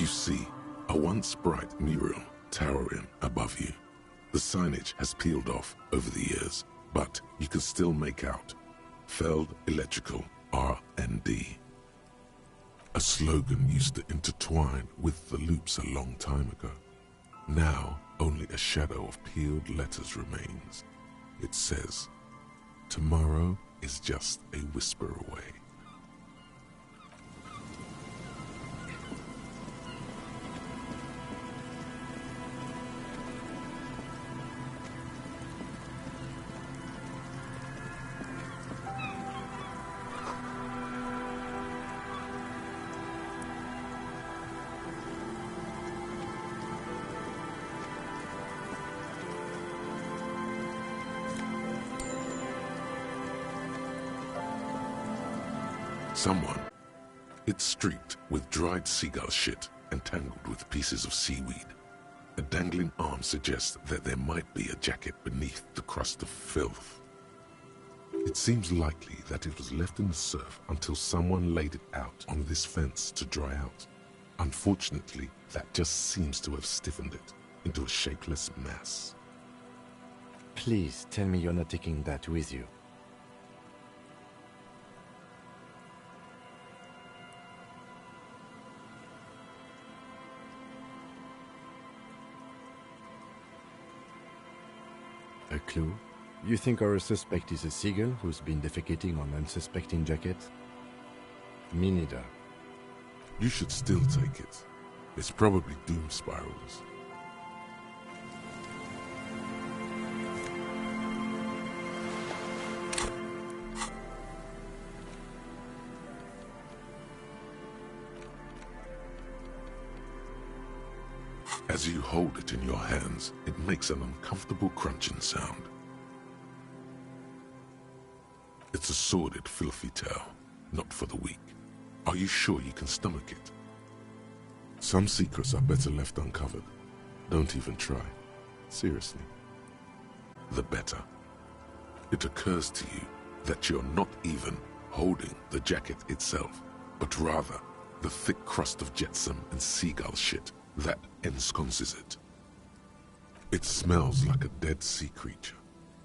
see a once bright mural towering above you. The signage has peeled off over the years, but you can still make out Feld Electrical R&D. A slogan used to intertwine with the loops a long time ago. Now, only a shadow of peeled letters remains. It says, "Tomorrow is just a whisper away." Someone. It's streaked with dried seagull shit and tangled with pieces of seaweed. A dangling arm suggests that there might be a jacket beneath the crust of filth. It seems likely that it was left in the surf until someone laid it out on this fence to dry out. Unfortunately, that just seems to have stiffened it into a shapeless mass. Please tell me you're not taking that with you. A clue? You think our suspect is a seagull who's been defecating on unsuspecting jackets? Me neither. You should still take it. It's probably doom spirals. As you hold it in your hands, it makes an uncomfortable crunching sound. It's a sordid, filthy tale, not for the weak. Are you sure you can stomach it? Some secrets are better left uncovered. Don't even try. Seriously. The better. It occurs to you that you're not even holding the jacket itself, but rather the thick crust of jetsam and seagull shit that ensconces it. It smells like a dead sea creature,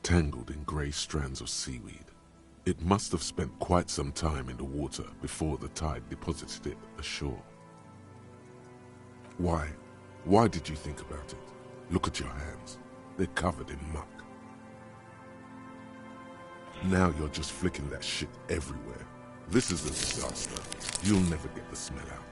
tangled in grey strands of seaweed. It must have spent quite some time in the water before the tide deposited it ashore. Why? Why did you think about it? Look at your hands. They're covered in muck. Now you're just flicking that shit everywhere. This is a disaster. You'll never get the smell out.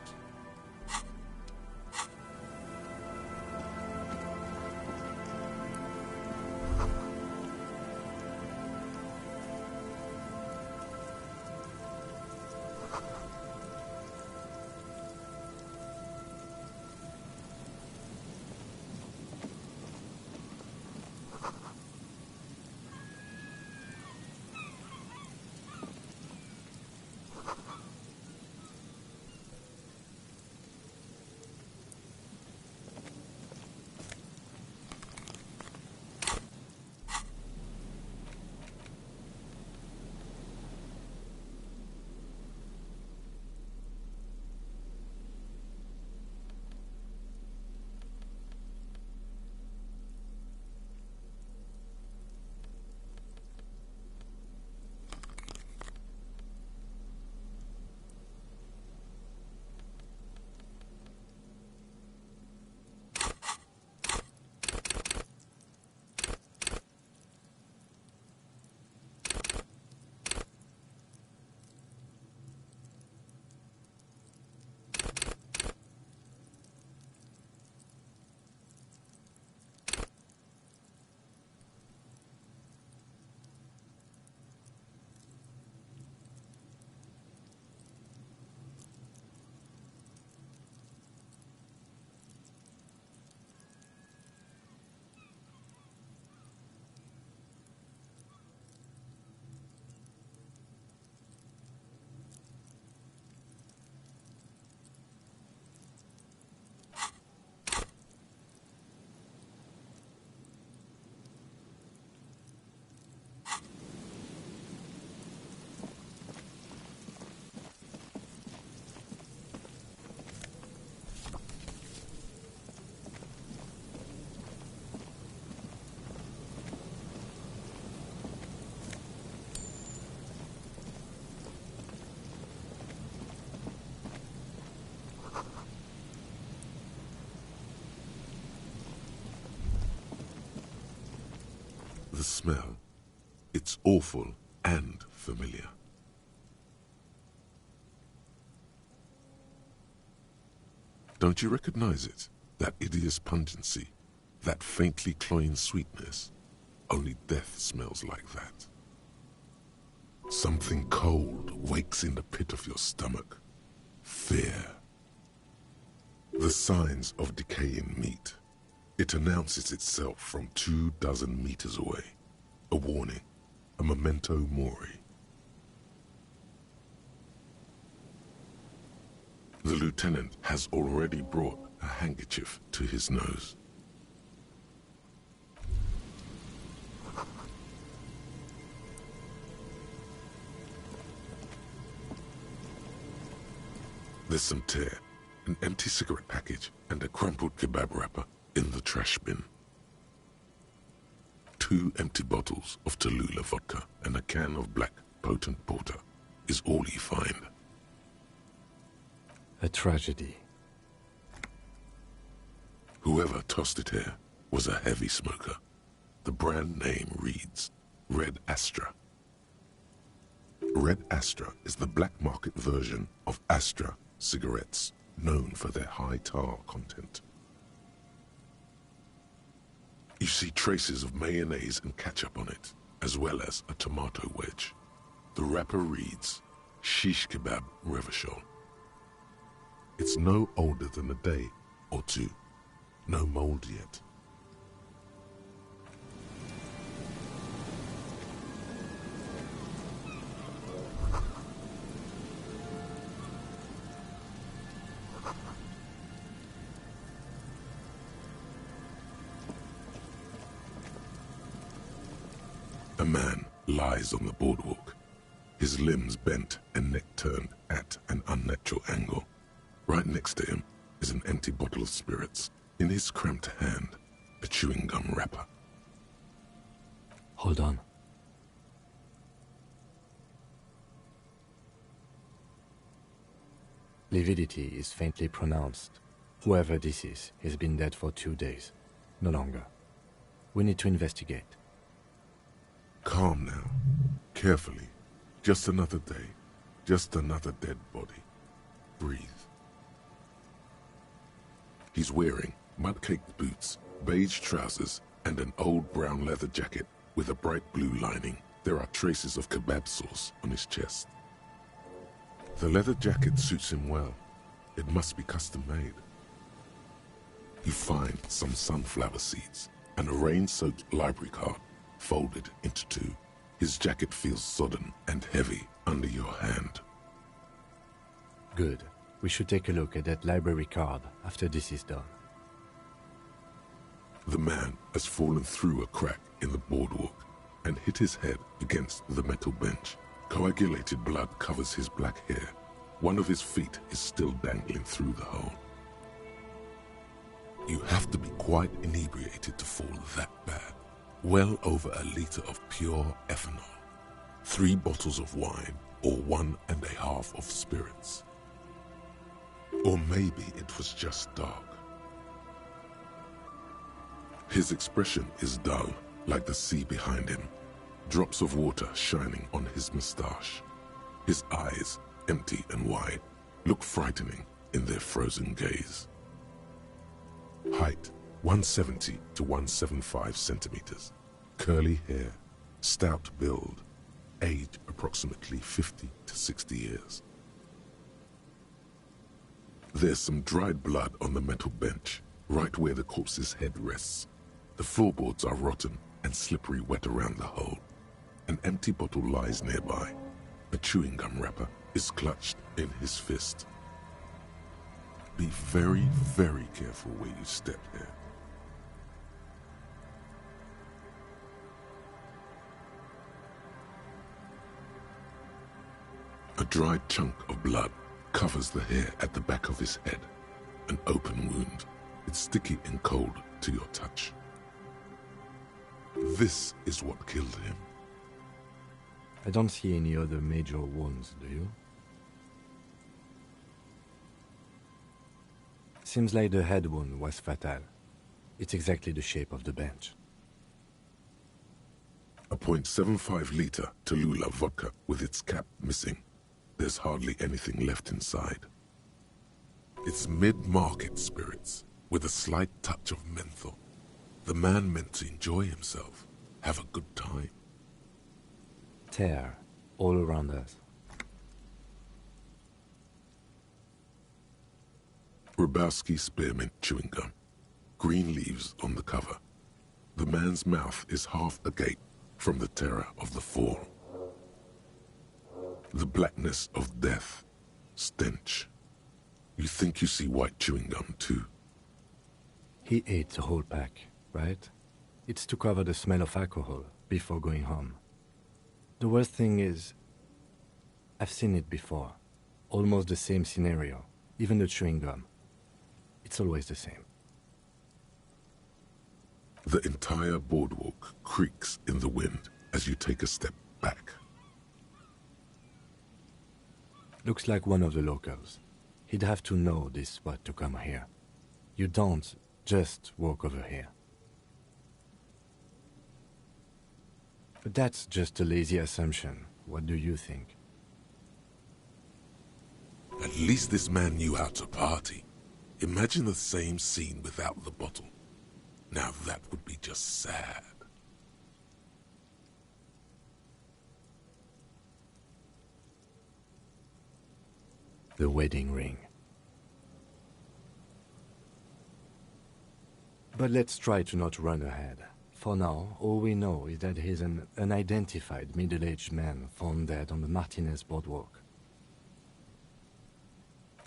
smell. It's awful and familiar. Don't you recognize it? That hideous pungency, that faintly cloying sweetness. Only death smells like that. Something cold wakes in the pit of your stomach. Fear. The signs of decaying meat. It announces itself from 24 meters away. A warning, a memento mori. The lieutenant has already brought a handkerchief to his nose. There's some tear, an empty cigarette package, and a crumpled kebab wrapper in the trash bin. 2 empty bottles of Tallulah vodka and a can of black potent porter is all you find. A tragedy. Whoever tossed it here was a heavy smoker. The brand name reads Red Astra. Red Astra is the black market version of Astra cigarettes, known for their high tar content. You see traces of mayonnaise and ketchup on it, as well as a tomato wedge. The wrapper reads Shish Kebab Revachol. It's no older than a day or two. No mold yet. A man lies on the boardwalk, his limbs bent and neck turned at an unnatural angle. Right next to him is an empty bottle of spirits. In his cramped hand, a chewing gum wrapper. Hold on. Lividity is faintly pronounced. Whoever this is has been dead for 2 days. No longer. We need to investigate. Calm now. Carefully. Just another day. Just another dead body. Breathe. He's wearing mud-caked boots, beige trousers, and an old brown leather jacket with a bright blue lining. There are traces of kebab sauce on his chest. The leather jacket suits him well. It must be custom made. You find some sunflower seeds and a rain-soaked library card folded into 2. His jacket feels sodden and heavy under your hand. Good. We should take a look at that library card after this is done. The man has fallen through a crack in the boardwalk and hit his head against the metal bench. Coagulated blood covers his black hair. One of his feet is still dangling through the hole. You have to be quite inebriated to fall that bad. Well over a liter of pure ethanol. 3 bottles of wine or 1.5 of spirits. Or maybe it was just dark. His expression is dull, like the sea behind him. Drops of water shining on his moustache. His eyes, empty and wide, look frightening in their frozen gaze. Height, 170 to 175 centimeters. Curly hair, stout build. Age approximately 50 to 60 years. There's some dried blood on the metal bench, right where the corpse's head rests. The floorboards are rotten and slippery wet around the hole. An empty bottle lies nearby. A chewing gum wrapper is clutched in his fist. Be very, very careful where you step here. A dried chunk of blood covers the hair at the back of his head. An open wound. It's sticky and cold to your touch. This is what killed him. I don't see any other major wounds, do you? Seems like the head wound was fatal. It's exactly the shape of the bench. A .75 liter Tallulah vodka with its cap missing. There's hardly anything left inside. It's mid-market spirits with a slight touch of menthol. The man meant to enjoy himself, have a good time. Tear all around us. Grabowski spearmint chewing gum. Green leaves on the cover. The man's mouth is half agape from the terror of the fall. The blackness of death. Stench. You think you see white chewing gum too? He ate the whole pack, right? It's to cover the smell of alcohol before going home. The worst thing is, I've seen it before. Almost the same scenario, even the chewing gum. It's always the same. The entire boardwalk creaks in the wind as you take a step back. Looks like one of the locals. He'd have to know this spot to come here. You don't just walk over here. But that's just a lazy assumption. What do you think? At least this man knew how to party. Imagine the same scene without the bottle. Now that would be just sad. The wedding ring. But let's try to not run ahead. For now, all we know is that he's an unidentified middle-aged man found dead on the Martinez boardwalk.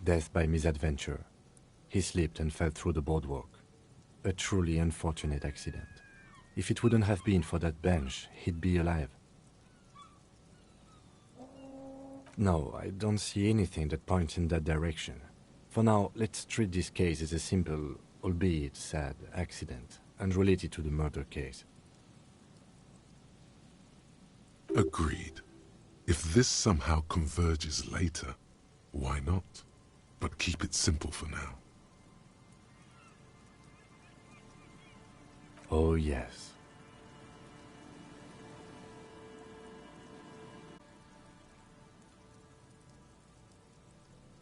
Death by misadventure. He slipped and fell through the boardwalk. A truly unfortunate accident. If it wouldn't have been for that bench, he'd be alive. No, I don't see anything that points in that direction. For now, let's treat this case as a simple, albeit sad, accident, unrelated to the murder case. Agreed. If this somehow converges later, why not? But keep it simple for now. Oh, yes.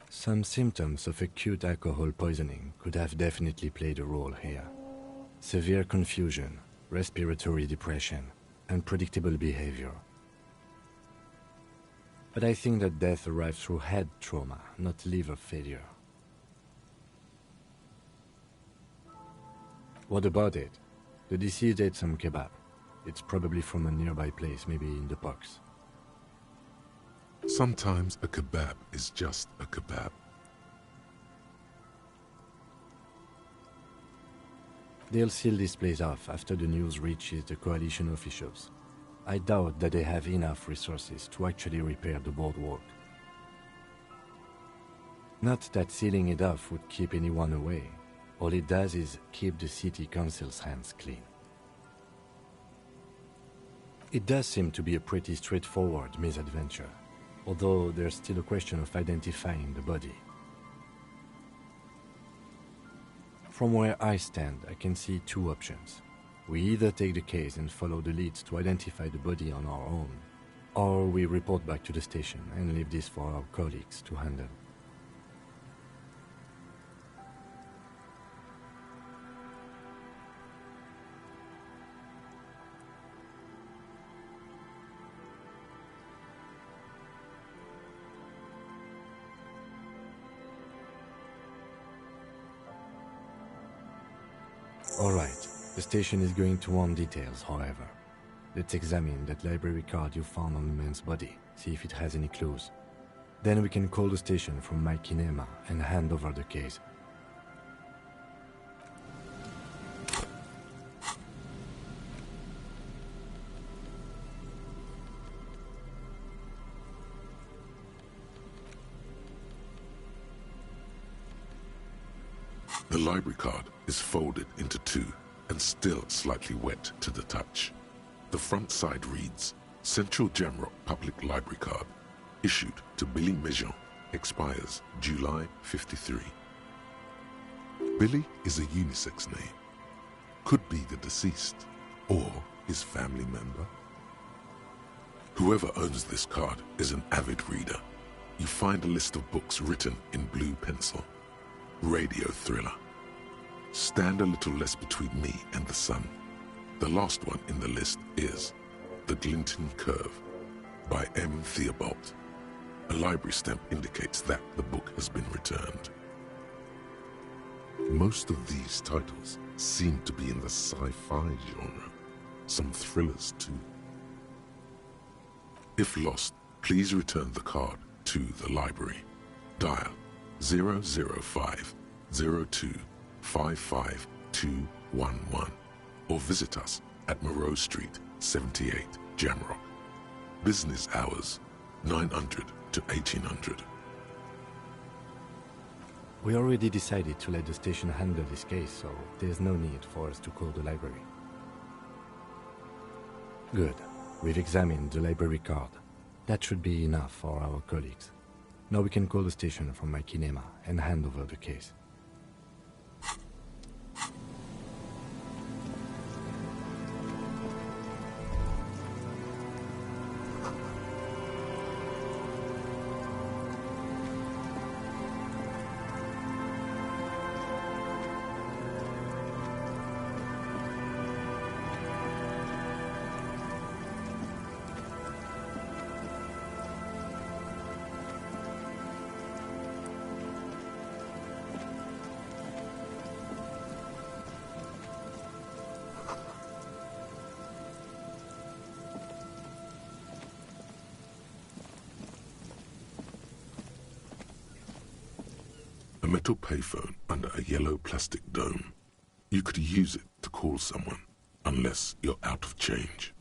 Some symptoms of acute alcohol poisoning could have definitely played a role here. Severe confusion, respiratory depression, unpredictable behavior. But I think that death arrived through head trauma, not liver failure. What about it? The deceased ate some kebab. It's probably from a nearby place, maybe in the Pox. Sometimes a kebab is just a kebab. They'll seal this place off after the news reaches the coalition officials. I doubt that they have enough resources to actually repair the boardwalk. Not that sealing it off would keep anyone away. All it does is keep the city council's hands clean. It does seem to be a pretty straightforward misadventure, although there's still a question of identifying the body. From where I stand, I can see two options. We either take the case and follow the leads to identify the body on our own, or we report back to the station and leave this for our colleagues to handle. All right, the station is going to want details, however. Let's examine that library card you found on the man's body, see if it has any clues. Then we can call the station from my kinema and hand over the case. The library card is folded into two and still slightly wet to the touch. The front side reads, Central Jamrock Public Library Card, issued to Billy Mejean, expires July 53. Billy is a unisex name. Could be the deceased or his family member. Whoever owns this card is an avid reader. You find a list of books written in blue pencil. Radio thriller. Stand a little less between me and the sun. The last one in the list is The Glinting Curve by M. Theobald. A library stamp indicates that the book has been returned. Most of these titles seem to be in the sci-fi genre. Some thrillers too. If lost, please return the card to the library. Dial 005 02 55211 or visit us at Moreau Street, 78, Jamrock. Business hours, 900 to 1800. We already decided to let the station handle this case, so there's no need for us to call the library. Good. We've examined the library card. That should be enough for our colleagues. Now we can call the station from my kinema and hand over the case. A metal payphone under a yellow plastic dome. You could use it to call someone, unless you're out of change.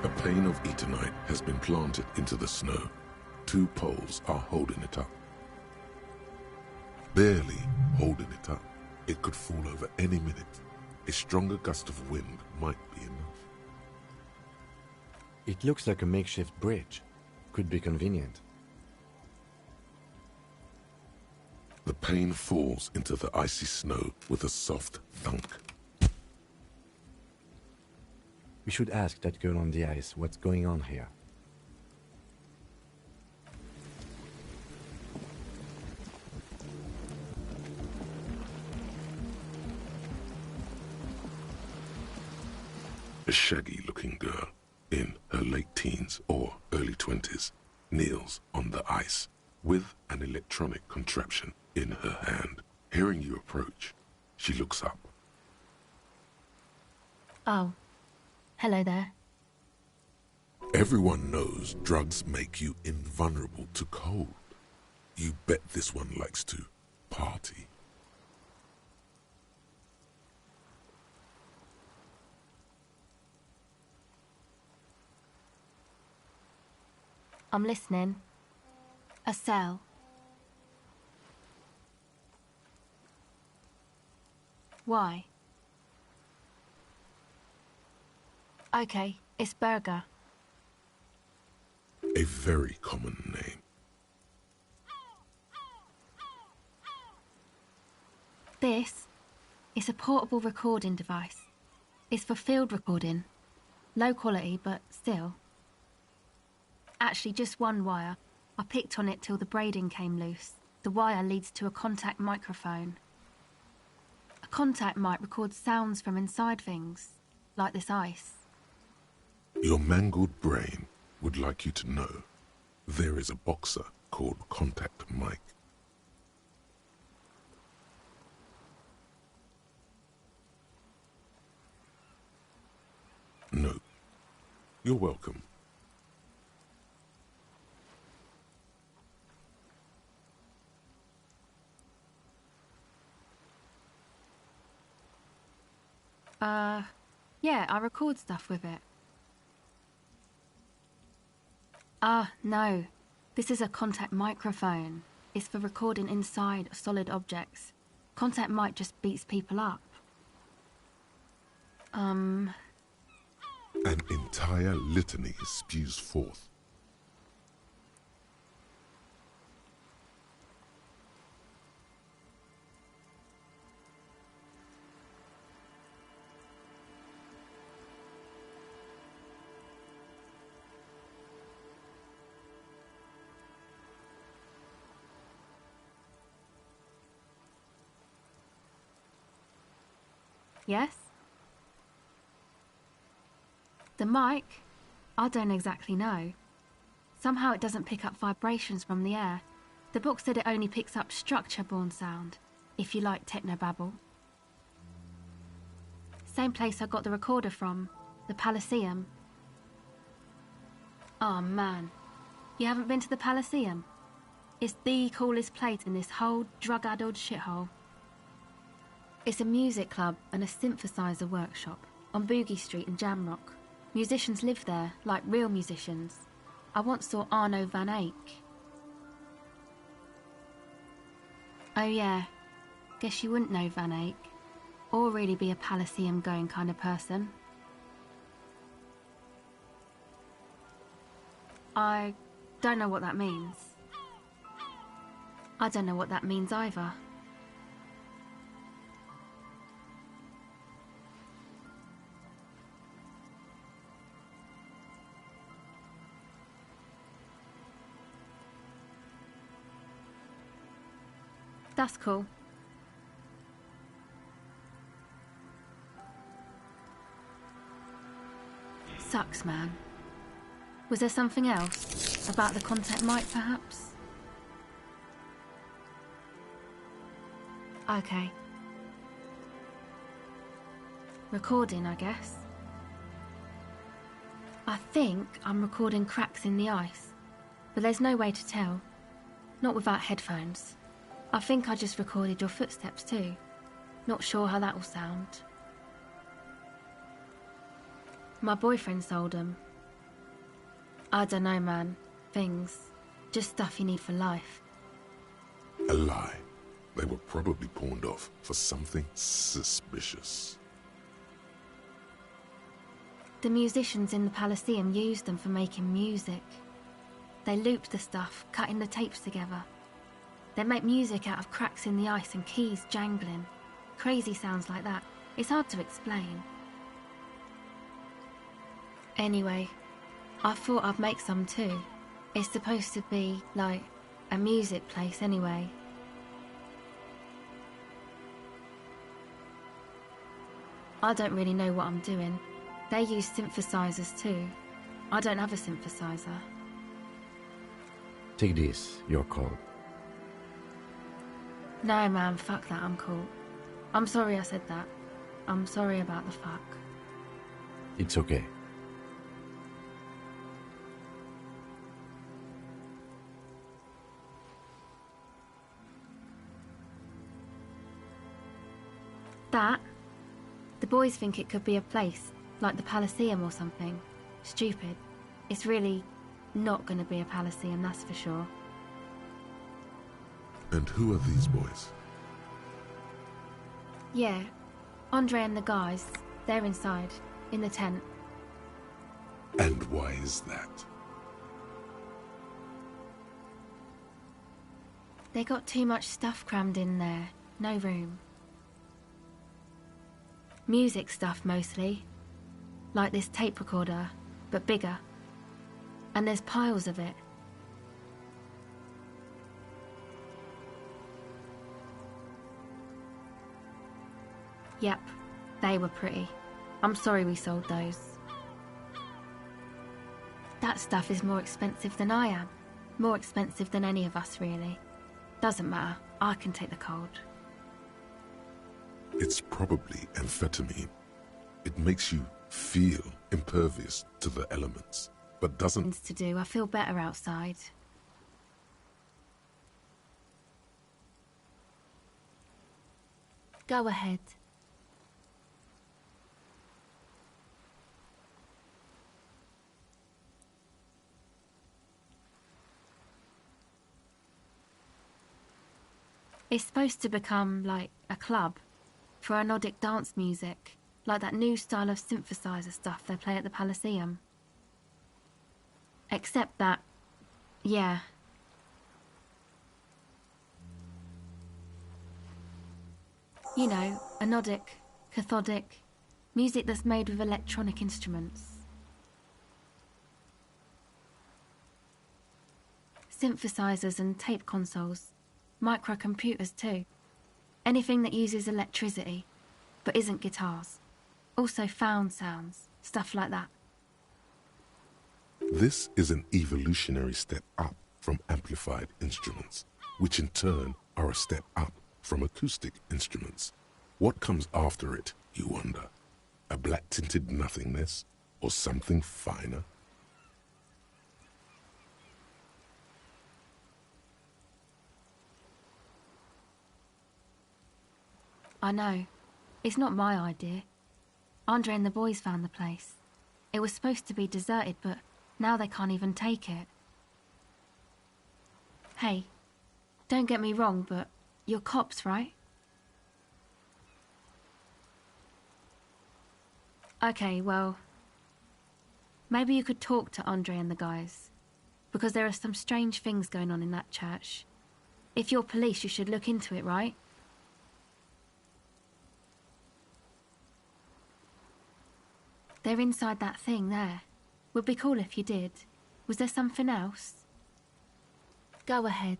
A pane of eternite has been planted into the snow. 2 poles are holding it up. Barely holding it up. It could fall over any minute. A stronger gust of wind might be enough. It looks like a makeshift bridge. Could be convenient. The pane falls into the icy snow with a soft thunk. We should ask that girl on the ice what's going on here. A shaggy-looking girl, in her late teens or early 20s, kneels on the ice with an electronic contraption in her hand. Hearing you approach, she looks up. Oh, hello there. Everyone knows drugs make you invulnerable to cold. You bet this one likes to party. I'm listening. A cell. Why? Okay, it's Burger. A very common name. This is a portable recording device. It's for field recording. Low quality, but still. Actually, just one wire. I picked on it till the braiding came loose. The wire leads to a contact microphone. A contact mic records sounds from inside things, like this ice. Your mangled brain would like you to know there is a boxer called Contact Mike. No. You're welcome. Yeah, I record stuff with it. No. This is a contact microphone. It's for recording inside solid objects. Contact mic just beats people up. An entire litany spews forth. Yes? The mic? I don't exactly know. Somehow it doesn't pick up vibrations from the air. The book said it only picks up structure-borne sound, if you like technobabble. Same place I got the recorder from, the Elysium. Oh man, you haven't been to the Elysium? It's the coolest place in this whole drug-addled shithole. It's a music club and a synthesizer workshop on Boogie Street in Jamrock. Musicians live there, like real musicians. I once saw Arno van Eyck. Oh yeah, guess you wouldn't know Van Eyck, or really be a Elysium going kind of person. I don't know what that means. I don't know what that means either. That's cool. Sucks, man. Was there something else? About the contact mic, perhaps? Okay. Recording, I guess. I think I'm recording cracks in the ice, but there's no way to tell. Not without headphones. I think I just recorded your footsteps too. Not sure how that will sound. My boyfriend sold them. I don't know, man. Things. Just stuff you need for life. A lie. They were probably pawned off for something suspicious. The musicians in the Elysium used them for making music. They looped the stuff, cutting the tapes together. They make music out of cracks in the ice and keys jangling. Crazy sounds like that. It's hard to explain. Anyway, I thought I'd make some too. It's supposed to be, like, a music place anyway. I don't really know what I'm doing. They use synthesizers too. I don't have a synthesizer. Take this, your call. No, man, fuck that, I'm cool. I'm sorry I said that. I'm sorry about the fuck. It's okay. That? The boys think it could be a place, like the Elysium or something. Stupid. It's really not going to be a Elysium, that's for sure. And who are these boys? Yeah, Andre and the guys, they're inside, in the tent. And why is that? They got too much stuff crammed in there, no room. Music stuff mostly, like this tape recorder, but bigger. And there's piles of it. Yep, they were pretty. I'm sorry we sold those. That stuff is more expensive than I am. More expensive than any of us, really. Doesn't matter, I can take the cold. It's probably amphetamine. It makes you feel impervious to the elements, but doesn't... Things to do, I feel better outside. Go ahead. It's supposed to become, like, a club for anodic dance music, like that new style of synthesizer stuff they play at the Elysium. Except that, yeah. You know, anodic, cathodic, music that's made with electronic instruments. Synthesizers and tape consoles. Microcomputers too. Anything that uses electricity, but isn't guitars. Also found sounds, stuff like that. This is an evolutionary step up from amplified instruments, which in turn are a step up from acoustic instruments. What comes after it, you wonder? A black-tinted nothingness, or something finer? I know. It's not my idea. Andre and the boys found the place. It was supposed to be deserted, but now they can't even take it. Hey, don't get me wrong, but you're cops, right? Okay, well, maybe you could talk to Andre and the guys, because there are some strange things going on in that church. If you're police, you should look into it, right? They're inside that thing there. Would be cool if you did. Was there something else? Go ahead.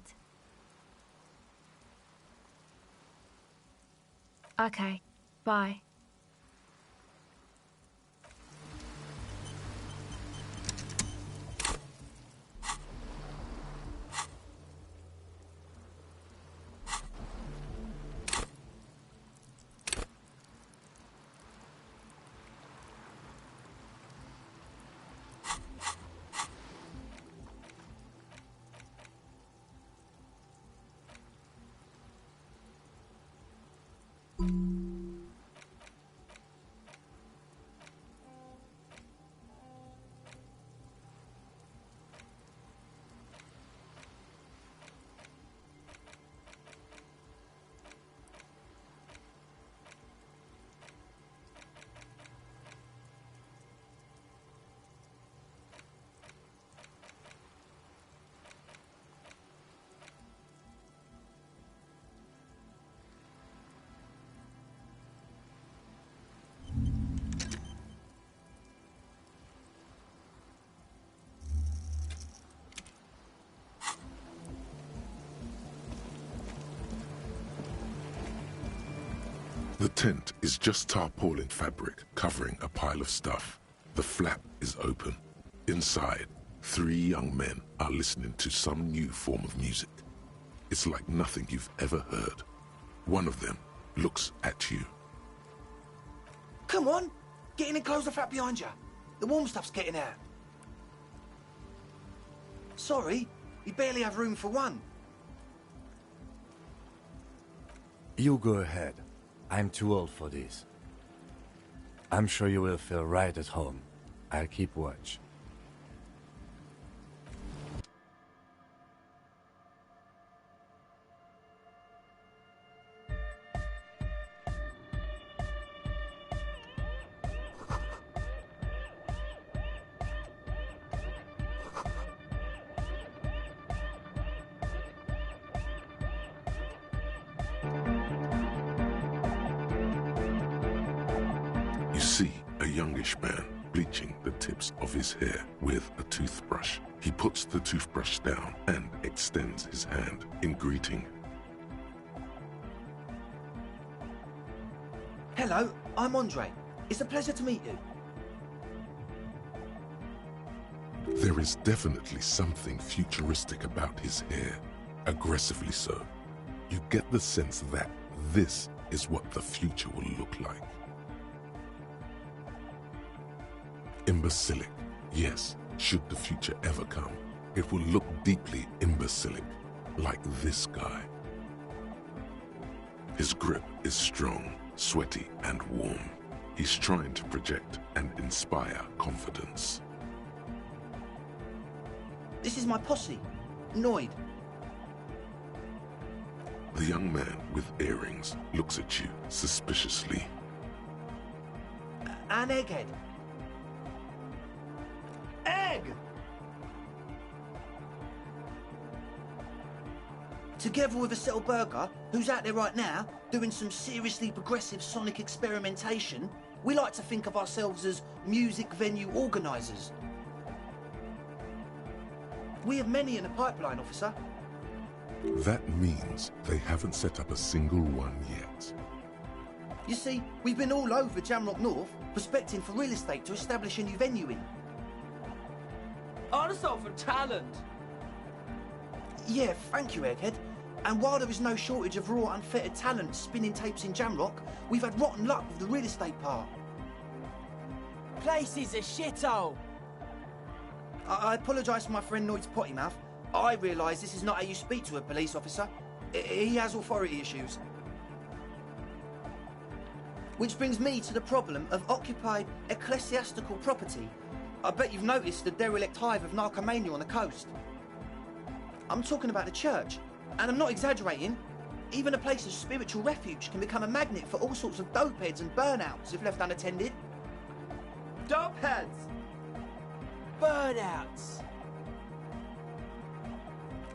Okay, bye. The tent is just tarpaulin fabric covering a pile of stuff. The flap is open. Inside, 3 young men are listening to some new form of music. It's like nothing you've ever heard. One of them looks at you. Come on, get in and close the flap behind you. The warm stuff's getting out. Sorry, we barely have room for one. You go ahead. I'm too old for this. I'm sure you will feel right at home. I'll keep watch. You see a youngish man bleaching the tips of his hair with a toothbrush. He puts the toothbrush down and extends his hand in greeting. Hello, I'm Andre. It's a pleasure to meet you. There is definitely something futuristic about his hair, aggressively so. You get the sense that this is what the future will look like. Imbecilic, yes, should the future ever come, it will look deeply imbecilic, like this guy. His grip is strong, sweaty, and warm. He's trying to project and inspire confidence. This is my posse, Noid. The young man with earrings looks at you suspiciously. And Egghead. Egg! Together with a Settle Burger, who's out there right now, doing some seriously progressive sonic experimentation, we like to think of ourselves as music venue organisers. We have many in the pipeline, officer. That means they haven't set up a single one yet. You see, we've been all over Jamrock North, prospecting for real estate to establish a new venue in. Also for talent. Yeah, thank you, Egghead. And while there is no shortage of raw, unfettered talent spinning tapes in Jamrock, we've had rotten luck with the real estate part. Place is a shithole. I apologise for my friend Noid's potty mouth. I realise this is not how you speak to a police officer. He has authority issues. Which brings me to the problem of occupied ecclesiastical property. I bet you've noticed the derelict hive of narcomania on the coast. I'm talking about the church, and I'm not exaggerating. Even a place of spiritual refuge can become a magnet for all sorts of dopeheads and burnouts if left unattended. Dopeheads. Burnouts.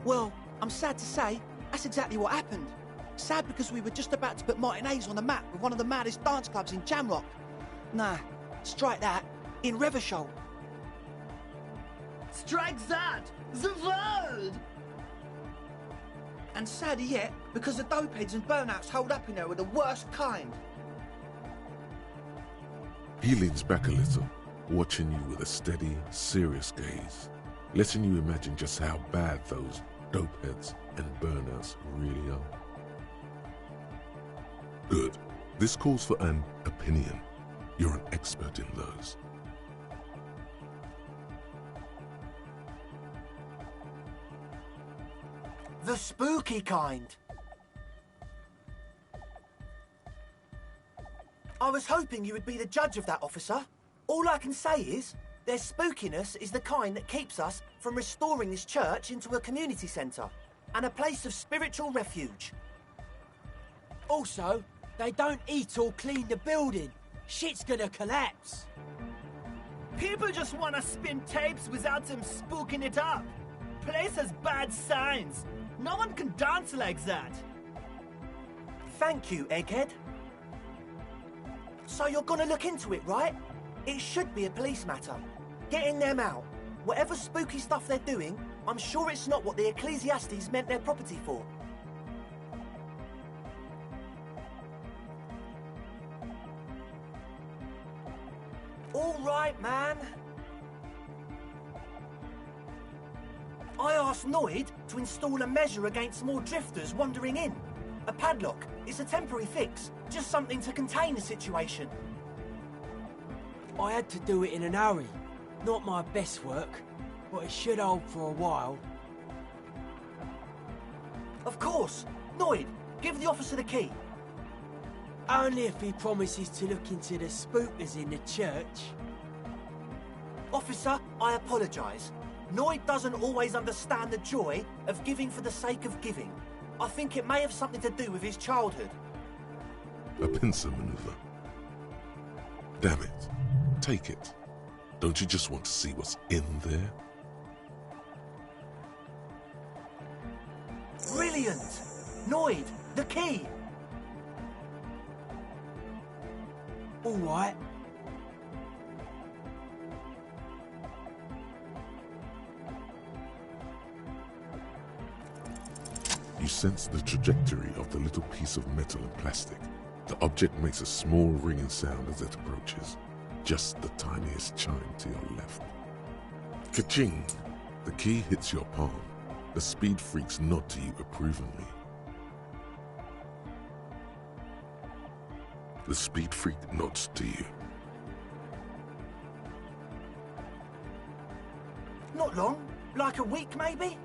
Well, I'm sad to say, that's exactly what happened. Sad because we were just about to put Martinez on the map with one of the maddest dance clubs in Jamrock. Nah, strike that, in Revachol. Strike that! The world! And sadder yet, because the dopeheads and burnouts hold up in there are the worst kind. He leans back a little, watching you with a steady, serious gaze, letting you imagine just how bad those dopeheads and burnouts really are. Good. This calls for an opinion. You're an expert in those. The spooky kind. I was hoping you would be the judge of that, officer. All I can say is, their spookiness is the kind that keeps us from restoring this church into a community centre and a place of spiritual refuge. Also, they don't eat or clean the building. Shit's gonna collapse. People just want to spin tapes without them spooking it up. Place has bad signs. No one can dance like that. Thank you, Egghead. So you're gonna look into it, right? It should be a police matter. Getting them out. Whatever spooky stuff they're doing, I'm sure it's not what the Ecclesiastes meant their property for. right, man. I asked Noid to install a measure against more drifters wandering in. A padlock. It's a temporary fix. Just something to contain the situation. I had to do it in an hurry. Not my best work, but it should hold for a while. Of course. Noid, give the officer the key. Only if he promises to look into the spookers in the church. Officer, I apologise. Noid doesn't always understand the joy of giving for the sake of giving. I think it may have something to do with his childhood. A pincer maneuver. Damn it. Take it. Don't you just want to see what's in there? Brilliant! Noid, the key! All right. You sense the trajectory of the little piece of metal and plastic. The object makes a small ringing sound as it approaches. Just the tiniest chime to your left. Ka-ching! The key hits your palm. The speed freaks nod to you approvingly. The speed freak nods to you. Not long. Like a week, maybe?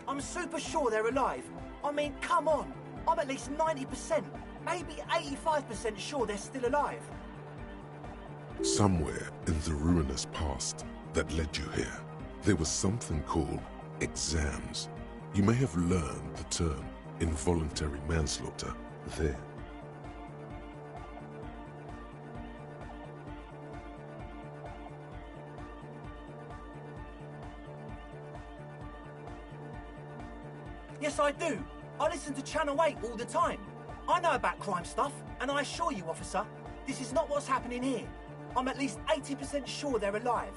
I'm super sure they're alive. I mean, come on. I'm at least 90%, maybe 85% sure they're still alive. Somewhere in the ruinous past that led you here, there was something called exams. You may have learned the term involuntary manslaughter there. Yes, I do. I listen to Channel 8 all the time. I know about crime stuff, and I assure you, officer, this is not what's happening here. I'm at least 80% sure they're alive.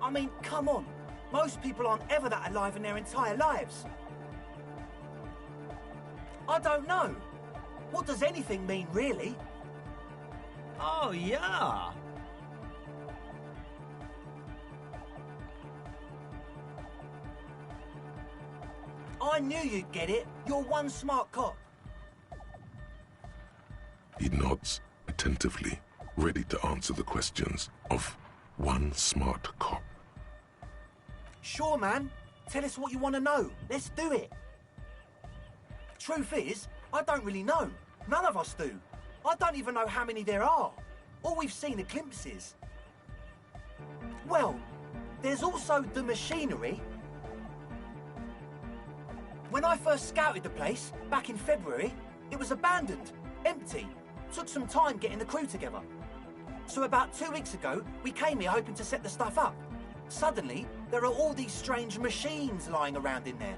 I mean, come on. Most people aren't ever that alive in their entire lives. I don't know. What does anything mean, really? Oh, yeah. I knew you'd get it. You're one smart cop. He nods attentively, ready to answer the questions of one smart cop. Sure, man. Tell us what you want to know. Let's do it. Truth is, I don't really know. None of us do. I don't even know how many there are. All we've seen are glimpses. Well, there's also the machinery. When I first scouted the place, back in February, it was abandoned, empty. Took some time getting the crew together. So about 2 weeks ago, we came here hoping to set the stuff up. Suddenly, there are all these strange machines lying around in there.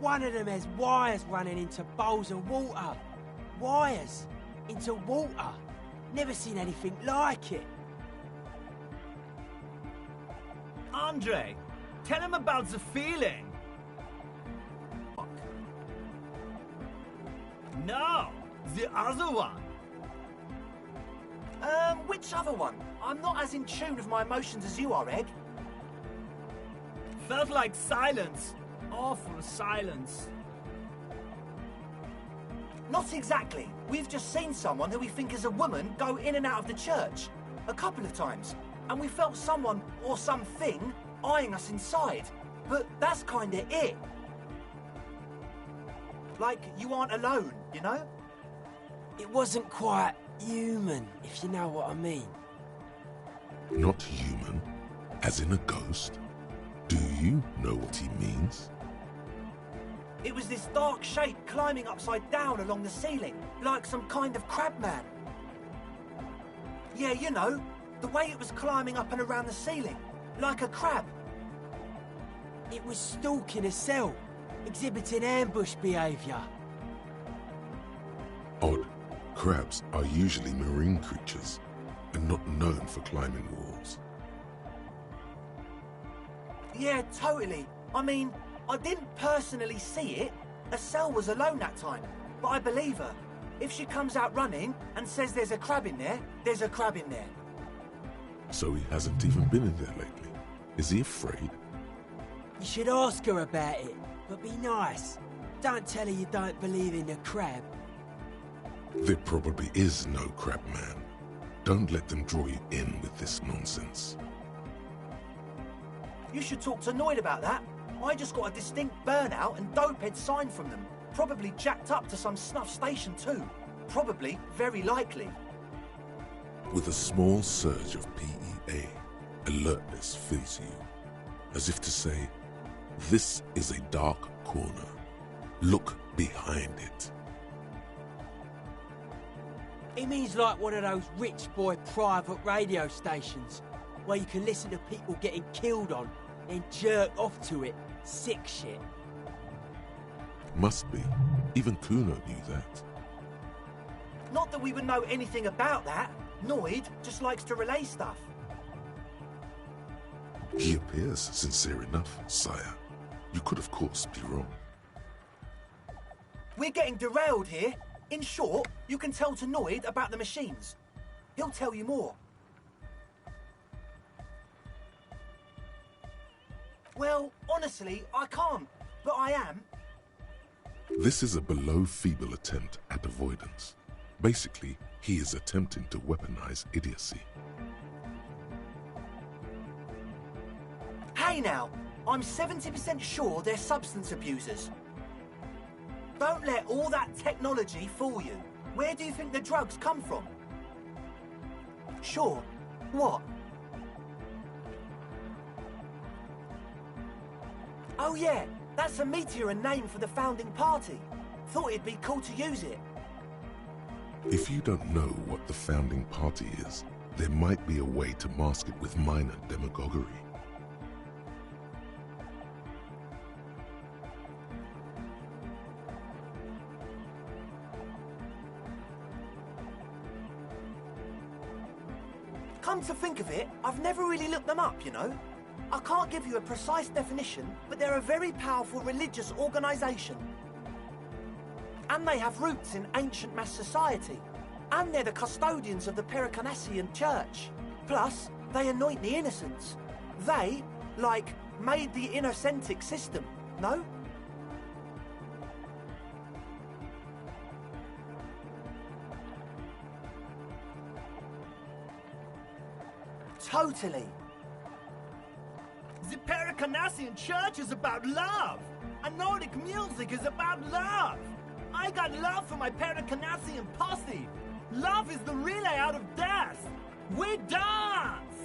One of them has wires running into bowls of water. Wires into water. Never seen anything like it. Andre, tell him about the feeling. No, the other one. Which other one? I'm not as in tune with my emotions as you are, Egg. Felt like silence. Awful silence. Not exactly. We've just seen someone who we think is a woman go in and out of the church. A couple of times. And we felt someone, or something, eyeing us inside. But that's kinda it. Like, you aren't alone, you know? It wasn't quite human, if you know what I mean. Not human, as in a ghost? Do you know what he means? It was this dark shape climbing upside down along the ceiling, like some kind of crabman. Yeah, you know, the way it was climbing up and around the ceiling, like a crab. It was stalking a cell, exhibiting ambush behaviour. Odd. Crabs are usually marine creatures, and not known for climbing walls. Yeah, totally. I mean, I didn't personally see it. A cell was alone that time. but I believe her. If she comes out running and says there's a crab in there, there's a crab in there. So he hasn't even been in there lately. Is he afraid? You should ask her about it, but be nice. Don't tell her you don't believe in the crab. There probably is no crab man. Don't let them draw you in with this nonsense. You should talk to Noid about that. I just got a distinct burnout and dopehead sign from them. Probably jacked up to some snuff station too. Probably, very likely. With a small surge of PEA, alertness fills you, as if to say, this is a dark corner. Look behind it. He means like one of those rich boy private radio stations, where you can listen to people getting killed on, then jerk off to it. Sick shit. Must be. Even Kuno knew that. Not that we would know anything about that. Noid just likes to relay stuff. He appears sincere enough, sire. You could, of course, be wrong. We're getting derailed here. In short, you can tell to Noid about the machines. He'll tell you more. Well, honestly, I can't, but I am. This is a below-feeble attempt at avoidance. Basically, he is attempting to weaponize idiocy. Hey now, I'm 70% sure they're substance abusers. Don't let all that technology fool you. Where do you think the drugs come from? Sure. What? Oh yeah, that's a meteor and name for the founding party. Thought it'd be cool to use it. If you don't know what the founding party is, there might be a way to mask it with minor demagoguery. Come to think of it, I've never really looked them up, you know. I can't give you a precise definition, but they're a very powerful religious organisation. And they have roots in ancient mass society. And they're the custodians of the Pericarnassian Church. Plus, they anoint the innocents. They, like, made the innocentic system, no? Totally. The Pericarnassian Church is about love, and Nordic music is about love. I got love for my Pericarnassian posse. Love is the relay out of death. We dance!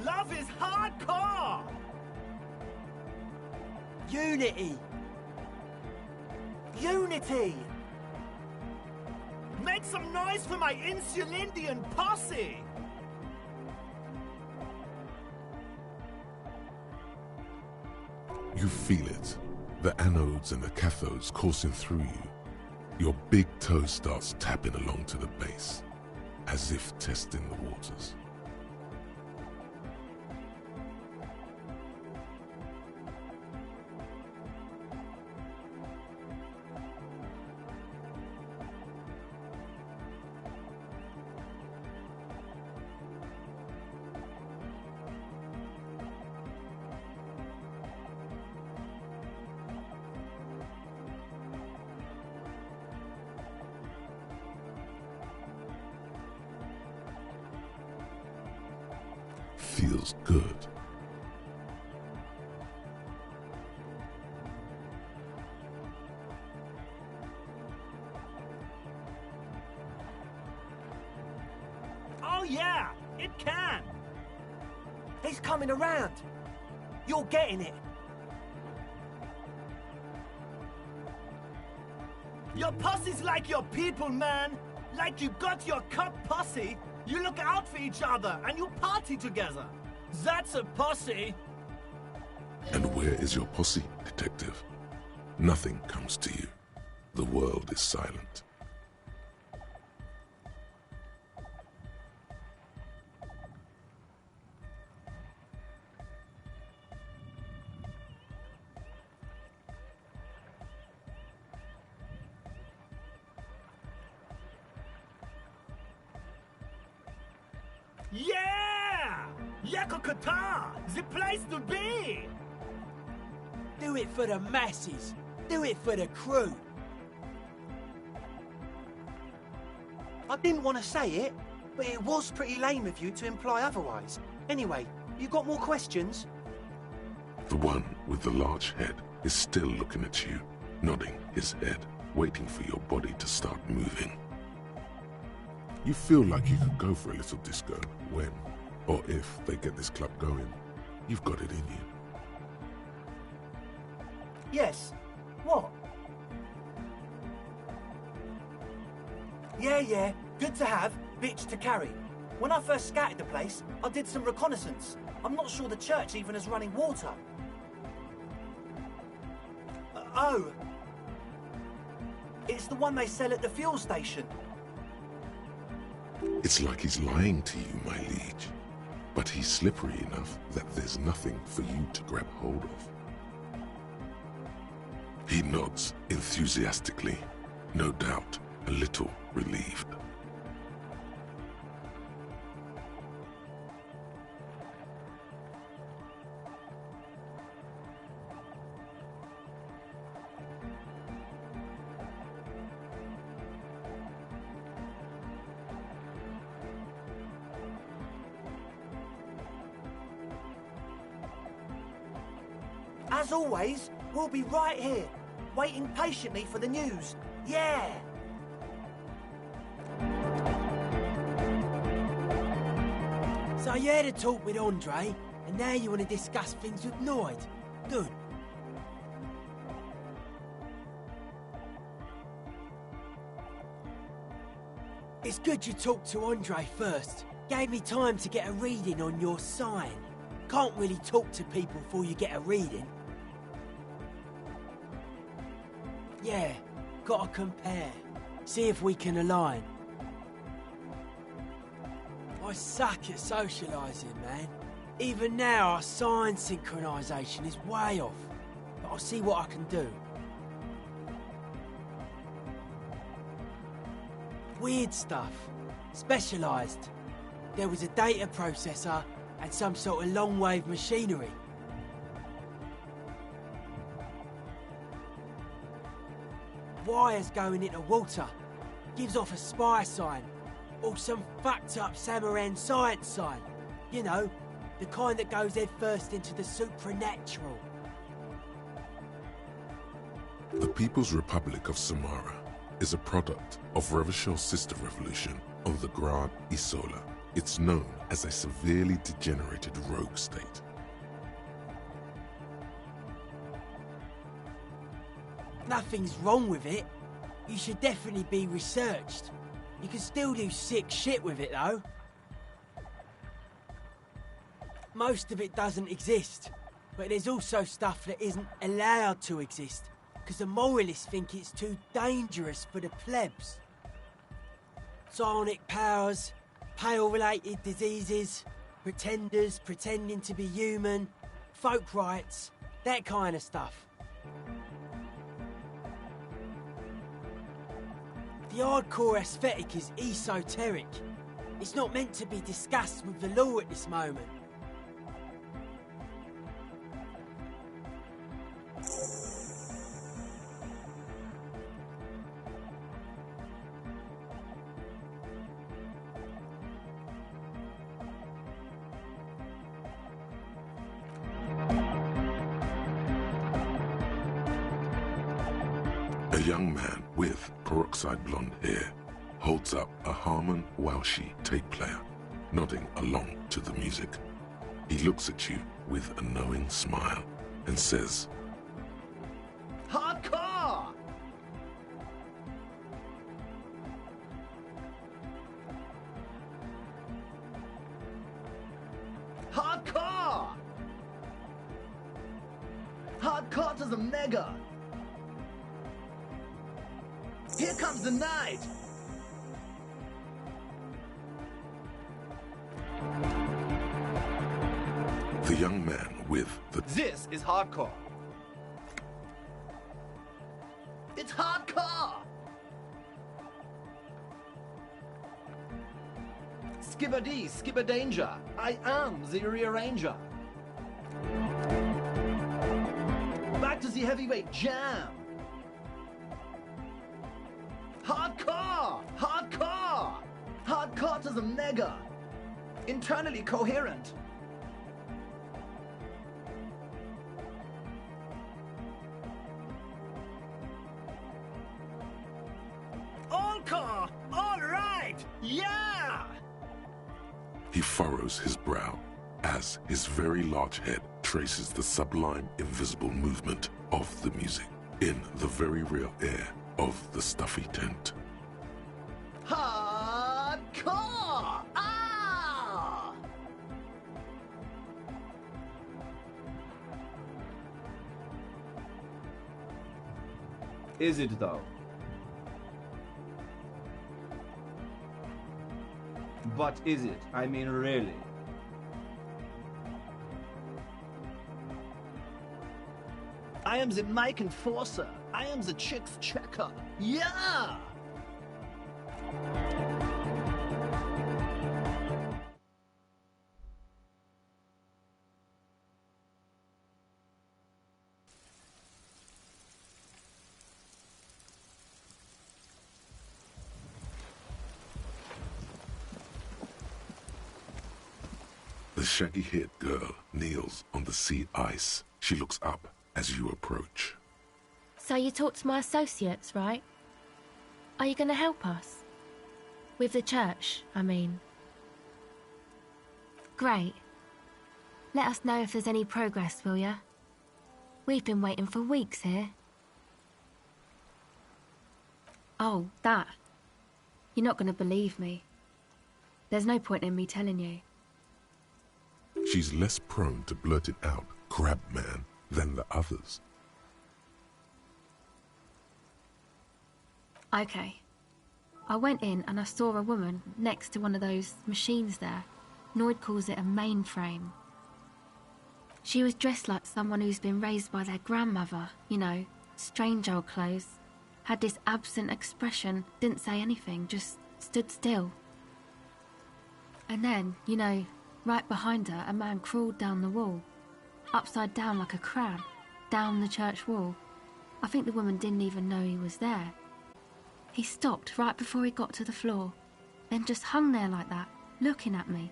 Love is hardcore! Unity! Unity! Make some noise for my Insulindian posse! You feel it. The anodes and the cathodes coursing through you. Your big toe starts tapping along to the base, as if testing the waters. Feels good. Oh yeah, it can! He's coming around. You're getting it. Your posse's like your people, man! Like you got your cup posse, you look out for each other and you party together. That's a posse. And where is your posse, detective? Nothing comes to you. The world is silent. Yeah! Yakokata! The place to be! Do it for the masses. Do it for the crew. I didn't want to say it, but it was pretty lame of you to imply otherwise. Anyway, you got more questions? The one with the large head is still looking at you, nodding his head, waiting for your body to start moving. You feel like you could go for a little disco when, or if, they get this club going. You've got it in you. Yes. What? Yeah, good to have, bitch to carry. When I first scouted the place, I did some reconnaissance. I'm not sure the church even has running water. Oh. It's the one they sell at the fuel station. It's like he's lying to you, my liege. But he's slippery enough that there's nothing for you to grab hold of. He nods enthusiastically, no doubt a little relieved. As always, we'll be right here, waiting patiently for the news. Yeah! So you had a talk with Andre, and now you want to discuss things with Noid. Good. It's good you talked to Andre first. Gave me time to get a reading on your sign. Can't really talk to people before you get a reading. Yeah, gotta compare. See if we can align. I suck at socialising, man. Even now, our sign synchronisation is way off. But I'll see what I can do. Weird stuff. Specialised. There was a data processor and some sort of long-wave machinery. Wires going into water. Gives off a spy sign. Or some fucked up Samaran science sign. You know, the kind that goes head first into the supernatural. The People's Republic of Samara is a product of Revachol's sister revolution on the Grand Isola. It's known as a severely degenerated rogue state. Nothing's wrong with it. You should definitely be researched. You can still do sick shit with it, though. Most of it doesn't exist, but there's also stuff that isn't allowed to exist, because the moralists think it's too dangerous for the plebs. Psionic powers, pale-related diseases, pretenders pretending to be human, folk rights, that kind of stuff. The hardcore aesthetic is esoteric. It's not meant to be discussed with the law at this moment. A young man with peroxide blonde hair holds up a Harman Walshi tape player, nodding along to the music. He looks at you with a knowing smile and says, Hardcore! Hardcore! Hardcore to the mega! Here comes the night! the young man with the... This is hardcore. It's hardcore! Skibbity, skibberdanger. I am the rearranger. Back to the heavyweight jam. Hardcore! Hardcore! Hardcore to the mega. Internally coherent. All car! All right! Yeah! He furrows his brow as his very large head traces the sublime invisible movement of the music in the very real air of the stuffy tent. Hardcore! Ah! Is it though? But is it? I mean, really? I am the mic enforcer. I am the chicks checker. Yeah! The shaggy-haired girl kneels on the sea ice. She looks up as you approach. So you talked to my associates, right? Are you going to help us? With the church, I mean. Great. Let us know if there's any progress, will ya? We've been waiting for weeks here. Oh, that. You're not going to believe me. There's no point in me telling you. She's less prone to blurt it out, crab man, than the others. Okay. I went in and I saw a woman next to one of those machines there. Noid calls it a mainframe. She was dressed like someone who's been raised by their grandmother, you know, strange old clothes. Had this absent expression, didn't say anything, just stood still. And then, you know, right behind her, a man crawled down the wall, upside down like a crab, down the church wall. I think the woman didn't even know he was there. He stopped right before he got to the floor, then just hung there like that, looking at me,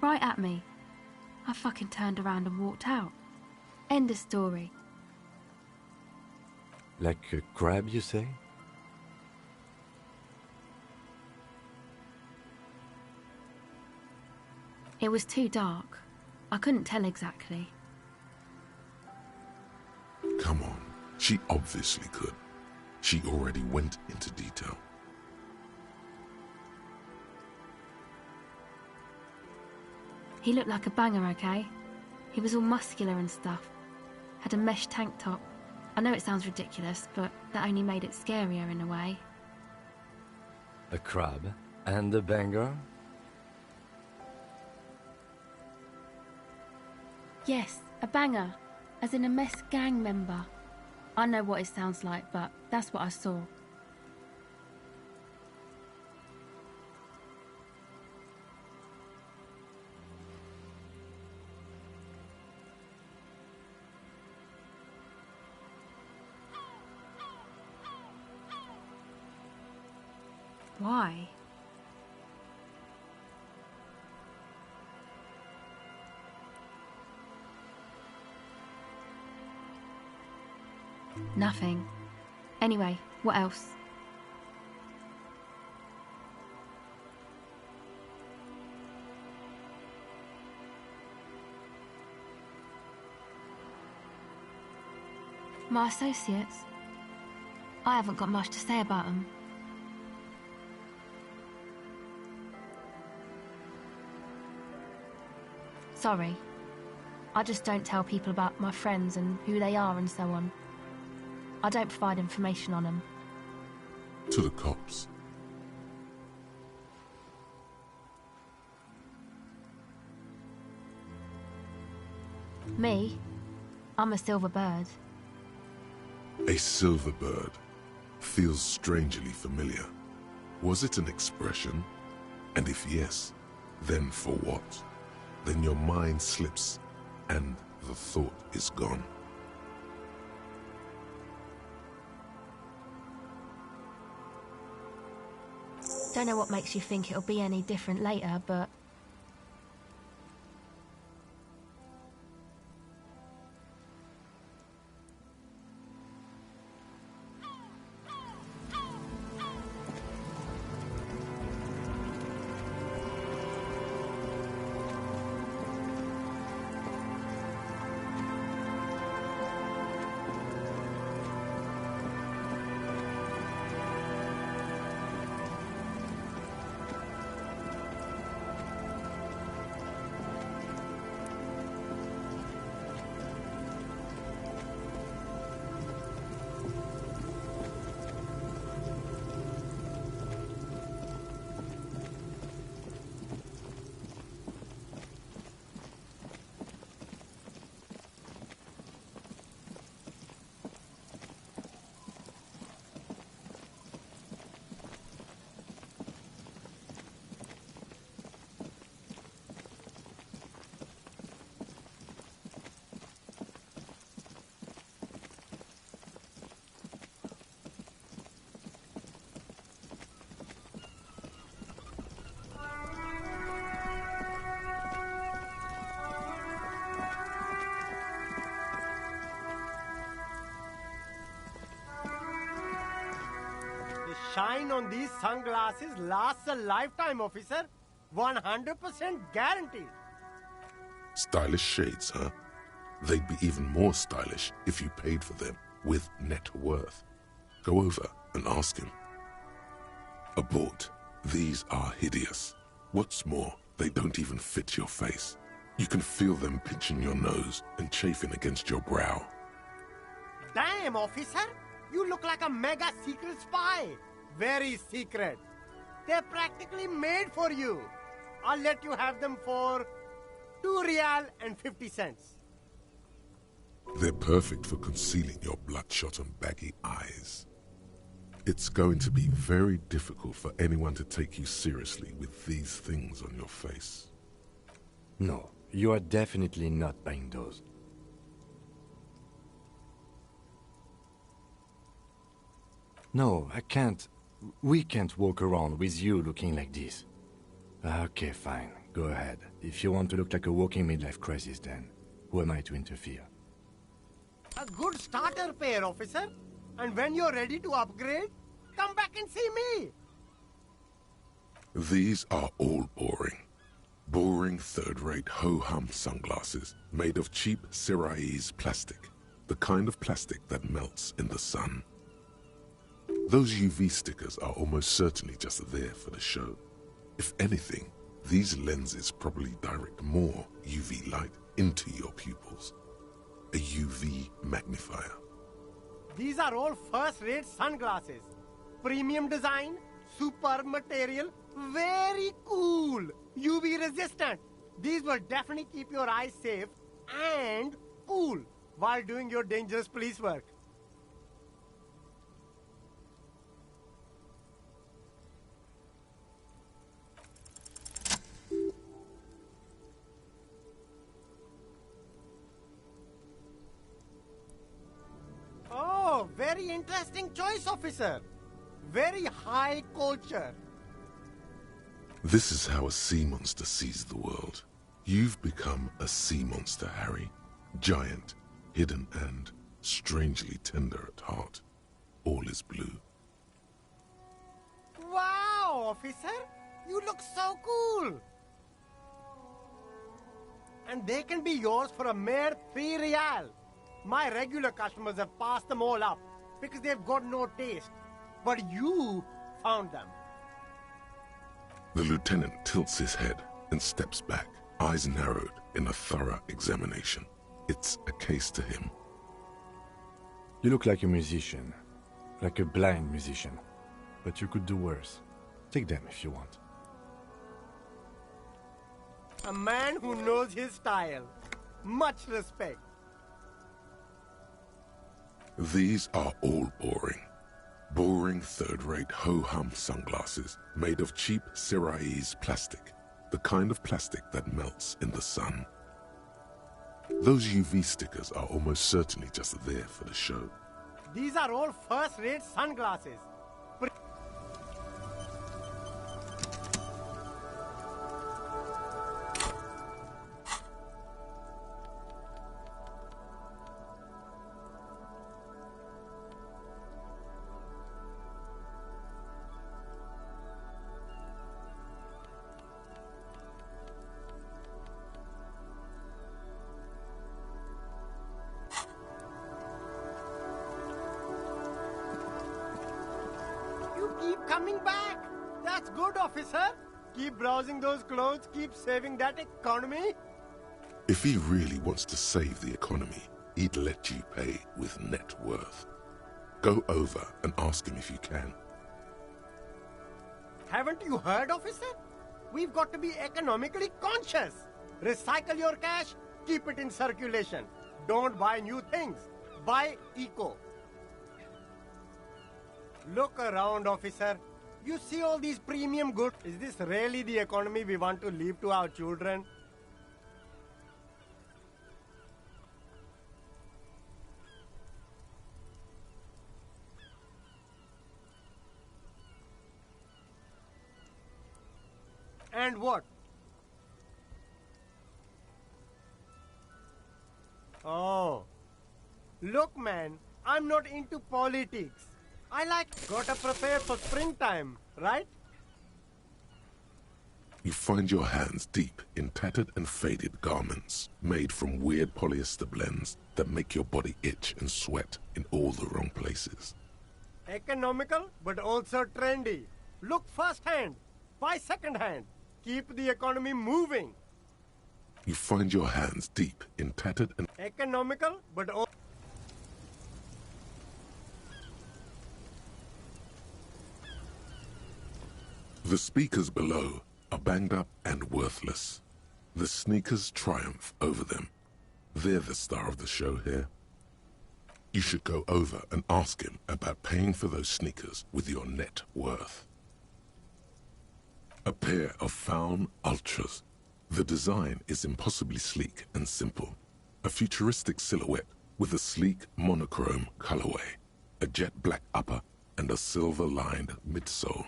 right at me. I fucking turned around and walked out. End of story. Like a crab, you say? It was too dark. I couldn't tell exactly. Come on, she obviously could. She already went into detail. He looked like a banger, okay? He was all muscular and stuff. Had a mesh tank top. I know it sounds ridiculous, but that only made it scarier in a way. A crab and a banger? Yes, a banger. As in a mess gang member. I know what it sounds like, but that's what I saw. Why? Nothing. Anyway, what else? My associates? I haven't got much to say about them. Sorry. I just don't tell people about my friends and who they are and so on. I don't provide information on them. To the cops. Me? I'm a silver bird. A silver bird feels strangely familiar. Was it an expression? And if yes, Then for what? Then your mind slips and the thought is gone. Don't know what makes you think it'll be any different later, but... The shine on these sunglasses lasts a lifetime, officer. 100% guaranteed. Stylish shades, huh? They'd be even more stylish if you paid for them with net worth. Go over and ask him. Abort. These are hideous. What's more, they don't even fit your face. You can feel them pinching your nose and chafing against your brow. Damn, officer! You look like a mega secret spy. Very secret. They're practically made for you. I'll let you have them for 2 real and 50 cents. They're perfect for concealing your bloodshot and baggy eyes. It's going to be very difficult for anyone to take you seriously with these things on your face. No, you are definitely not buying those. No, I can't. We can't walk around with you looking like this. Okay, fine. Go ahead. If you want to look like a walking midlife crisis, then who am I to interfere? A good starter pair, officer. And when you're ready to upgrade, come back and see me. These are all boring. Boring third-rate ho-hum sunglasses made of cheap Syrahese plastic. The kind of plastic that melts in the sun. Those UV stickers are almost certainly just there for the show. If anything, these lenses probably direct more UV light into your pupils. A UV magnifier. These are all first-rate sunglasses. Premium design, superb material, very cool. UV resistant. These will definitely keep your eyes safe and cool while doing your dangerous police work. Oh, very interesting choice, officer. Very high culture. This is how a sea monster sees the world. You've become a sea monster, Harry. Giant, hidden, and strangely tender at heart. All is blue. Wow, officer. You look so cool. And they can be yours for a mere 3 real. My regular customers have passed them all up because they've got no taste. But you found them. The lieutenant tilts his head and steps back, eyes narrowed in a thorough examination. It's a case to him. You look like a musician. Like a blind musician. But you could do worse. Take them if you want. A man who knows his style. Much respect. These are all boring. Boring third-rate ho-hum sunglasses made of cheap Syrahese plastic. the kind of plastic that melts in the sun. Those UV stickers are almost certainly just there for the show. These are all first-rate sunglasses. Coming back! That's good, officer! Keep browsing those clothes, keep saving that economy. If he really wants to save the economy, he'd let you pay with net worth. Go over and ask him if you can. Haven't you heard, officer? We've got to be economically conscious. Recycle your cash, keep it in circulation. Don't buy new things. Buy eco. Look around, officer. You see all these premium goods? Is this really the economy we want to leave to our children? And what? Oh. Look, man, I'm not into politics. I gotta prepare for springtime, right? You find your hands deep in tattered and faded garments made from weird polyester blends that make your body itch and sweat in all the wrong places. Economical, but also trendy. Look firsthand, buy secondhand. Keep the economy moving. You find your hands deep in tattered and economical, but also the speakers below are banged up and worthless. The sneakers triumph over them. They're the star of the show here. You should go over and ask him about paying for those sneakers with your net worth. A pair of Faun Ultras. The design is impossibly sleek and simple. A futuristic silhouette with a sleek monochrome colorway, a jet black upper, and a silver-lined midsole.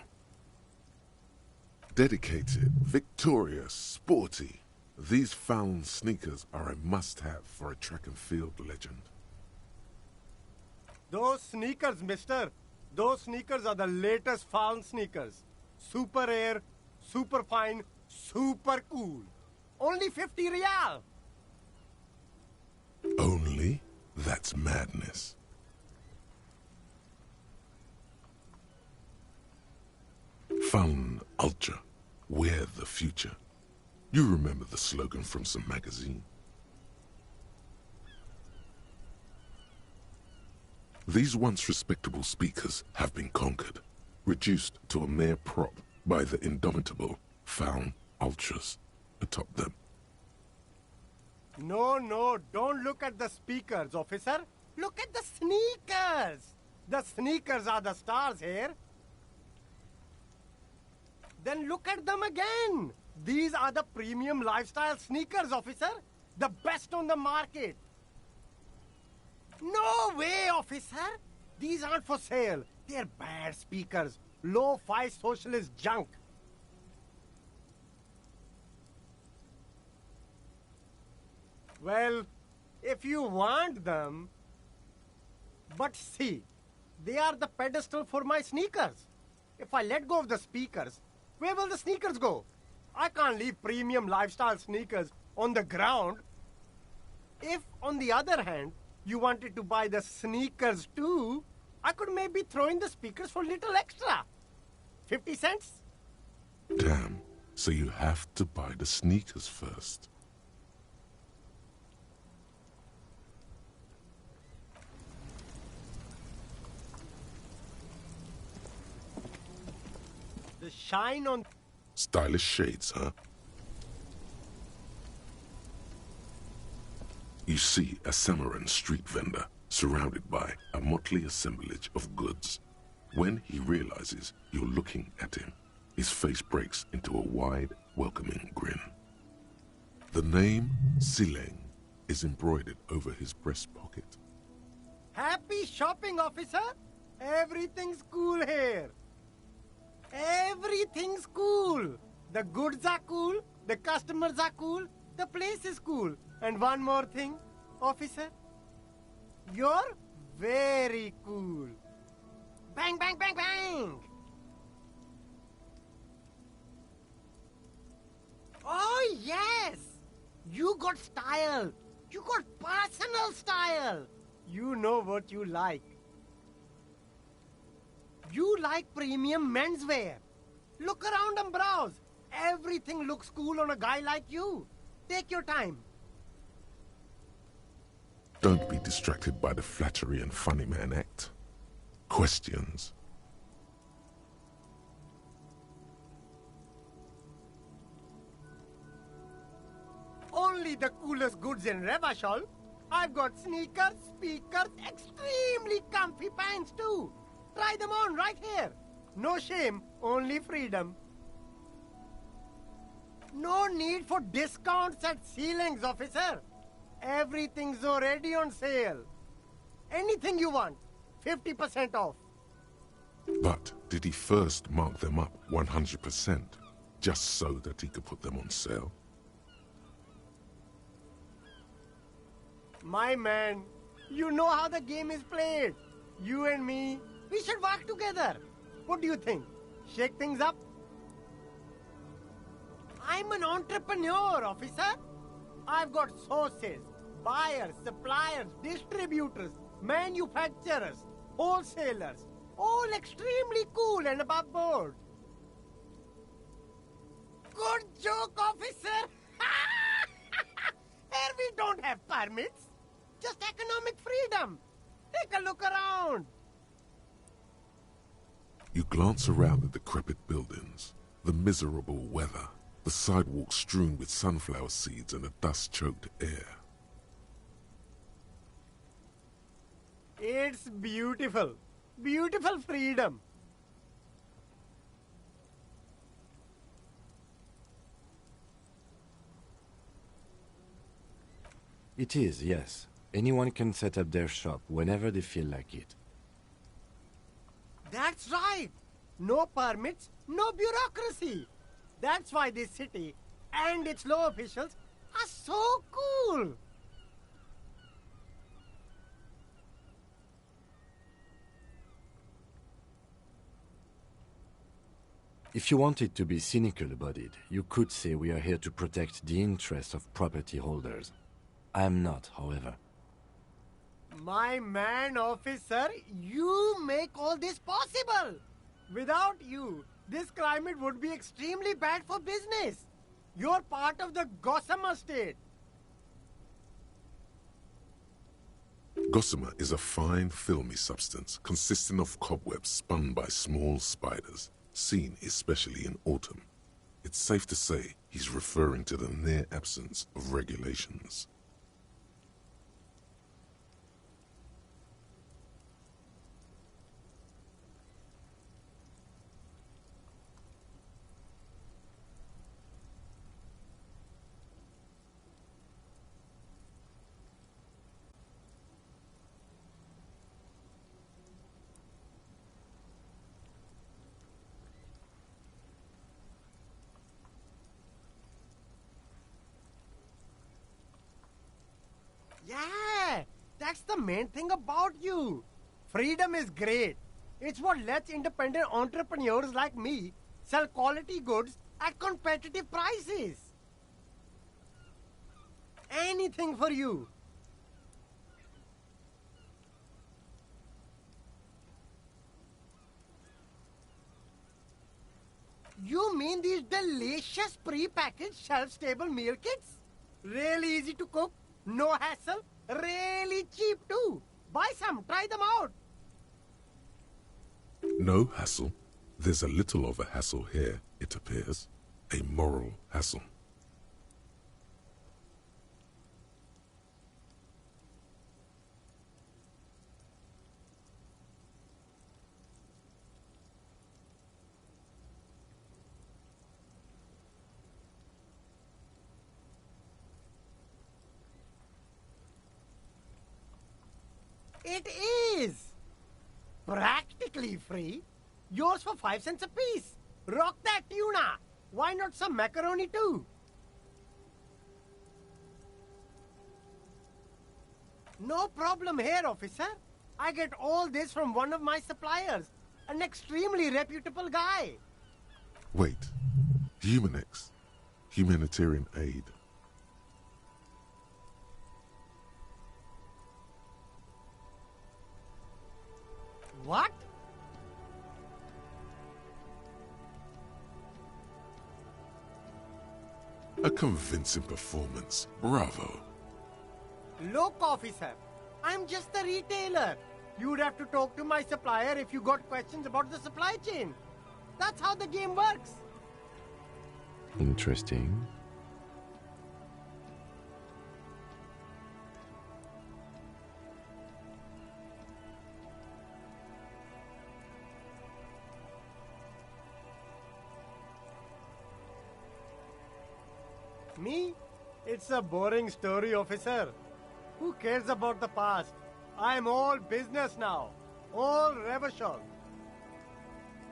Dedicated, victorious, sporty, these Faun sneakers are a must-have for a track and field legend. Those sneakers, mister, those sneakers are the latest Faun sneakers. Super air, super fine, super cool. Only 50 real. Only? That's madness. Faun Ultra, we're the future. You remember the slogan from some magazine. These once respectable speakers have been conquered, reduced to a mere prop by the indomitable Faun Ultras atop them. No, don't look at the speakers, officer. Look at the sneakers. The sneakers are the stars here. Then look at them again. These are the premium lifestyle sneakers, officer. The best on the market. No way, officer. These aren't for sale. They're bad speakers. Low-fi socialist junk. Well, if you want them... But see, they are the pedestal for my sneakers. If I let go of the speakers, where will the sneakers go? I can't leave premium lifestyle sneakers on the ground. If, on the other hand, you wanted to buy the sneakers too, I could maybe throw in the speakers for little extra. 50 cents? Damn, so you have to buy the sneakers first. The shine on... Stylish shades, huh? You see a Samaran street vendor surrounded by a motley assemblage of goods. When he realizes you're looking at him, his face breaks into a wide, welcoming grin. The name Sileng is embroidered over his breast pocket. Happy shopping, officer! Everything's cool here. Everything's cool. The goods are cool, the customers are cool, the place is cool. And one more thing, officer. You're very cool. Bang, bang, bang, bang! Oh, yes! You got style. You got personal style. You know what you like. You like premium menswear. Look around and browse. Everything looks cool on a guy like you. Take your time. Don't be distracted by the flattery and funny man act. Questions. Only the coolest goods in Revachol. I've got sneakers, speakers, extremely comfy pants too. Try them on right here. No shame, only freedom. No need for discounts at ceilings, officer. Everything's already on sale. Anything you want, 50% off. But did he first mark them up 100%, just so that he could put them on sale? My man, you know how the game is played. You and me, we should work together. What do you think? Shake things up? I'm an entrepreneur, officer. I've got sources, buyers, suppliers, distributors, manufacturers, wholesalers, all extremely cool and above board. Good joke, officer. Here we don't have permits, just economic freedom. Take a look around. You glance around the decrepit buildings, the miserable weather, the sidewalks strewn with sunflower seeds and the dust-choked air. It's beautiful. Beautiful freedom. It is, yes. Anyone can set up their shop whenever they feel like it. That's right. No permits, no bureaucracy. That's why this city and its law officials are so cool. If you wanted to be cynical about it, you could say we are here to protect the interests of property holders. I am not, however. My man, officer, you make all this possible. Without you, this climate would be extremely bad for business. You're part of the Gossamer state. Gossamer is a fine, filmy substance consisting of cobwebs spun by small spiders, seen especially in autumn. It's safe to say he's referring to the near absence of regulations. Yeah, that's the main thing about you. Freedom is great. It's what lets independent entrepreneurs like me sell quality goods at competitive prices. Anything for you. You mean these delicious pre-packaged shelf-stable meal kits? Really easy to cook, no hassle, really cheap too. Buy some, try them out. No hassle. There's a little of a hassle here, it appears. A moral hassle. It is! Practically free. Yours for 5 cents a piece. Rock that tuna! Why not some macaroni too? No problem here, officer. I get all this from one of my suppliers. An extremely reputable guy. Wait. Humanex. Humanitarian aid. What? A convincing performance. Bravo. Look, officer. I'm just a retailer. You'd have to talk to my supplier if you got questions about the supply chain. That's how the game works. Interesting. Me? It's a boring story, officer. Who cares about the past? I'm all business now. All revolution.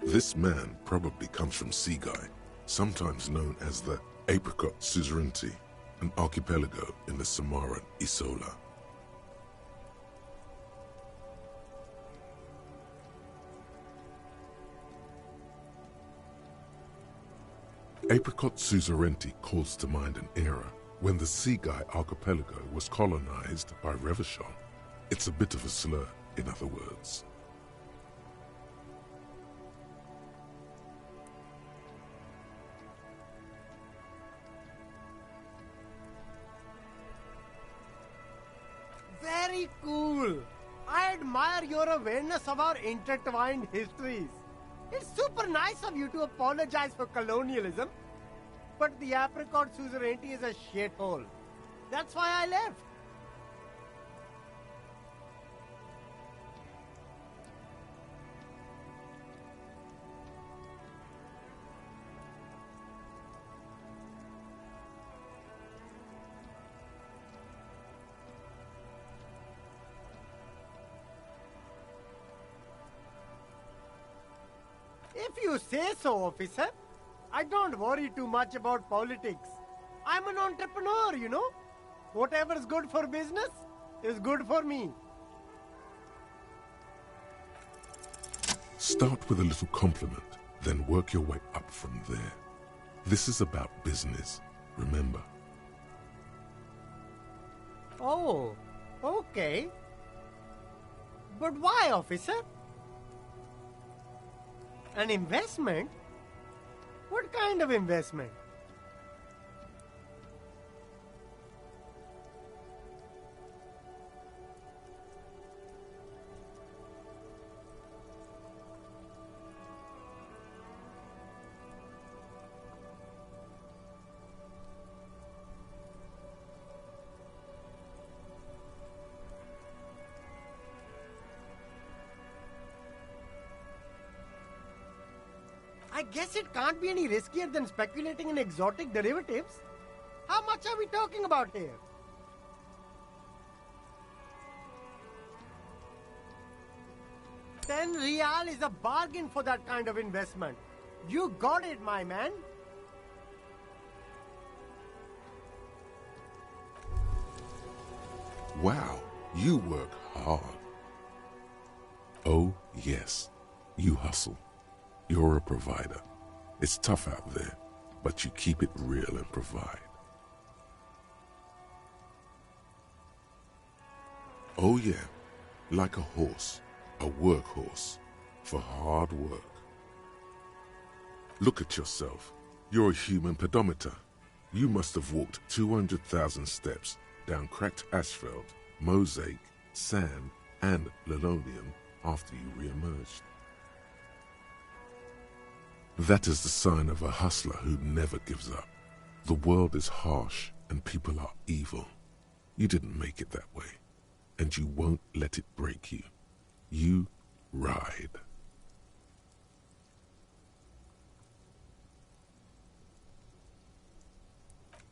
This man probably comes from Seaguy, sometimes known as the Apricot Suzerainty, an archipelago in the Samaran Isola. Apricot Suzerainty calls to mind an era when the Seaguy archipelago was colonized by Revachon. It's a bit of a slur, in other words. Very cool. I admire your awareness of our intertwined histories. It's super nice of you to apologize for colonialism. But the Apricot Suzerainty is a shithole. That's why I left. If you say so, officer. I don't worry too much about politics. I'm an entrepreneur, you know. Whatever's good for business is good for me. Start with a little compliment, then work your way up from there. This is about business, remember. Oh, okay. But why, officer? An investment? What kind of investment? I guess it can't be any riskier than speculating in exotic derivatives. How much are we talking about here? $10 is a bargain for that kind of investment. You got it, my man. Wow, you work hard. Oh, yes, you hustle. You're a provider. It's tough out there, but you keep it real and provide. Oh yeah, like a horse, a workhorse, for hard work. Look at yourself. You're a human pedometer. You must have walked 200,000 steps down cracked asphalt, mosaic, sand, and linoleum after you re-emerged. That is the sign of a hustler who never gives up. The world is harsh and people are evil. You didn't make it that way, and you won't let it break you. You ride.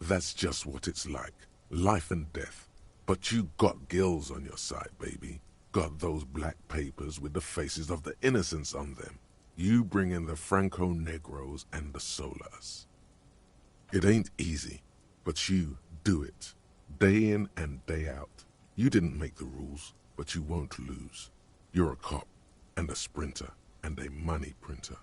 That's just what it's like. Life and death. But you got gills on your side, baby. got those black papers with the faces of the innocents on them. You bring in the Franco Negros and the Solas. It ain't easy, but you do it. Day in and day out. You didn't make the rules, but you won't lose. You're a cop, and a sprinter, and a money printer.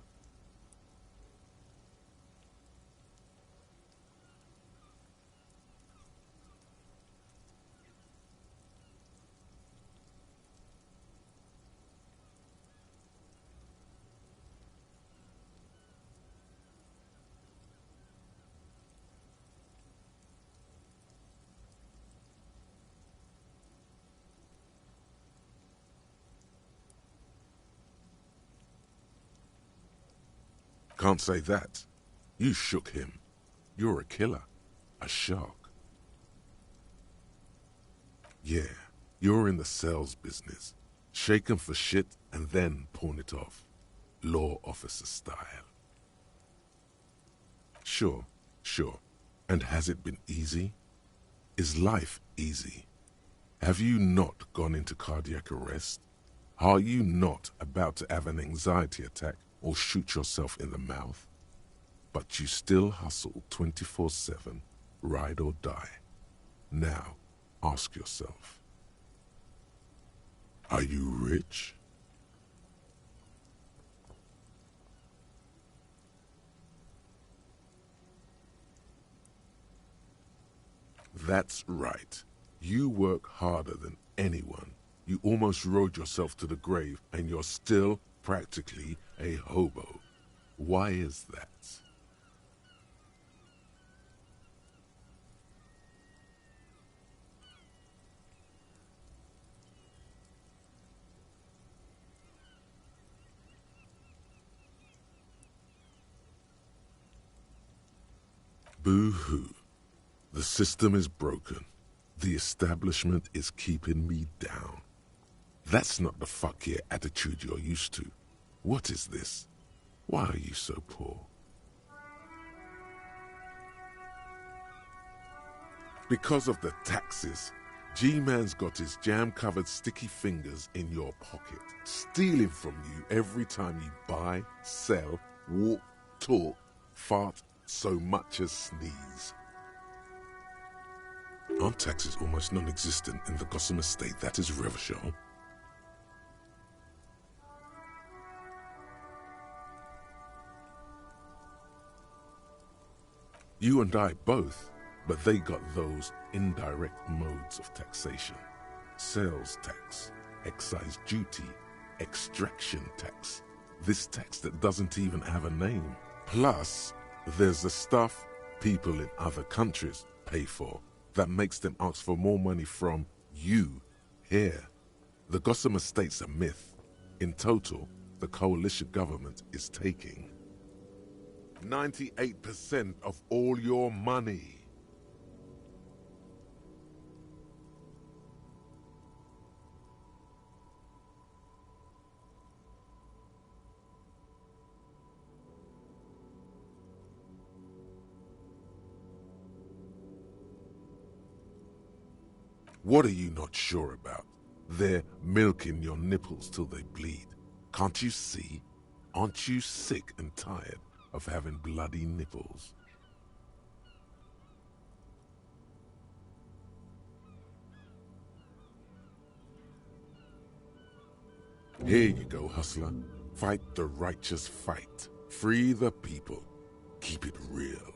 Can't say that. You shook him. You're a killer. A shark. Yeah, you're in the sales business. Shake 'em for shit and then pawn it off. Law officer style. Sure. And has it been easy? Is life easy? Have you not gone into cardiac arrest? Are you not about to have an anxiety attack or shoot yourself in the mouth? But you still hustle 24/7, ride or die. Now, ask yourself, are you rich? That's right. You work harder than anyone. You almost rode yourself to the grave, and you're still practically a hobo. Why is that? Boo-hoo. The system is broken. The establishment is keeping me down. That's not the fuck yeah attitude you're used to. What is this? Why are you so poor? Because of the taxes. G-Man's got his jam-covered sticky fingers in your pocket, stealing from you every time you buy, sell, walk, talk, fart, so much as sneeze. Aren't taxes almost non-existent in the Gotham estate that is Revachol? You and I both, but they got those indirect modes of taxation. Sales tax, excise duty, extraction tax. This tax that doesn't even have a name. Plus, there's the stuff people in other countries pay for that makes them ask for more money from you here. The Gotham estate's a myth. In total, the coalition government is taking 98% of all your money. What are you not sure about? They're milking your nipples till they bleed. Can't you see? Aren't you sick and tired of having bloody nipples? Here you go, hustler. Fight the righteous fight. Free the people. Keep it real.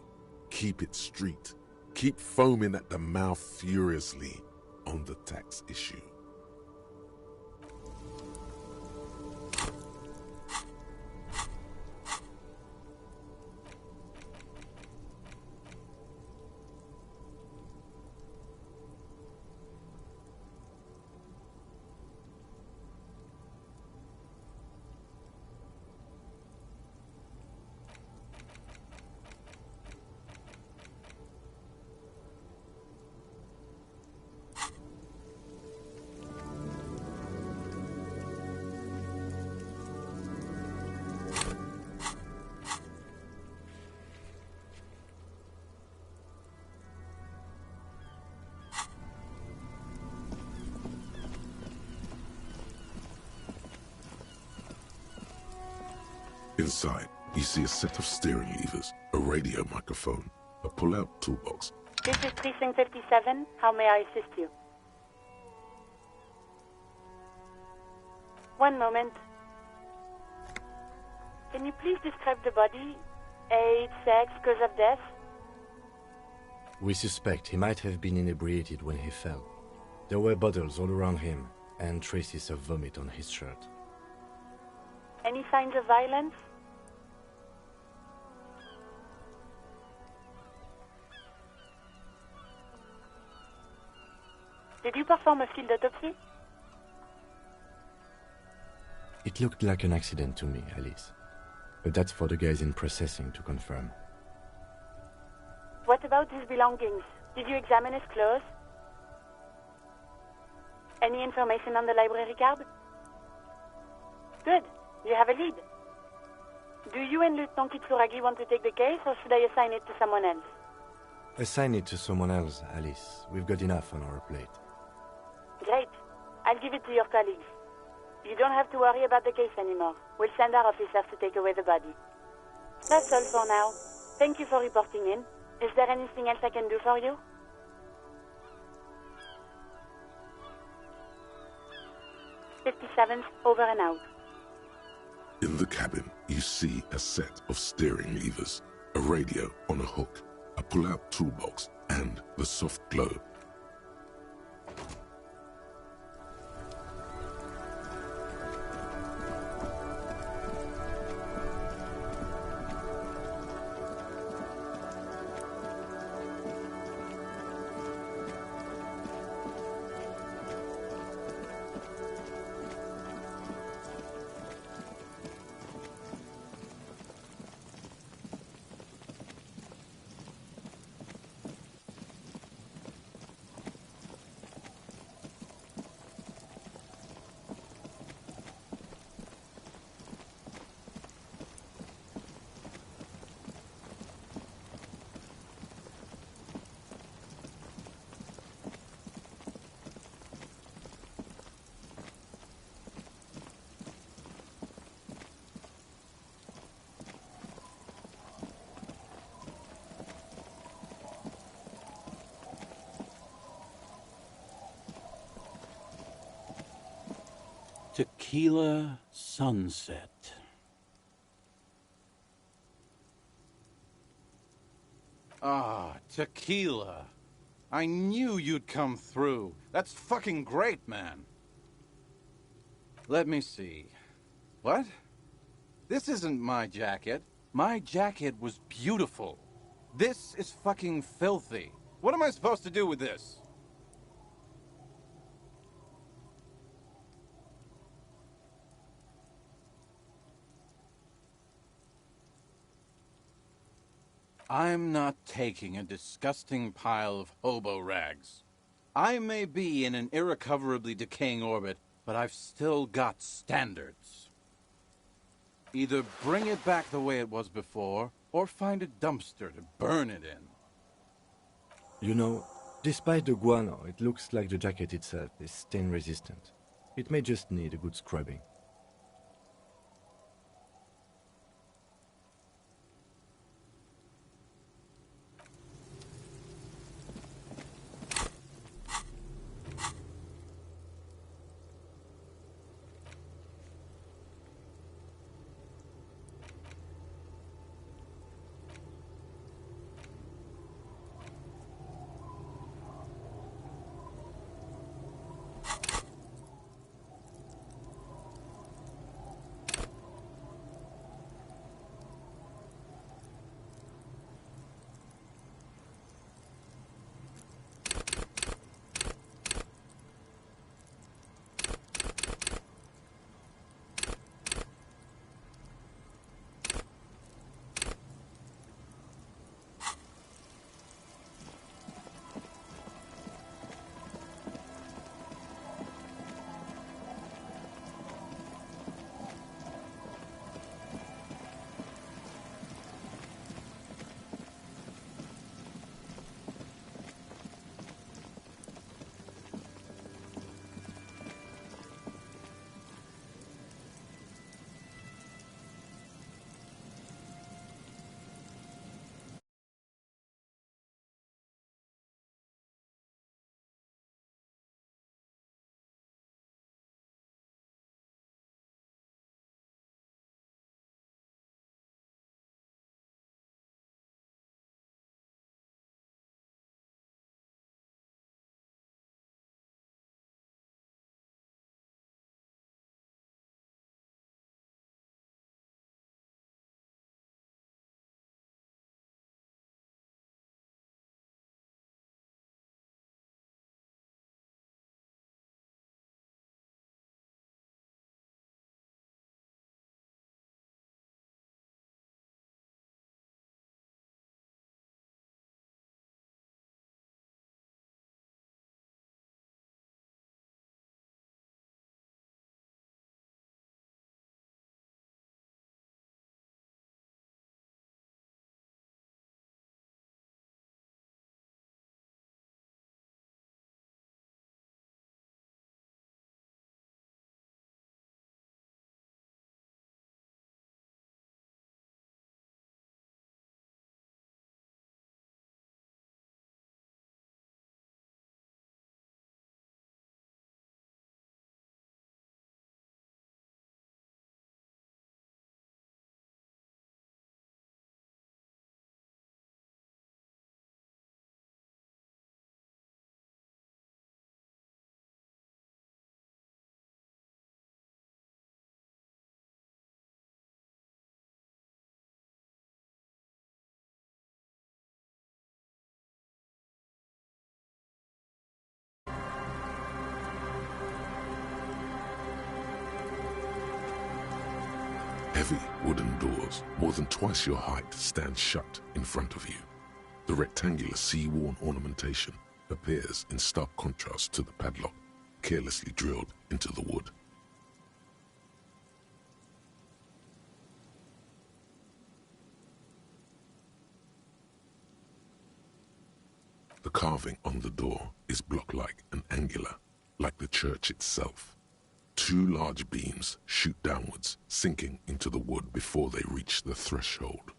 Keep it street. Keep foaming at the mouth furiously on the tax issue. Inside, you see a set of steering levers, a radio microphone, a pull-out toolbox. This is Precinct 57. How may I assist you? One moment. Can you please describe the body? Age, sex, cause of death? We suspect he might have been inebriated when he fell. There were bottles all around him, and traces of vomit on his shirt. Any signs of violence? Did you perform a field autopsy? It looked like an accident to me, Alice. But that's for the guys in processing to confirm. What about his belongings? Did you examine his clothes? Any information on the library card? Good. You have a lead. Do you and Lieutenant Kitsuragi want to take the case, or should I assign it to someone else? Assign it to someone else, Alice. We've got enough on our plate. Great. I'll give it to your colleagues. You don't have to worry about the case anymore. We'll send our officers to take away the body. That's all for now. Thank you for reporting in. Is there anything else I can do for you? '57th, over and out. In the cabin, you see a set of steering levers, a radio on a hook, a pull-out toolbox, and the soft globe. Tequila Sunset. Ah, tequila. I knew you'd come through. That's fucking great, man. Let me see. What? This isn't my jacket. My jacket was beautiful. This is fucking filthy. What am I supposed to do with this? I'm not taking a disgusting pile of hobo rags. I may be in an irrecoverably decaying orbit, but I've still got standards. Either bring it back the way it was before, or find a dumpster to burn it in. You know, despite the guano, it looks like the jacket itself is stain-resistant. It may just need a good scrubbing. Heavy wooden doors, more than twice your height, stand shut in front of you. The rectangular sea-worn ornamentation appears in stark contrast to the padlock, carelessly drilled into the wood. The carving on the door is block-like and angular, like the church itself. Two large beams shoot downwards, sinking into the wood before they reach the threshold.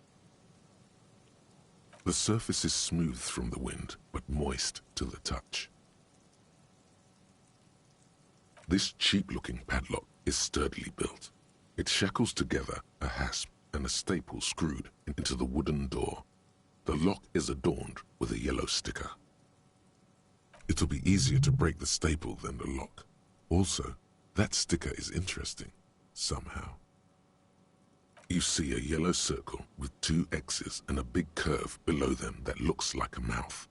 The surface is smooth from the wind, but moist to the touch. This cheap-looking padlock is sturdily built. It shackles together a hasp and a staple screwed into the wooden door. The lock is adorned with a yellow sticker. It'll be easier to break the staple than the lock. Also, that sticker is interesting, somehow. You see a yellow circle with two X's and a big curve below them that looks like a mouth.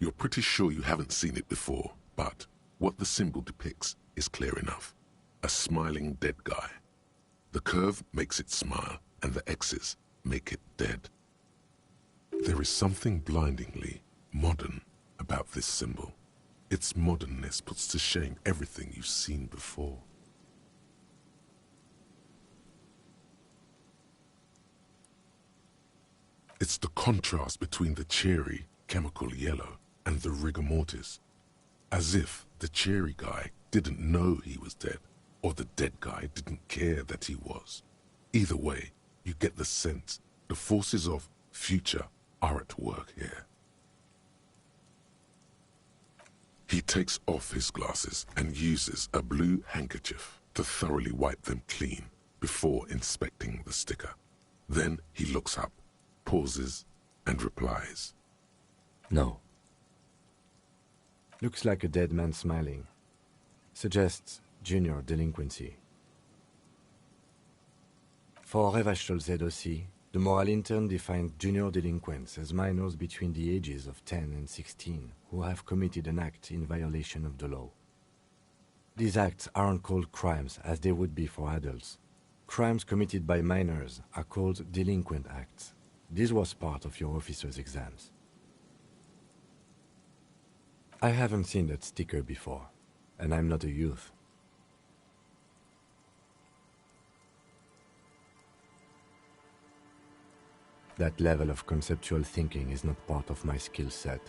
You're pretty sure you haven't seen it before, but what the symbol depicts is clear enough. A smiling dead guy. The curve makes it smile, and the X's make it dead. There is something blindingly modern about this symbol. Its modernness puts to shame everything you've seen before. It's the contrast between the cheery, chemical yellow and the rigor mortis. As if the cheery guy didn't know he was dead, or the dead guy didn't care that he was. Either way, you get the sense the forces of future are at work here. He takes off his glasses and uses a blue handkerchief to thoroughly wipe them clean before inspecting the sticker. Then he looks up, pauses, and replies. No. Looks like a dead man smiling. Suggests junior delinquency. For Revachol aussi, the moral intern defined junior delinquents as minors between the ages of 10 and 16 who have committed an act in violation of the law. These acts aren't called crimes as they would be for adults. Crimes committed by minors are called delinquent acts. This was part of your officer's exams. I haven't seen that sticker before, and I'm not a youth. That level of conceptual thinking is not part of my skill set.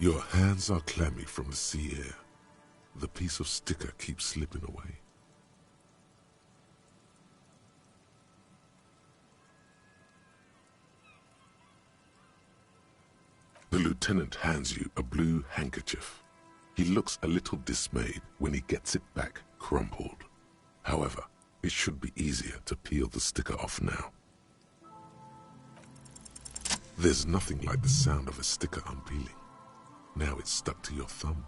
Your hands are clammy from the sea air. The piece of sticker keeps slipping away. The lieutenant hands you a blue handkerchief. He looks a little dismayed when he gets it back crumpled. However, it should be easier to peel the sticker off now. There's nothing like the sound of a sticker unpeeling. Now it's stuck to your thumb.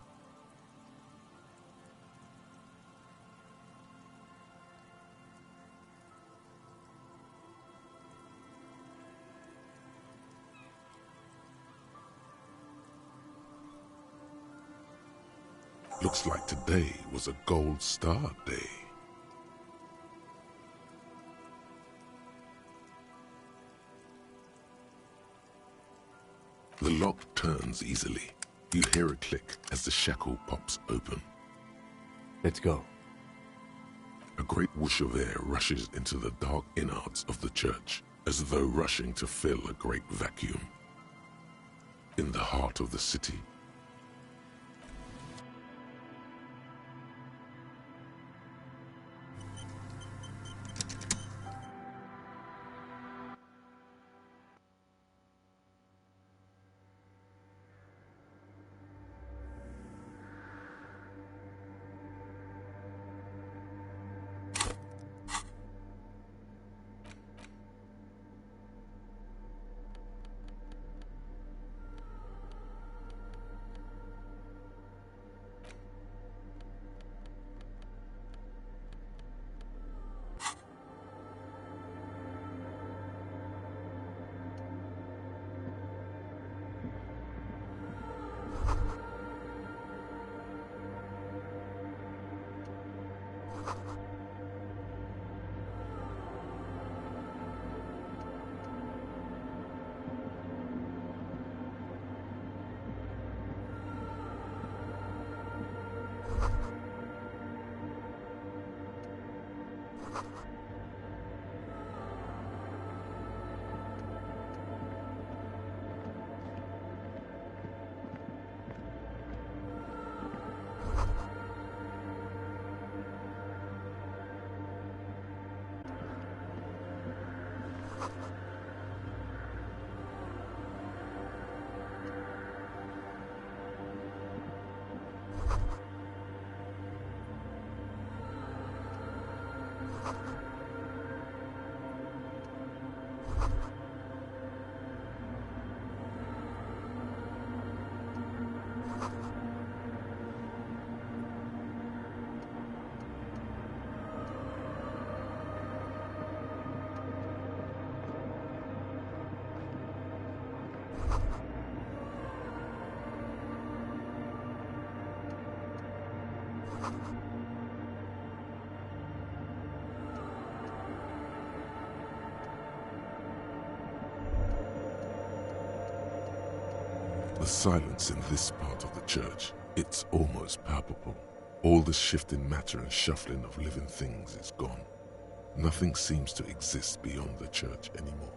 Looks like today was a gold star day. The lock turns easily. You hear a click as the shackle pops open. Let's go. A great whoosh of air rushes into the dark innards of the church, as though rushing to fill a great vacuum. In the heart of the city, The silence in this part of the church, it's almost palpable. All the shifting matter and shuffling of living things is gone. Nothing seems to exist beyond the church anymore.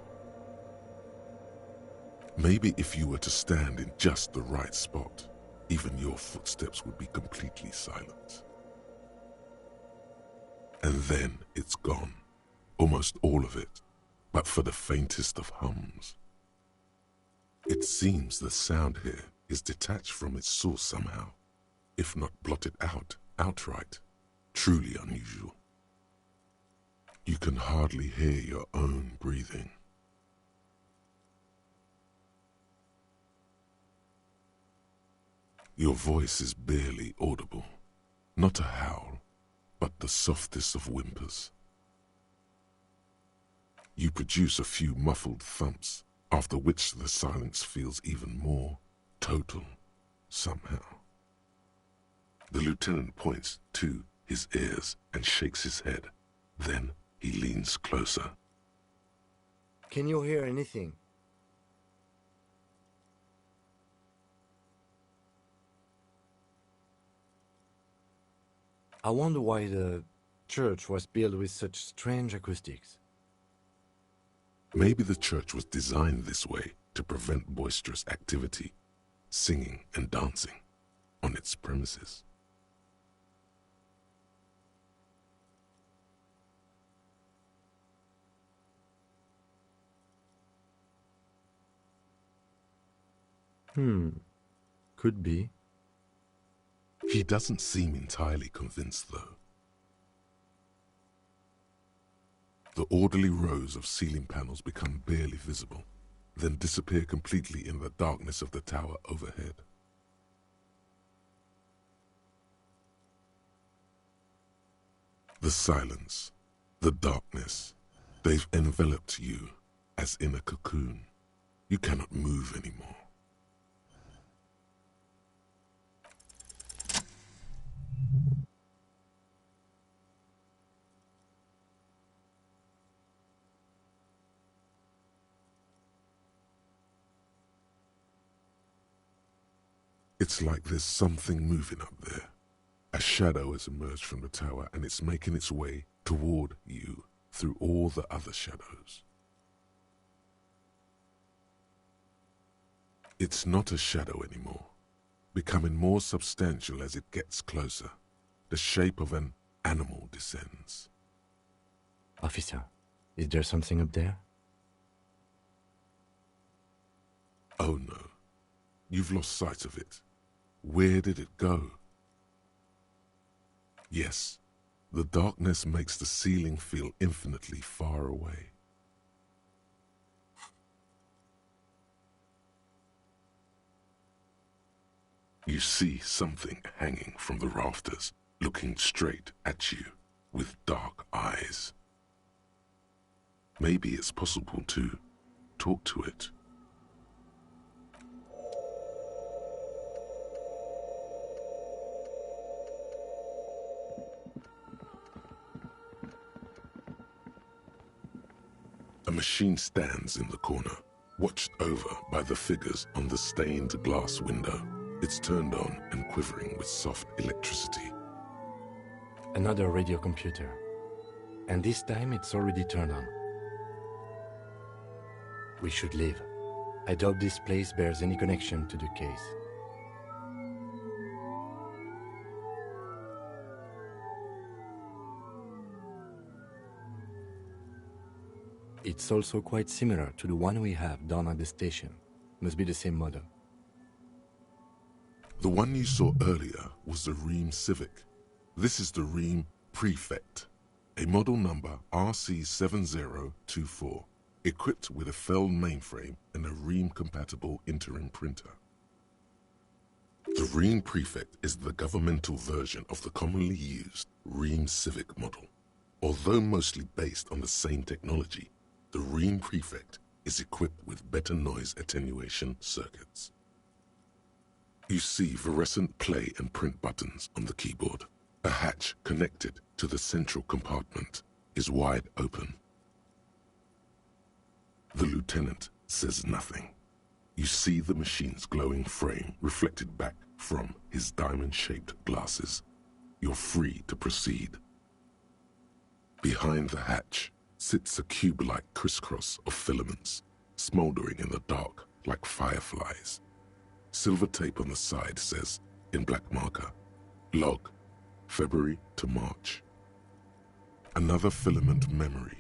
Maybe if you were to stand in just the right spot, even your footsteps would be completely silent. And then it's gone, almost all of it, but for the faintest of hums. It seems the sound here is detached from its source somehow, if not blotted out outright. Truly unusual. You can hardly hear your own breathing. Your voice is barely audible, not a howl, but the softest of whimpers. You produce a few muffled thumps, after which the silence feels even more total, somehow. The lieutenant points to his ears and shakes his head. Then he leans closer. Can you hear anything? I wonder why the church was built with such strange acoustics. Maybe the church was designed this way to prevent boisterous activity, singing and dancing, on its premises. Could be. He doesn't seem entirely convinced, though. The orderly rows of ceiling panels become barely visible, then disappear completely in the darkness of the tower overhead. The silence, the darkness, they've enveloped you as in a cocoon. You cannot move anymore. It's like there's something moving up there. A shadow has emerged from the tower and it's making its way toward you through all the other shadows. It's not a shadow anymore, becoming more substantial as it gets closer. The shape of an animal descends. Officer, is there something up there? Oh no, you've lost sight of it. Where did it go? Yes, the darkness makes the ceiling feel infinitely far away. You see something hanging from the rafters, looking straight at you with dark eyes. Maybe it's possible to talk to it. A machine stands in the corner, watched over by the figures on the stained glass window. It's turned on and quivering with soft electricity. Another radio computer. And this time it's already turned on. We should leave. I doubt this place bears any connection to the case. It's also quite similar to the one we have down at the station. Must be the same model. The one you saw earlier was the Ream Civic. This is the Ream Prefect, a model number RC7024, equipped with a Feld mainframe and a Ream-compatible interim printer. The Ream Prefect is the governmental version of the commonly used Ream Civic model. Although mostly based on the same technology, the Ream Prefect is equipped with better noise attenuation circuits. You see fluorescent play and print buttons on the keyboard. A hatch connected to the central compartment is wide open. The lieutenant says nothing. You see the machine's glowing frame reflected back from his diamond-shaped glasses. You're free to proceed. Behind the hatch sits a cube-like crisscross of filaments, smoldering in the dark like fireflies. Silver tape on the side says, in black marker, log, February to March. Another filament memory.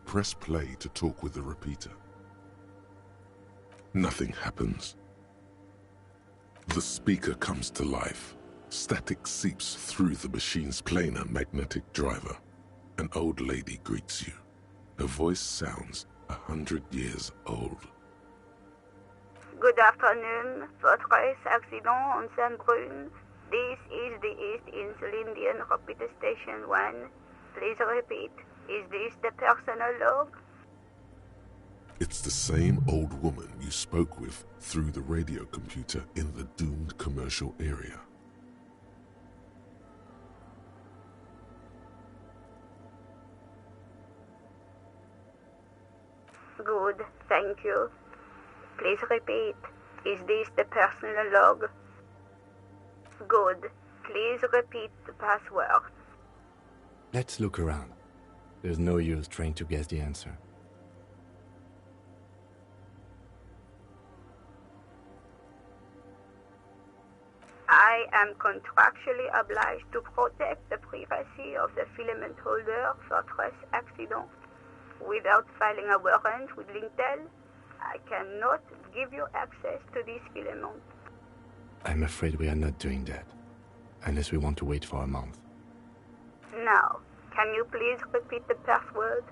Press play to talk with the repeater. Nothing happens. The speaker comes to life. Static seeps through the machine's planar magnetic driver. An old lady greets you. Her voice sounds 100 years old. Good afternoon, Fortress Accident on Saint-Brune. This is the East Insulindian Repeater Station 1. Please repeat. Is this the personal log? It's the same old woman you spoke with through the radio computer in the doomed commercial area. Good, thank you. Please repeat. Is this the personal log? Good. Please repeat the password. Let's look around. There's no use trying to guess the answer. I am contractually obliged to protect the privacy of the filament holder for Fortress Accident. Without filing a warrant with Lintel, I cannot give you access to this filament. I'm afraid we are not doing that, unless we want to wait for a month. Now, can you please repeat the password?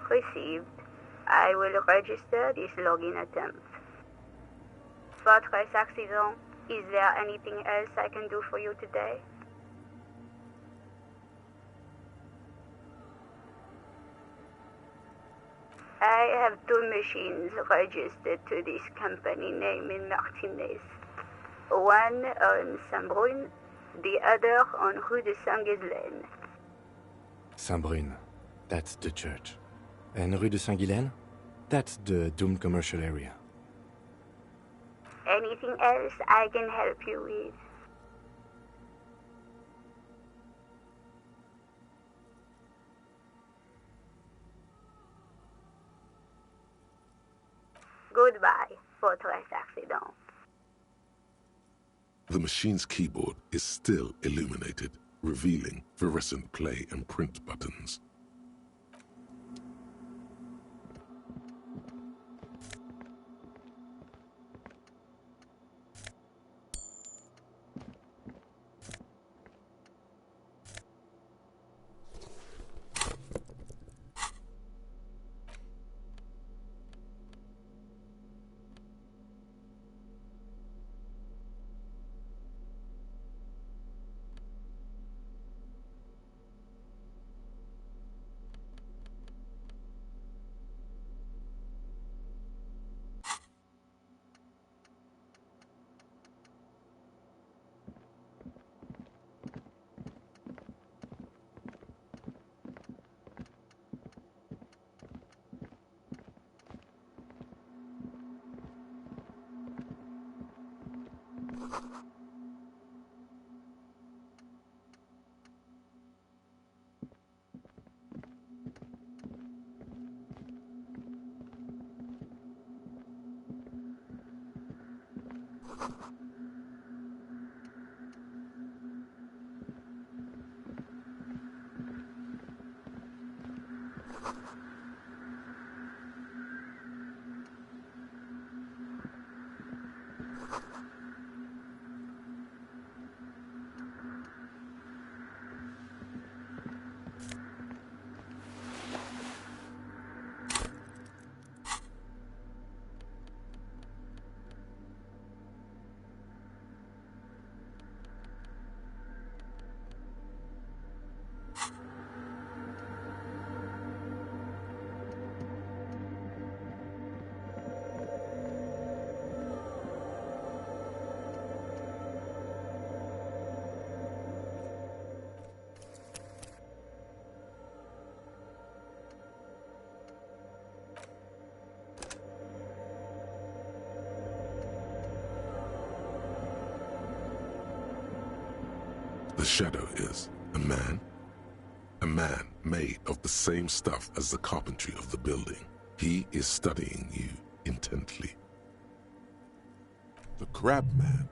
Received. I will register this login attempt. Fortress Accident, is there anything else I can do for you today? I have 2 machines registered to this company name in Martinez. One on Saint-Brune, the other on Rue de Saint-Ghislaine. Saint-Brune, that's the church. And Rue de Saint-Ghislaine? That's the doomed commercial area. Anything else I can help you with? Goodbye, Fortress Accident. The machine's keyboard is still illuminated, revealing fluorescent play and print buttons. The shadow is a man made of the same stuff as the carpentry of the building. He is studying you intently. The crab man.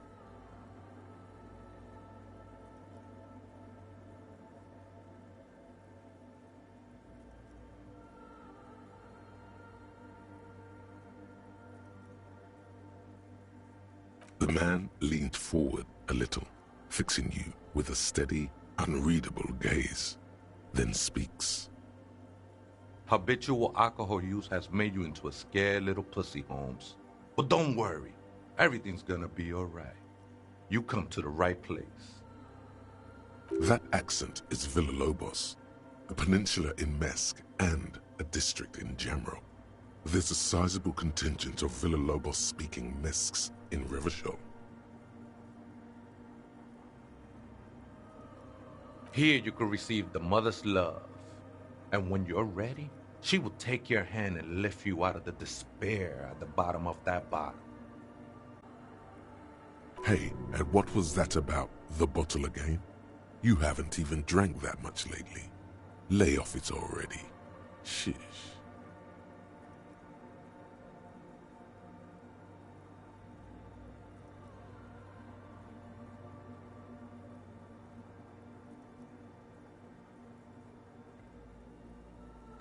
The man leaned forward a little, fixing you with a steady, unreadable gaze, then speaks. Habitual alcohol use has made you into a scared little pussy, Holmes. But don't worry, everything's gonna be alright. You come to the right place. That accent is Villalobos, a peninsula in Mesk and a district in Jamro. There's a sizable contingent of Villalobos-speaking Mesks in Rivershore. Here you can receive the mother's love. And when you're ready, she will take your hand and lift you out of the despair at the bottom of that bottle. Hey, and what was that about, the bottle again? You haven't even drank that much lately. Lay off it already. Sheesh.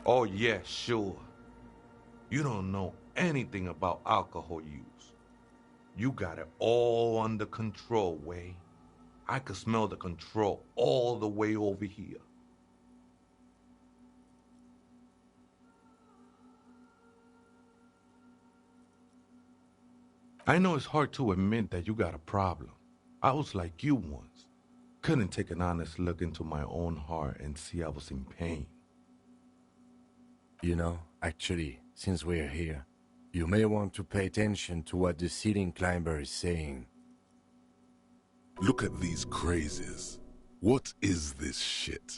Oh yeah, sure. You don't know anything about alcohol use. You got it all under control, Way. I could smell the control all the way over here. I know it's hard to admit that you got a problem. I was like you once. Couldn't take an honest look into my own heart and see I was in pain. You know, actually, since we're here, you may want to pay attention to what the ceiling climber is saying. Look at these crazes. What is this shit?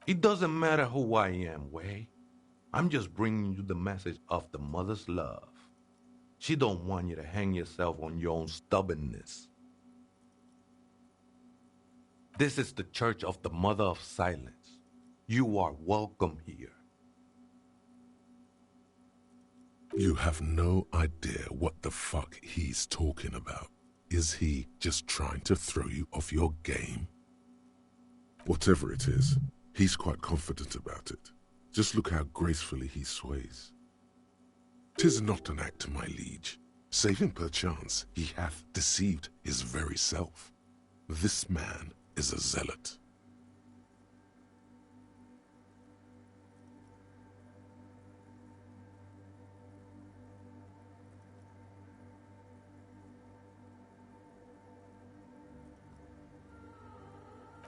It doesn't matter who I am, Way. I'm just bringing you the message of the mother's love. She don't want you to hang yourself on your own stubbornness. This is the Church of the Mother of Silence. You are welcome here. You have no idea what the fuck he's talking about. Is he just trying to throw you off your game? Whatever it is, he's quite confident about it. Just look how gracefully he sways. 'Tis not an act, my liege. Save him perchance, he hath deceived his very self. This man is a zealot.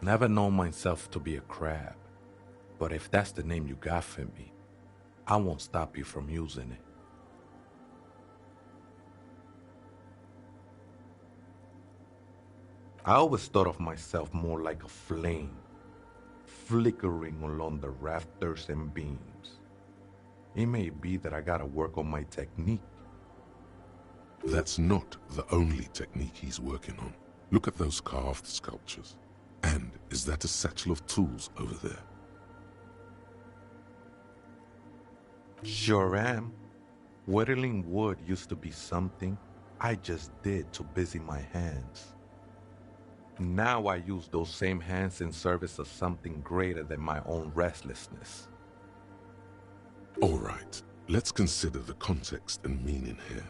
Never known myself to be a crab, but if that's the name you got for me, I won't stop you from using it. I always thought of myself more like a flame, flickering along the rafters and beams. It may be that I gotta work on my technique. That's not the only technique he's working on. Look at those carved sculptures. And is that a satchel of tools over there? Sure am. Whittling wood used to be something I just did to busy my hands. Now I use those same hands in service of something greater than my own restlessness. All right, let's consider the context and meaning here.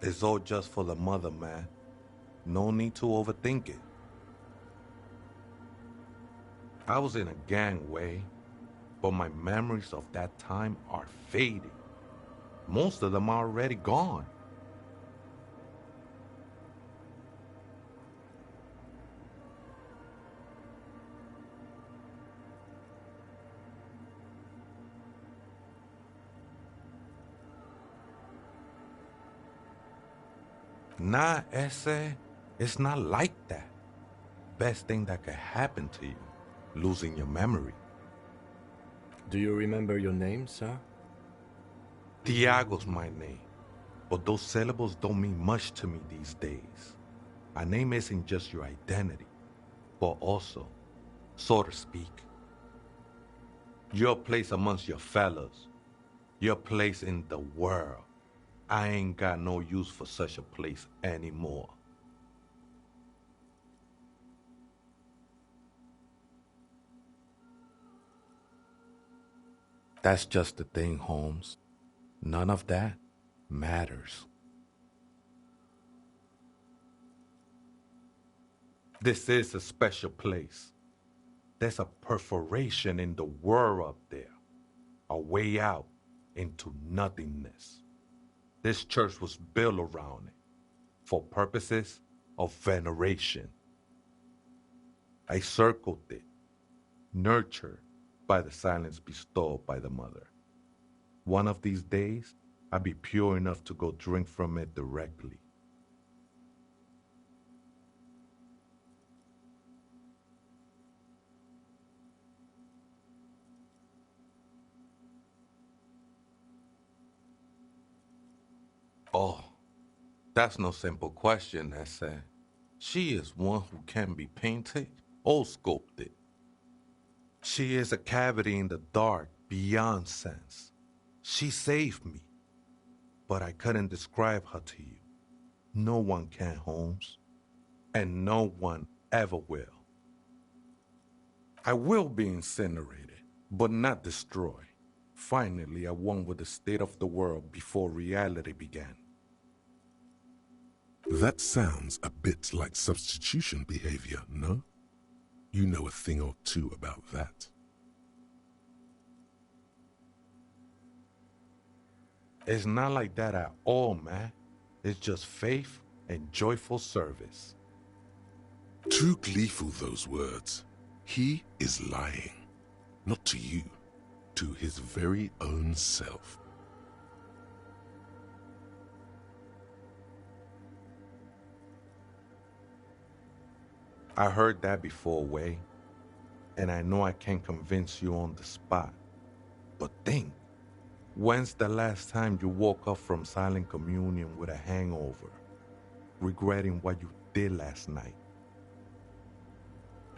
It's all just for the mother, man. No need to overthink it. I was in a gangway, but my memories of that time are fading. Most of them are already gone. Nah, ese, it's not like that. Best thing that could happen to you, losing your memory. Do you remember your name, sir? Tiago's my name, but those syllables don't mean much to me these days. A name isn't just your identity, but also, so to speak, your place amongst your fellows, your place in the world. I ain't got no use for such a place anymore. That's just the thing, Holmes. None of that matters. This is a special place. There's a perforation in the world up there, a way out into nothingness. This church was built around it for purposes of veneration. I circled it, nurtured by the silence bestowed by the mother. One of these days, I'll be pure enough to go drink from it directly. Oh, that's no simple question, Ese. She is one who can be painted or sculpted. She is a cavity in the dark beyond sense. She saved me, but I couldn't describe her to you. No one can, Holmes, and no one ever will. I will be incinerated, but not destroyed. Finally, I won with the state of the world before reality began. That sounds a bit like substitution behavior, no? You know a thing or two about that. It's not like that at all, man. It's just faith and joyful service. Too gleeful, those words. He is lying. Not to you, to his very own self. I heard that before, Way, and I know I can't convince you on the spot. But think, when's the last time you woke up from silent communion with a hangover, regretting what you did last night?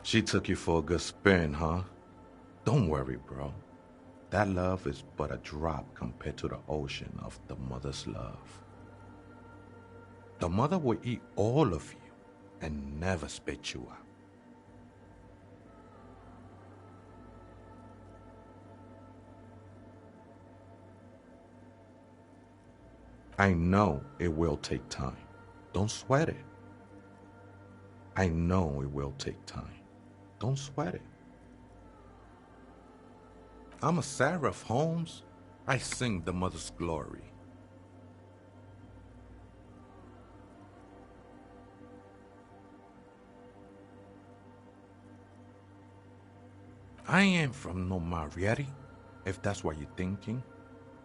She took you for a good spin, huh? Don't worry, bro. That love is but a drop compared to the ocean of the mother's love. The mother will eat all of you and never spit you out. I know it will take time. Don't sweat it. I know it will take time. Don't sweat it. I'm a seraph, Holmes. I sing the mother's glory. I ain't from no Marietti, if that's what you're thinking.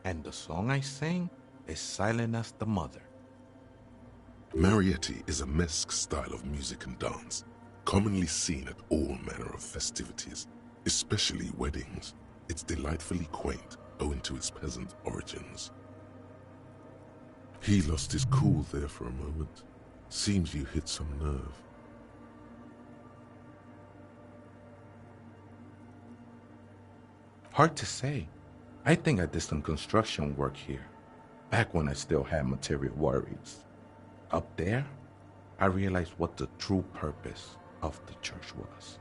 And the song I sing is silent as the mother. Marietti is a mesque style of music and dance, commonly seen at all manner of festivities, especially weddings. It's delightfully quaint, owing to its peasant origins. He lost his cool there for a moment. Seems you hit some nerve. Hard to say. I think I did some construction work here, back when I still had material worries. Up there, I realized what the true purpose of the church was.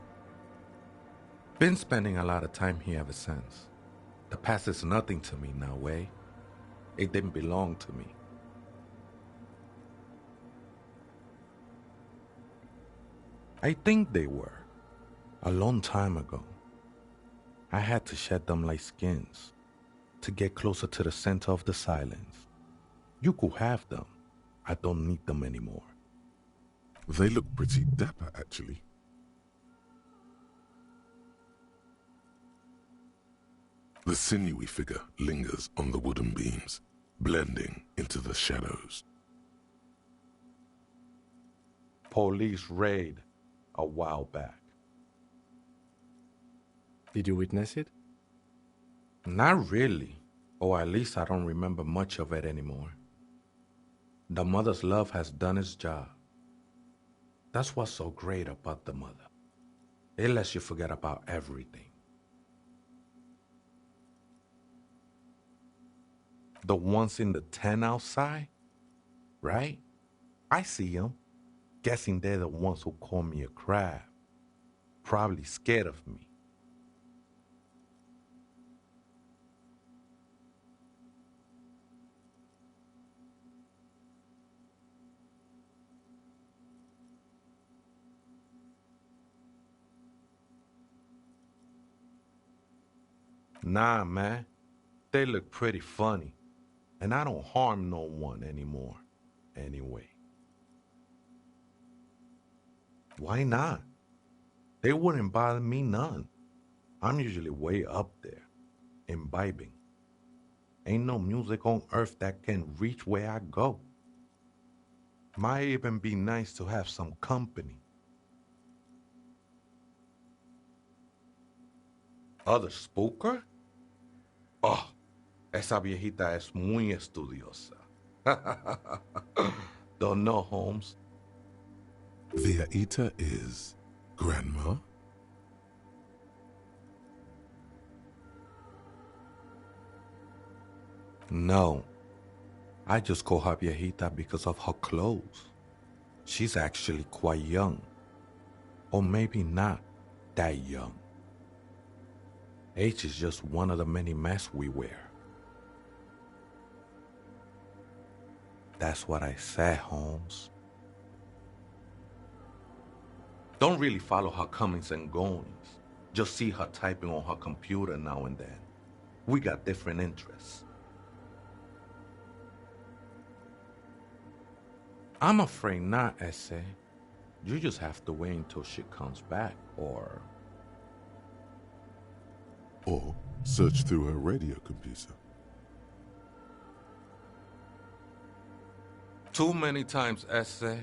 Been spending a lot of time here ever since. The past is nothing to me now, Way. It didn't belong to me. I think they were. A long time ago, I had to shed them like skins to get closer to the center of the silence. You could have them. I don't need them anymore. They look pretty dapper, actually. The sinewy figure lingers on the wooden beams, blending into the shadows. Police raid a while back. Did you witness it? Not really, or at least I don't remember much of it anymore. The mother's love has done its job. That's what's so great about the mother. It lets you forget about everything. The ones in the tent outside, right? I see them. Guessing they're the ones who call me a crab. Probably scared of me. Nah, man. They look pretty funny. And I don't harm no one anymore. Anyway. Why not? They wouldn't bother me none. I'm usually way up there, imbibing. Ain't no music on earth that can reach where I go. Might even be nice to have some company. Other spooker? Oh, esa viejita es muy estudiosa. Don't know, Holmes. Viejita is Grandma? No. I just call her viejita because of her clothes. She's actually quite young. Or maybe not that young. Age is just one of the many masks we wear. That's what I said, Holmes. Don't really follow her comings and goings. Just see her typing on her computer now and then. We got different interests. I'm afraid not, Essay. You just have to wait until she comes back, or search through her radio computer. Too many times, Essay.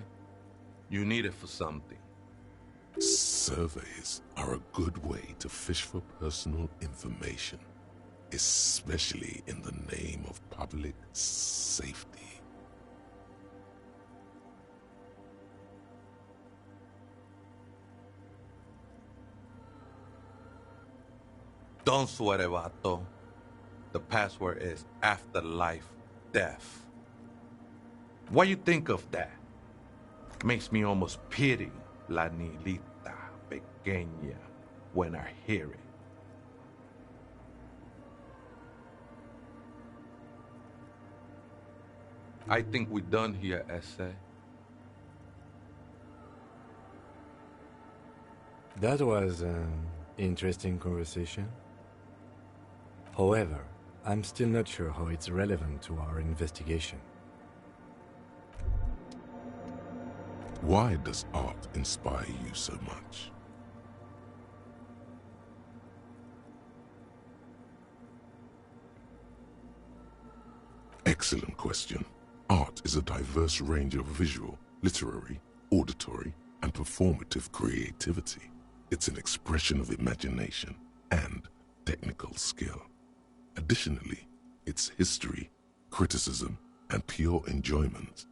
You need it for something. Surveys are a good way to fish for personal information, especially in the name of public safety. Don't sweat it, vato. The password is afterlife death. What you think of that? Makes me almost pity La Nilita Pequeña when I hear it. I think we're done here, Essay. That was an interesting conversation. However, I'm still not sure how it's relevant to our investigation. Why does art inspire you so much? Excellent question. Art is a diverse range of visual, literary, auditory, and performative creativity. It's an expression of imagination and technical skill. Additionally, it's history, criticism, and pure enjoyment.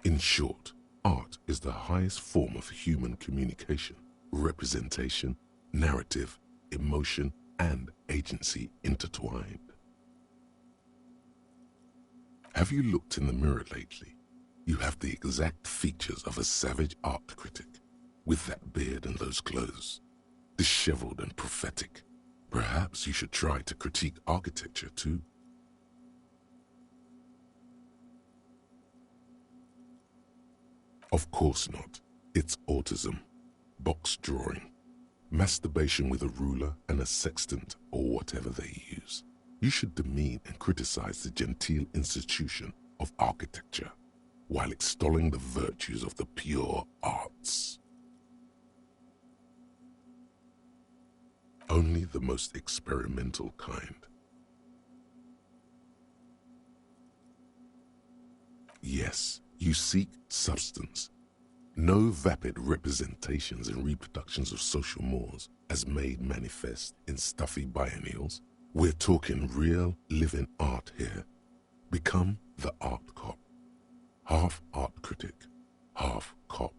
In short, art is the highest form of human communication, representation, narrative, emotion, and agency intertwined. Have you looked in the mirror lately? You have the exact features of a savage art critic, with that beard and those clothes, disheveled and prophetic. Perhaps you should try to critique architecture too. Of course not. It's autism. box drawing, masturbation with a ruler and a sextant or whatever they use. You should demean and criticize the genteel institution of architecture while extolling the virtues of the pure arts. Only the most experimental kind. Yes, you seek substance. No vapid representations and reproductions of social mores as made manifest in stuffy biennials. We're talking real, living art here. Become the art cop. Half art critic, half cop.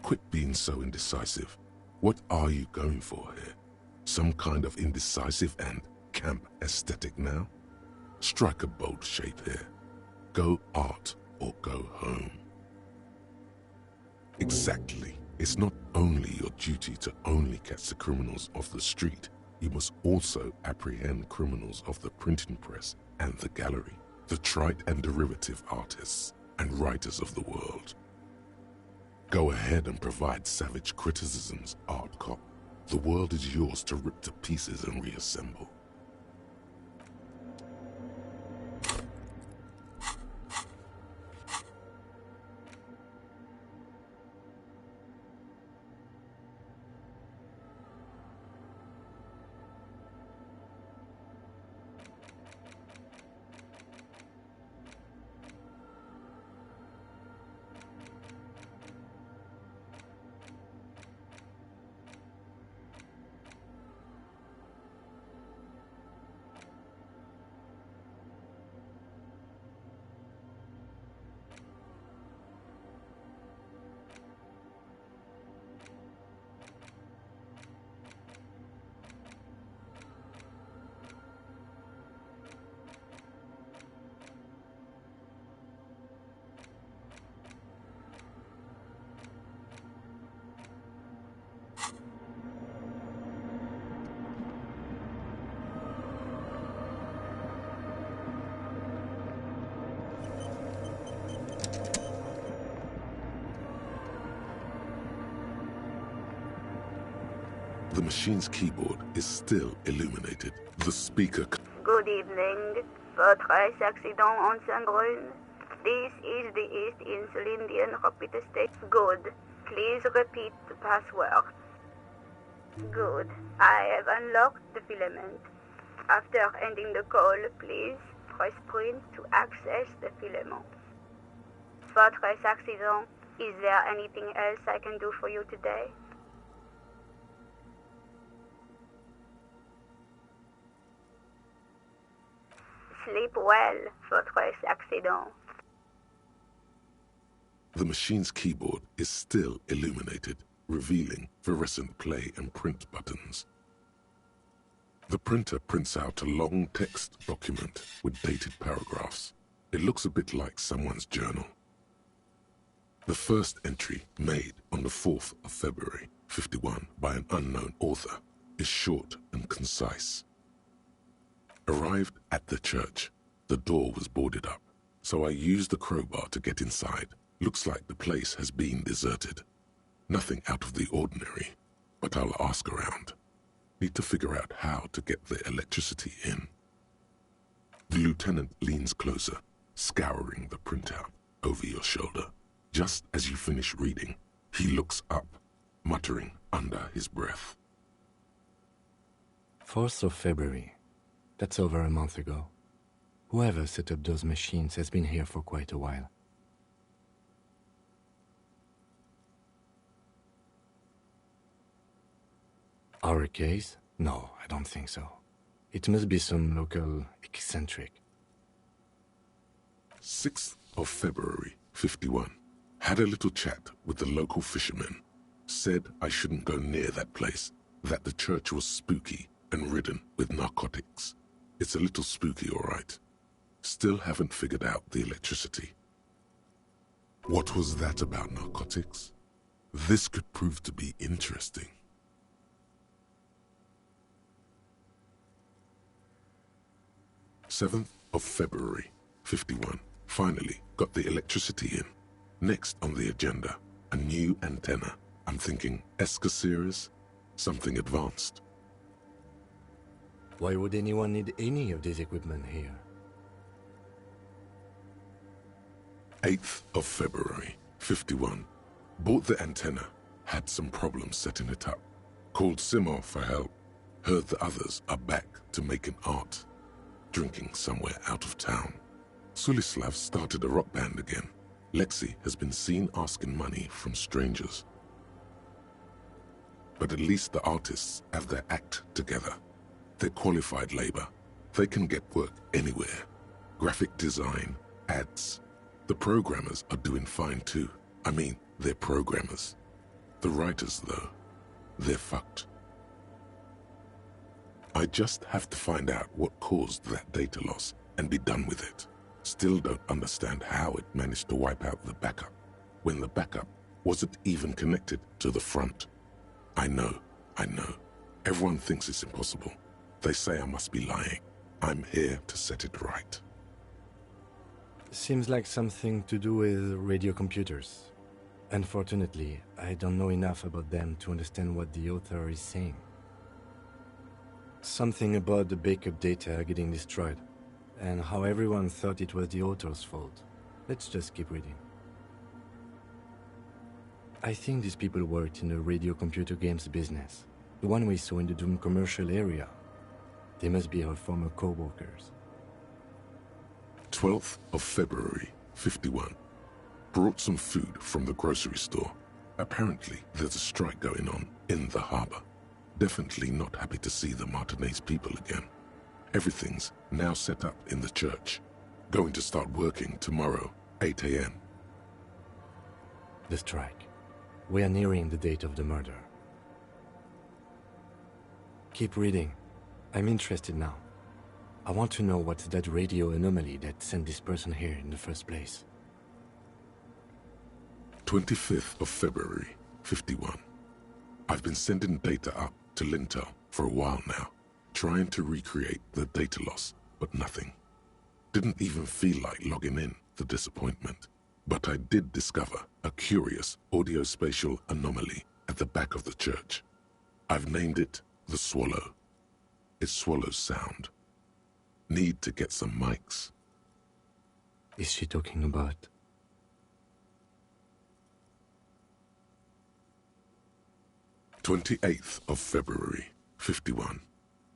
Quit being so indecisive. What are you going for here? Some kind of indecisive and camp aesthetic now? Strike a bold shape here. Go art or go home. Exactly. It's not only your duty to only catch the criminals off the street, you must also apprehend criminals of the printing press and the gallery, the trite and derivative artists and writers of the world. Go ahead and provide savage criticisms, art cop. The world is yours to rip to pieces and reassemble. The machine's keyboard is still illuminated. The speaker... Good evening. Votre accident on Saint-Brune. This is the East Insulindian Rapid State. Good. Please repeat the password. Good. I have unlocked the filament. After ending the call, please press print to access the filament. Votre accident. Is there anything else I can do for you today? Sleep well, votre accident. The machine's keyboard is still illuminated, revealing fluorescent play and print buttons. The printer prints out a long text document with dated paragraphs. It looks a bit like someone's journal. The first entry, made on the 4th of February, 51, by an unknown author, is short and concise. Arrived at the church. The door was boarded up, so I used the crowbar to get inside. Looks like the place has been deserted. Nothing out of the ordinary, but I'll ask around. Need to figure out how to get the electricity in. The lieutenant leans closer, scouring the printout over your shoulder. Just as you finish reading, he looks up, muttering under his breath. 4th of February. That's over a month ago. Whoever set up those machines has been here for quite a while. Our case? No, I don't think so. It must be some local eccentric. 6th of February, 51. Had a little chat with the local fishermen. Said I shouldn't go near that place, that the church was spooky and ridden with narcotics. It's a little spooky, all right. Still haven't figured out the electricity. What was that about narcotics? This could prove to be interesting. February 51. Finally got the electricity in. Next on the agenda, a new antenna. I'm thinking ESCA series, something advanced. Why would anyone need any of this equipment here? 8th of February, 51. Bought the antenna, had some problems setting it up. Called Simor for help. Heard the others are back to making art. Drinking somewhere out of town. Sulislav started a rock band again. Lexi has been seen asking money from strangers. But at least the artists have their act together. They're qualified labor. They can get work anywhere. Graphic design, ads. The programmers are doing fine too. I mean, they're programmers. The writers, though, they're fucked. I just have to find out what caused that data loss and be done with it. Still don't understand how it managed to wipe out the backup, when the backup wasn't even connected to the front. I know. Everyone thinks it's impossible. They say I must be lying. I'm here to set it right. Seems like something to do with radio computers. Unfortunately, I don't know enough about them to understand what the author is saying. Something about the backup data getting destroyed, and how everyone thought it was the author's fault. Let's just keep reading. I think these people worked in the radio computer games business, the one we saw in the Doom commercial area. They must be our former co-workers. 12th of February, 51. Brought some food from the grocery store. Apparently, there's a strike going on in the harbor. Definitely not happy to see the Martinez people again. Everything's now set up in the church. Going to start working tomorrow, 8 a.m. The strike. We are nearing the date of the murder. Keep reading. I'm interested now. I want to know what's that radio anomaly that sent this person here in the first place. 25th of February, 51. I've been sending data up to Lintel for a while now, trying to recreate the data loss, but nothing. Didn't even feel like logging in, the disappointment. But I did discover a curious audio-spatial anomaly at the back of the church. I've named it the Swallow. It swallows sound. Need to get some mics. Is she talking about? "28th of February, 51.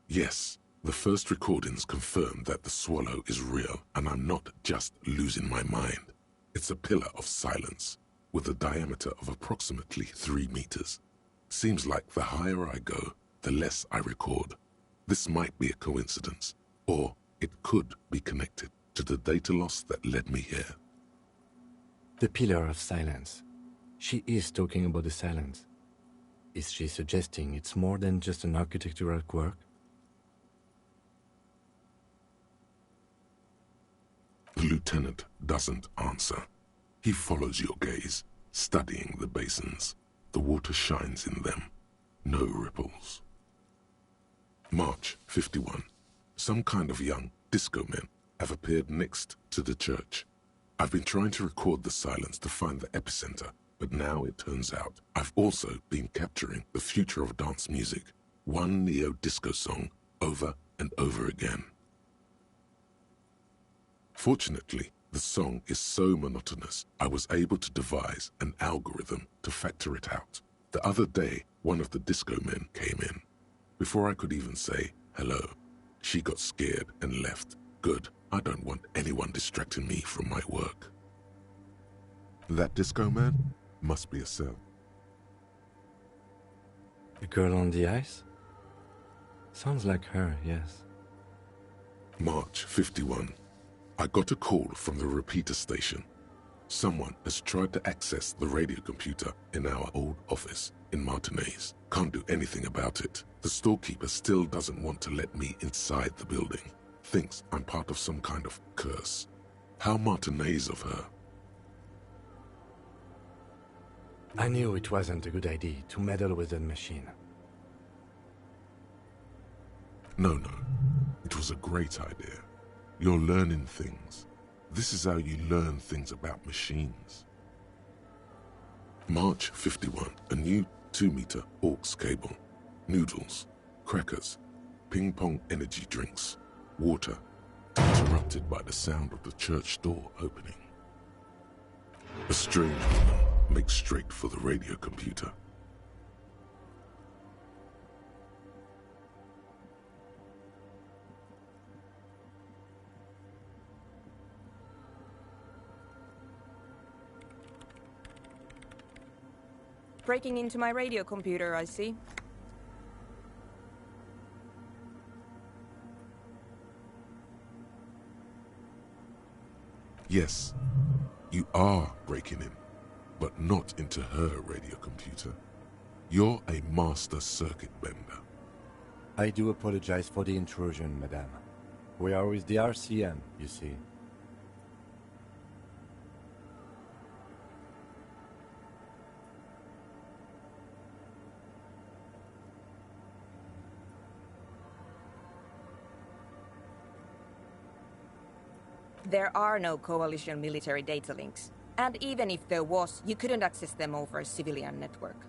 Yes, the first recordings confirm that the swallow is real, and I'm not just losing my mind. It's a pillar of silence, with a diameter of approximately 3 meters. Seems like the higher I go, the less I record. This might be a coincidence, or it could be connected to the data loss that led me here." The pillar of silence. She is talking about the silence. Is she suggesting it's more than just an architectural quirk? The lieutenant doesn't answer. He follows your gaze, studying the basins. The water shines in them. No ripples. March 51. Some kind of young disco men have appeared next to the church. I've been trying to record the silence to find the epicenter, but now it turns out I've also been capturing the future of dance music, one neo-disco song over and over again. Fortunately, the song is so monotonous, I was able to devise an algorithm to factor it out. The other day, one of the disco men came in. Before I could even say hello, she got scared and left. Good, I don't want anyone distracting me from my work. That disco man must be a cell. The girl on the ice? Sounds like her, yes. March 51. I got a call from the repeater station. Someone has tried to access the radio computer in our old office in Martinez. Can't do anything about it. The storekeeper still doesn't want to let me inside the building. Thinks I'm part of some kind of curse. How Martinez of her. I knew it wasn't a good idea to meddle with the machine. No. It was a great idea. You're learning things. This is how you learn things about machines. March 51, a new 2-meter aux cable. Noodles, crackers, ping-pong energy drinks, water, interrupted by the sound of the church door opening. A strange woman makes straight for the radio computer. Breaking into my radio computer, I see. Yes, you are breaking in, but not into her radio computer. You're a master circuit bender. I do apologize for the intrusion, madame. We are with the RCM, you see. There are no coalition military data links. And even if there was, you couldn't access them over a civilian network.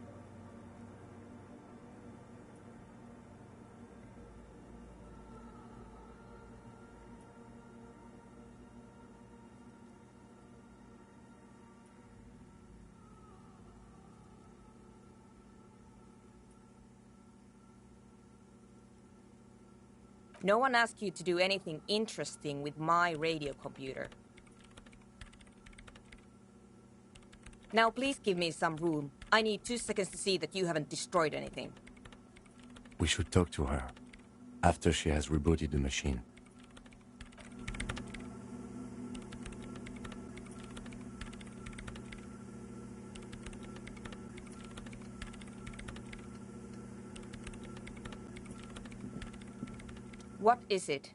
No one asked you to do anything interesting with my radio computer. Now please give me some room. I need 2 seconds to see that you haven't destroyed anything. We should talk to her after she has rebooted the machine. What is it?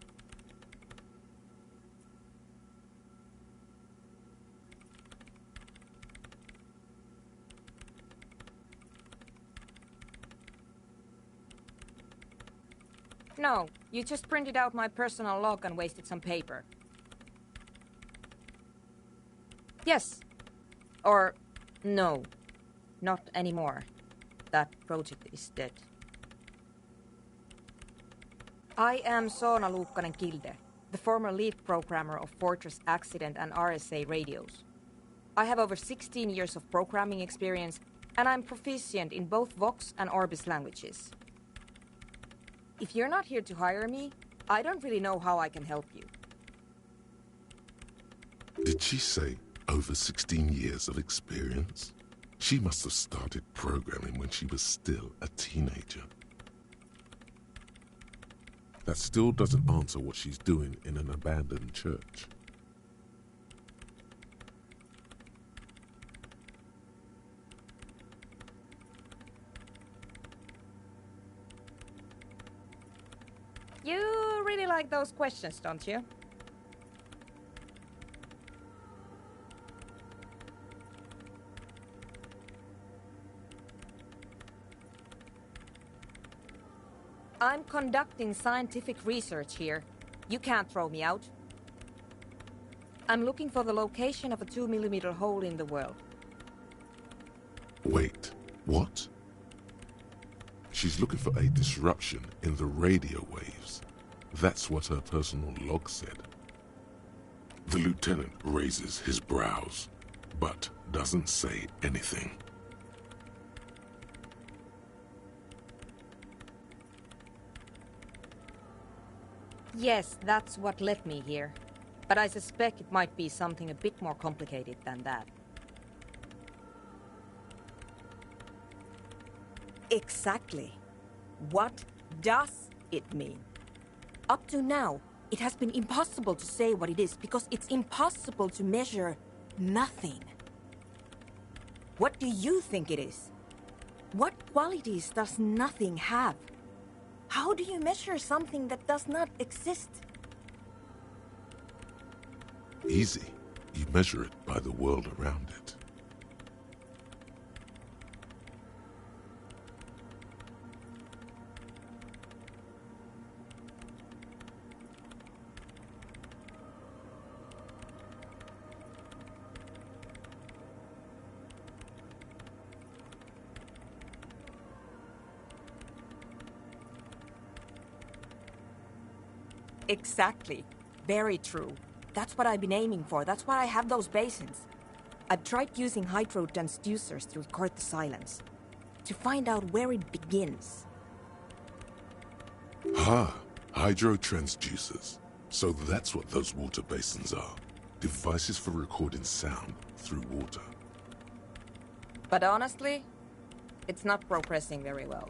No, you just printed out my personal log and wasted some paper. Yes. Or no. Not anymore. That project is dead. I am Soona Luukkanen-Kilde, the former lead programmer of Fortress Accident and RSA radios. I have over 16 years of programming experience, and I'm proficient in both Vox and Orbis languages. If you're not here to hire me, I don't really know how I can help you. Did she say over 16 years of experience? She must have started programming when she was still a teenager. That still doesn't answer what she's doing in an abandoned church. You really like those questions, don't you? I'm conducting scientific research here. You can't throw me out. I'm looking for the location of a 2mm hole in the world. Wait, what? She's looking for a disruption in the radio waves. That's what her personal log said. The lieutenant raises his brows, but doesn't say anything. Yes, that's what led me here. But I suspect it might be something a bit more complicated than that. Exactly. What does it mean? Up to now, it has been impossible to say what it is because it's impossible to measure nothing. What do you think it is? What qualities does nothing have? How do you measure something that does not exist? Easy. You measure it by the world around it. Exactly. Very true. That's what I've been aiming for. That's why I have those basins. I've tried using hydro transducers to record the silence. To find out where it begins. Hydro transducers. So that's what those water basins are. Devices for recording sound through water. But honestly, it's not progressing very well.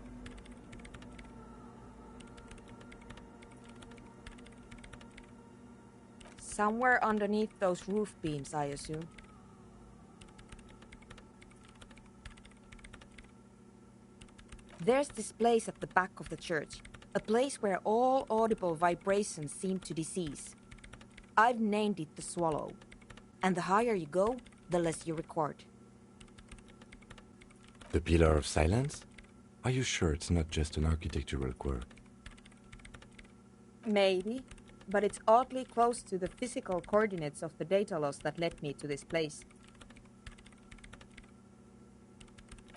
Somewhere underneath those roof beams, I assume. There's this place at the back of the church. A place where all audible vibrations seem to decease. I've named it the Swallow. And the higher you go, the less you record. The Pillar of Silence? Are you sure it's not just an architectural quirk? Maybe, but it's oddly close to the physical coordinates of the data loss that led me to this place.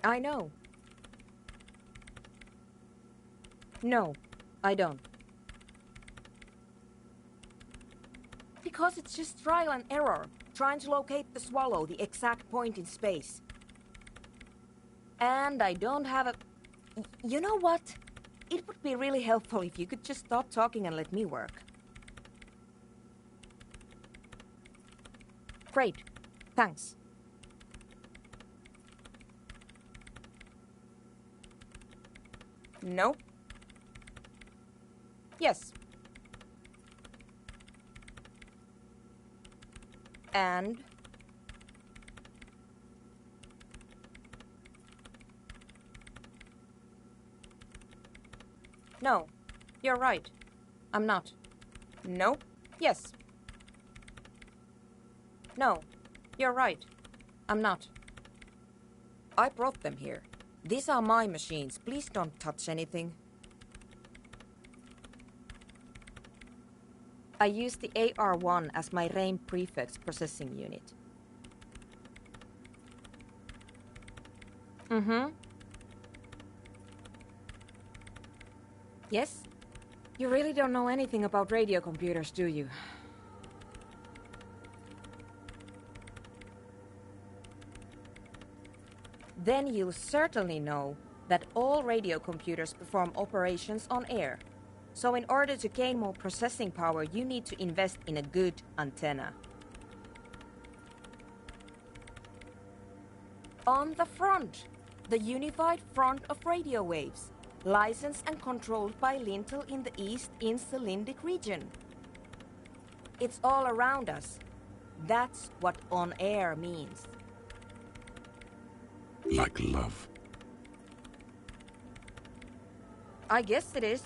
I know. No, I don't. Because it's just trial and error, trying to locate the Swallow, the exact point in space. And I don't have a... You know what? It would be really helpful if you could just stop talking and let me work. Great. Thanks. No. Yes. And... No. You're right. I'm not. No. Yes. No. You're right. I'm not. I brought them here. These are my machines. Please don't touch anything. I use the AR-1 as my RAIN prefix processing unit. Mm-hmm. Yes? You really don't know anything about radio computers, do you? Then you'll certainly know that all radio computers perform operations on air. So in order to gain more processing power, you need to invest in a good antenna. On the front, the unified front of radio waves, licensed and controlled by Lintel in the East Insulindic region. It's all around us. That's what on air means. Like love. I guess it is.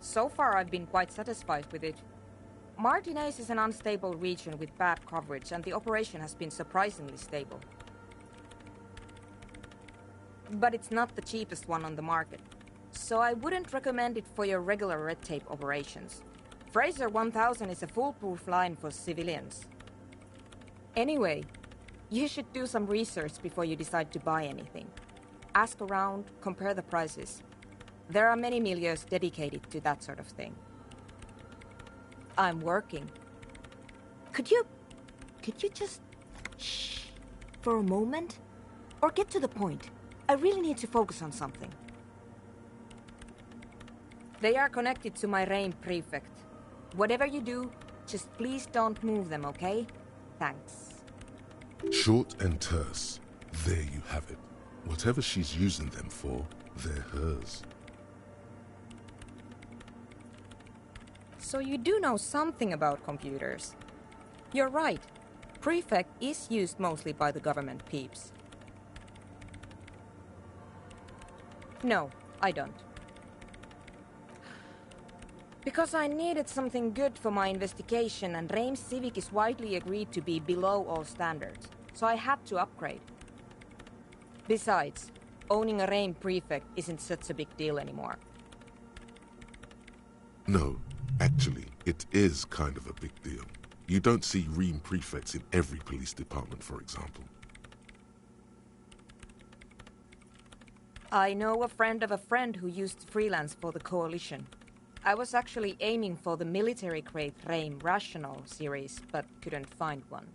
So far, I've been quite satisfied with it. Martinez is an unstable region with bad coverage, and the operation has been surprisingly stable. But it's not the cheapest one on the market, so I wouldn't recommend it for your regular red tape operations. Fraser 1000 is a foolproof line for civilians. Anyway, you should do some research before you decide to buy anything. Ask around, compare the prices. There are many milieus dedicated to that sort of thing. I'm working. Could you just shh for a moment? Or get to the point? I really need to focus on something. They are connected to my RAIN prefect. Whatever you do, just please don't move them, okay? Thanks. Short and terse. There you have it. Whatever she's using them for, they're hers. So you do know something about computers. You're right. Prefect is used mostly by the government peeps. No, I don't. Because I needed something good for my investigation, and RAIN Civic is widely agreed to be below all standards, so I had to upgrade. Besides, owning a RAIN prefect isn't such a big deal anymore. No, actually, it is kind of a big deal. You don't see RAIN prefects in every police department, for example. I know a friend of a friend who used to freelance for the Coalition. I was actually aiming for the military-grade Rame Rational series, but couldn't find one.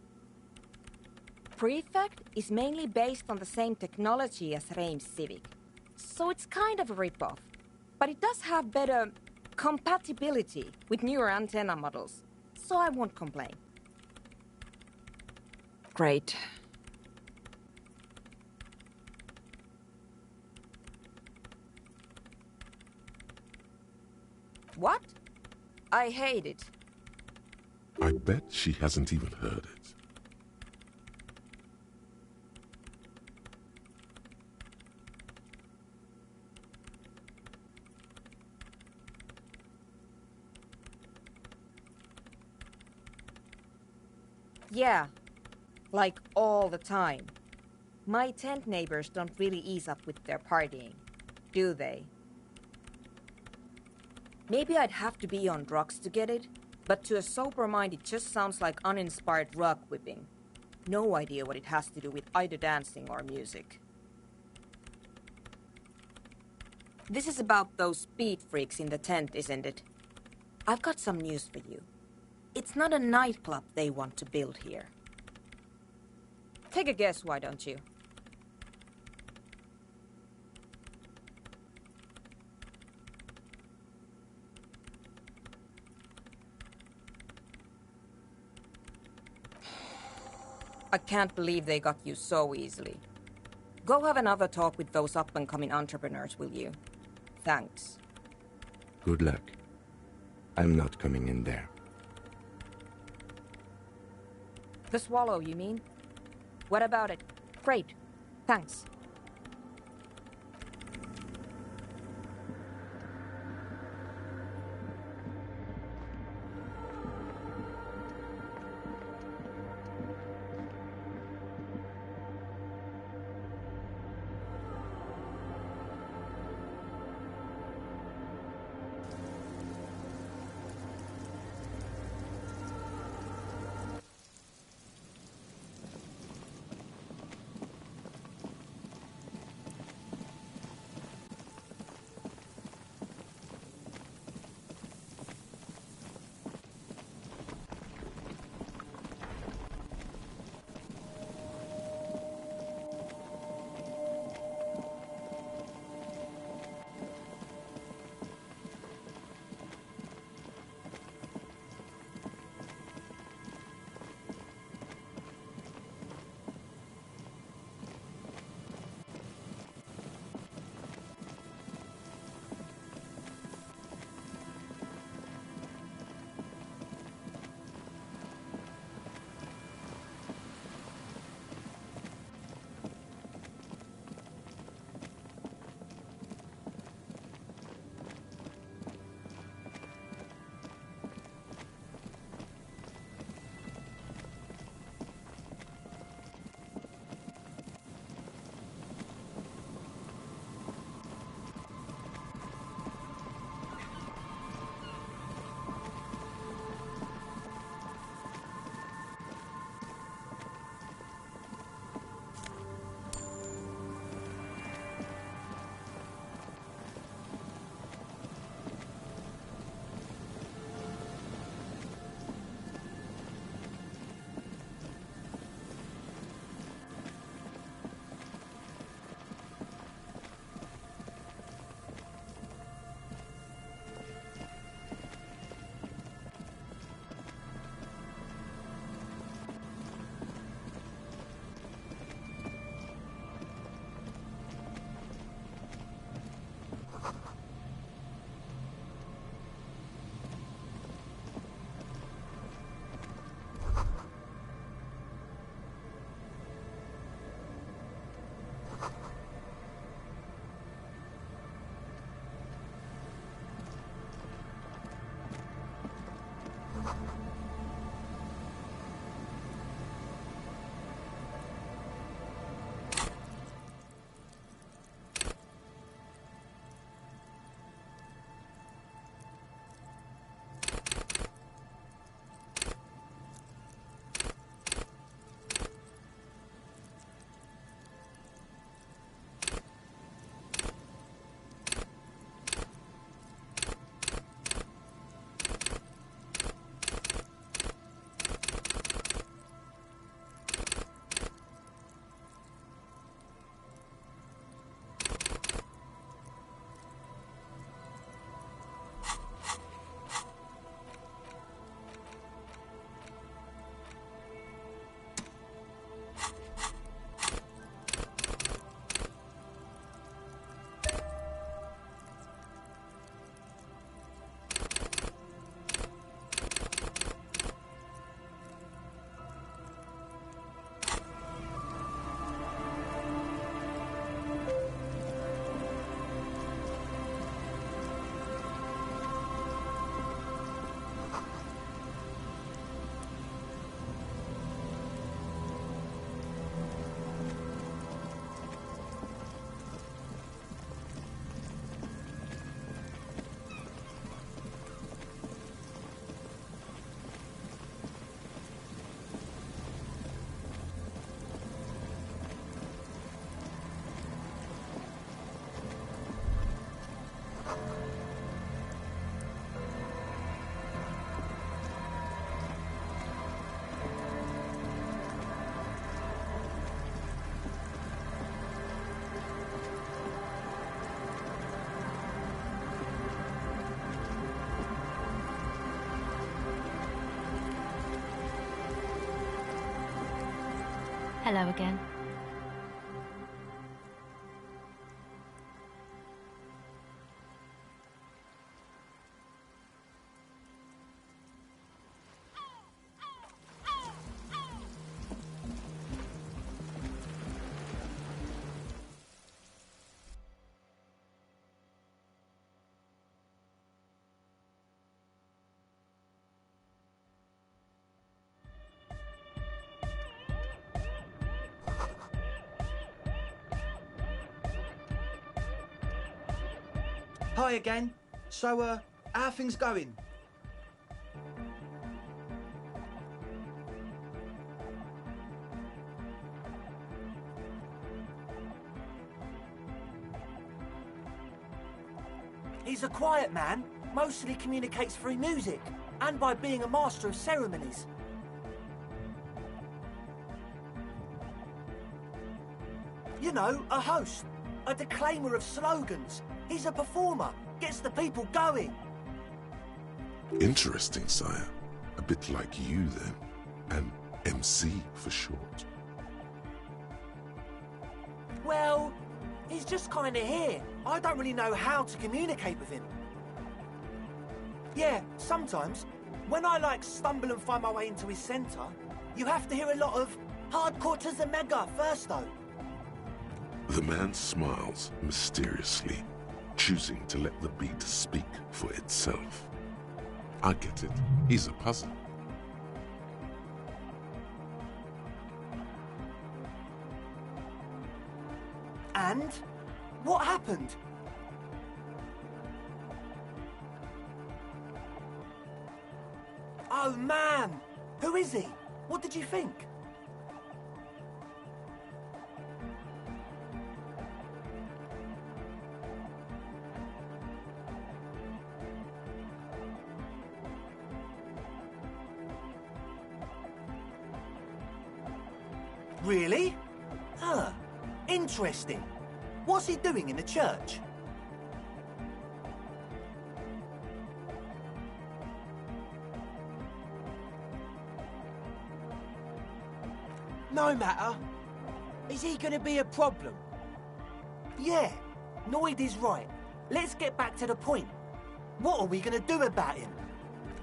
Prefect is mainly based on the same technology as Rame Civic, so it's kind of a rip-off. But it does have better compatibility with newer antenna models, so I won't complain. Great. What? I hate it. I bet she hasn't even heard it. Yeah, like all the time. My tent neighbors don't really ease up with their partying, do they? Maybe I'd have to be on drugs to get it, but to a sober mind it just sounds like uninspired rug whipping. No idea what it has to do with either dancing or music. This is about those speed freaks in the tent, isn't it? I've got some news for you. It's not a nightclub they want to build here. Take a guess, why don't you? I can't believe they got you so easily. Go have another talk with those up-and-coming entrepreneurs, will you? Thanks. Good luck. I'm not coming in there. The Swallow, you mean? What about it? Great. Thanks. Hello again. Hi again. So, how are things going? He's a quiet man, mostly communicates through music, and by being a master of ceremonies. You know, a host, a declaimer of slogans. He's a performer, gets the people going. Interesting, sire. A bit like you, then. An MC for short. Well, he's just kinda here. I don't really know how to communicate with him. Yeah, sometimes, when I stumble and find my way into his centre, you have to hear a lot of hardcore to the mega first though. The man smiles mysteriously, choosing to let the beat speak for itself. I get it. He's a puzzle. And? What happened? Oh man! Who is he? What did you think? Really? Huh. Interesting. What's he doing in the church? No matter. Is he gonna be a problem? Yeah, Noid is right. Let's get back to the point. What are we gonna do about him?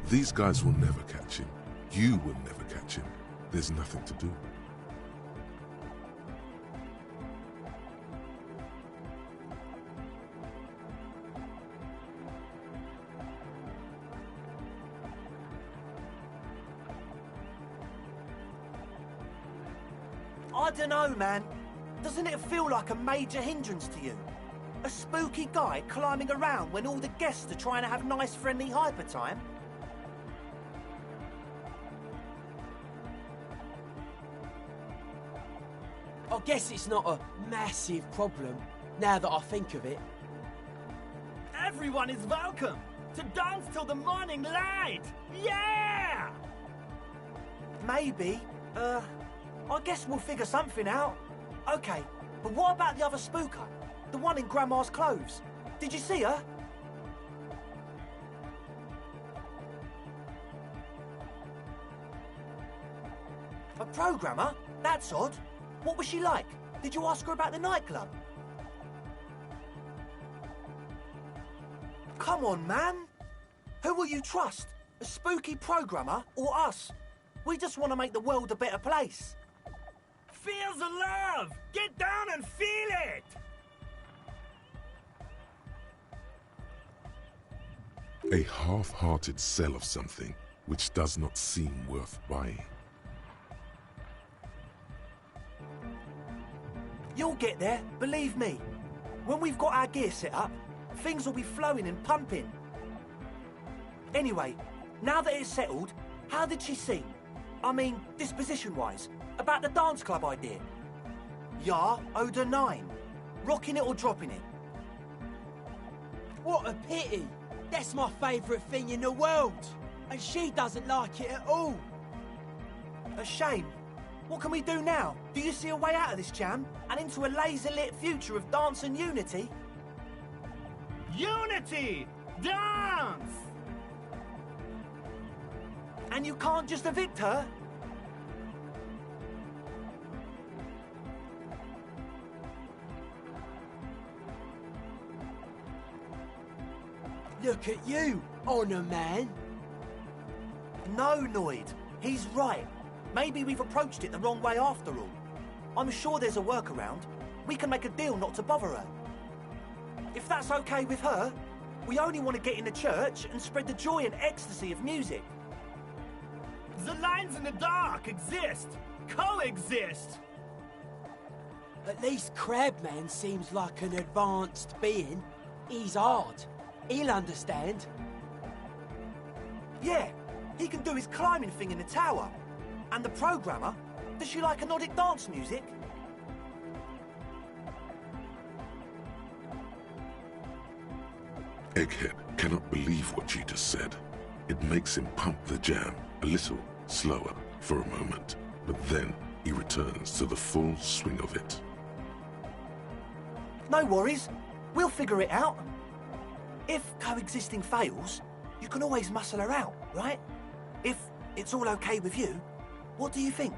These guys will never catch him. You will never catch him. There's nothing to do. I dunno, man. Doesn't it feel like a major hindrance to you? A spooky guy climbing around when all the guests are trying to have nice, friendly hyper time? I guess it's not a massive problem, now that I think of it. Everyone is welcome to dance till the morning light! Yeah! Maybe. I guess we'll figure something out. Okay, but what about the other spooker? The one in Grandma's clothes? Did you see her? A programmer? That's odd. What was she like? Did you ask her about the nightclub? Come on, man. Who will you trust? A spooky programmer or us? We just want to make the world a better place. Feel the love! Get down and feel it! A half-hearted sell of something which does not seem worth buying. You'll get there, believe me. When we've got our gear set up, things will be flowing and pumping. Anyway, now that it's settled, how did she seem? I mean, disposition-wise, about the dance club idea. Ja oder nein? Rocking it or dropping it? What a pity! That's my favourite thing in the world! And she doesn't like it at all! A shame. What can we do now? Do you see a way out of this jam? And into a laser-lit future of dance and unity? Unity! Dance! And you can't just evict her? Look at you, Honor Man. No, Noid. He's right. Maybe we've approached it the wrong way after all. I'm sure there's a workaround. We can make a deal not to bother her. If that's okay with her, we only want to get in the church and spread the joy and ecstasy of music. The lines in the dark exist. Coexist. At least Crabman seems like an advanced being. He's hard. He'll understand. Yeah, he can do his climbing thing in the tower. And the programmer, does she like Nordic dance music? Egghead cannot believe what you just said. It makes him pump the jam a little slower for a moment, but then he returns to the full swing of it. No worries. We'll figure it out. If coexisting fails, you can always muscle her out, right? If it's all okay with you, what do you think?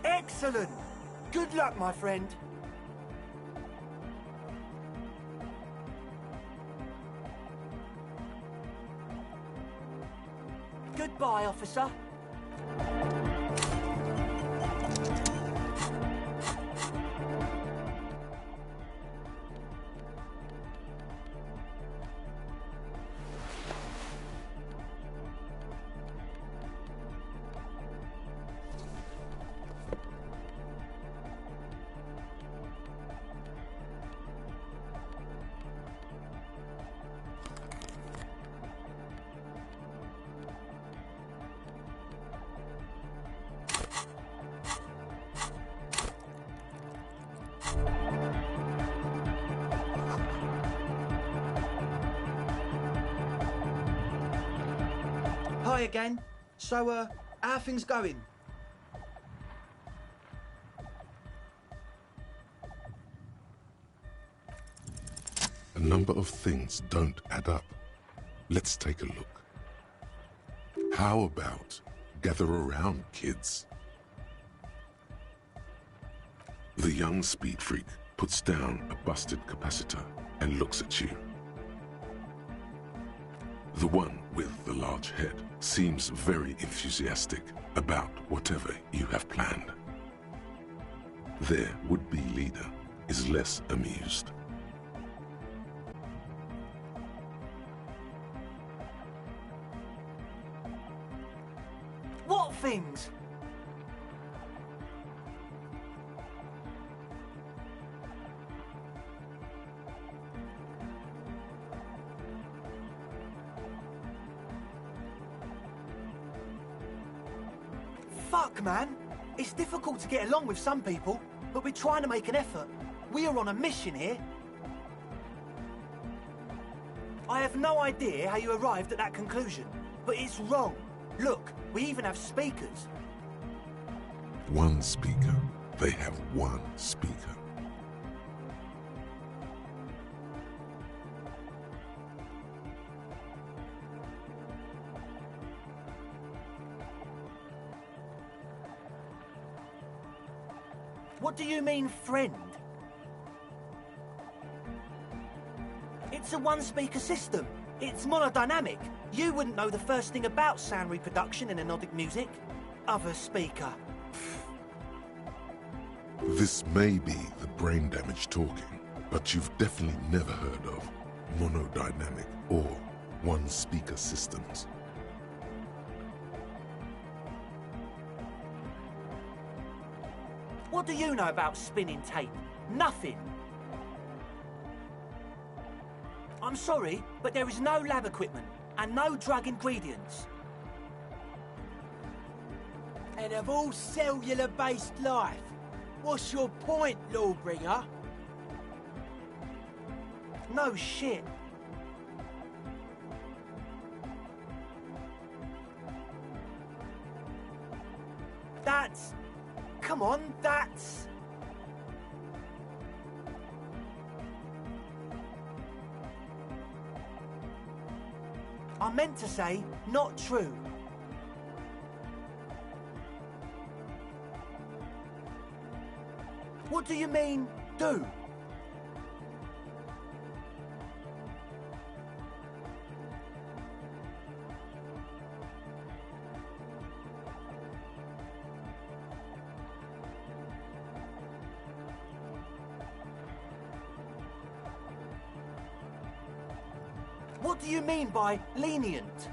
Excellent! Good luck, my friend. Goodbye, officer. Hi again. So, how are things going? A number of things don't add up. Let's take a look. How about gather around, kids? The young speed freak puts down a busted capacitor and looks at you. The one with the large head seems very enthusiastic about whatever you have planned. Their would-be leader is less amused. What things? Fuck, man. It's difficult to get along with some people, but we're trying to make an effort. We are on a mission here. I have no idea how you arrived at that conclusion, but it's wrong. Look, we even have speakers. One speaker. They have one speaker. What do you mean, friend? It's a one-speaker system. It's monodynamic. You wouldn't know the first thing about sound reproduction in anodic music. Other speaker. This may be the brain damage talking, but you've definitely never heard of monodynamic or one-speaker systems. What do you know about spinning tape? Nothing. I'm sorry, but there is no lab equipment and no drug ingredients. And of all cellular-based life, what's your point, Lawbringer? No shit. That's... Come on, that's... I meant to say, not true. What do you mean, do? What do you mean by lenient?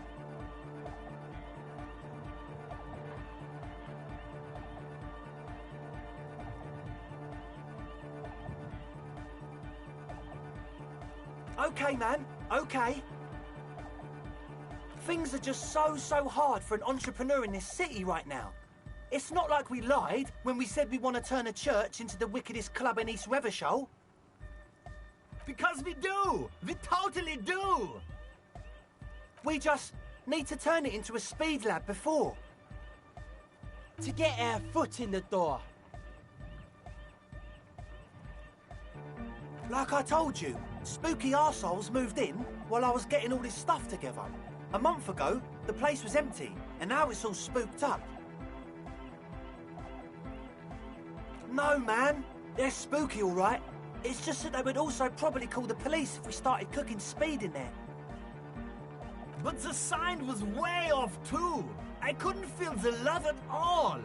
Okay, man, okay. Things are just so hard for an entrepreneur in this city right now. It's not like we lied when we said we want to turn a church into the wickedest club in East Revershoal. Because we do! We totally do! We just need to turn it into a speed lab before. To get our foot in the door. Like I told you, spooky arseholes moved in while I was getting all this stuff together. A month ago, the place was empty, and now it's all spooked up. No, man. They're spooky, all right. It's just that they would also probably call the police if we started cooking speed in there. But the sign was way off, too. I couldn't feel the love at all.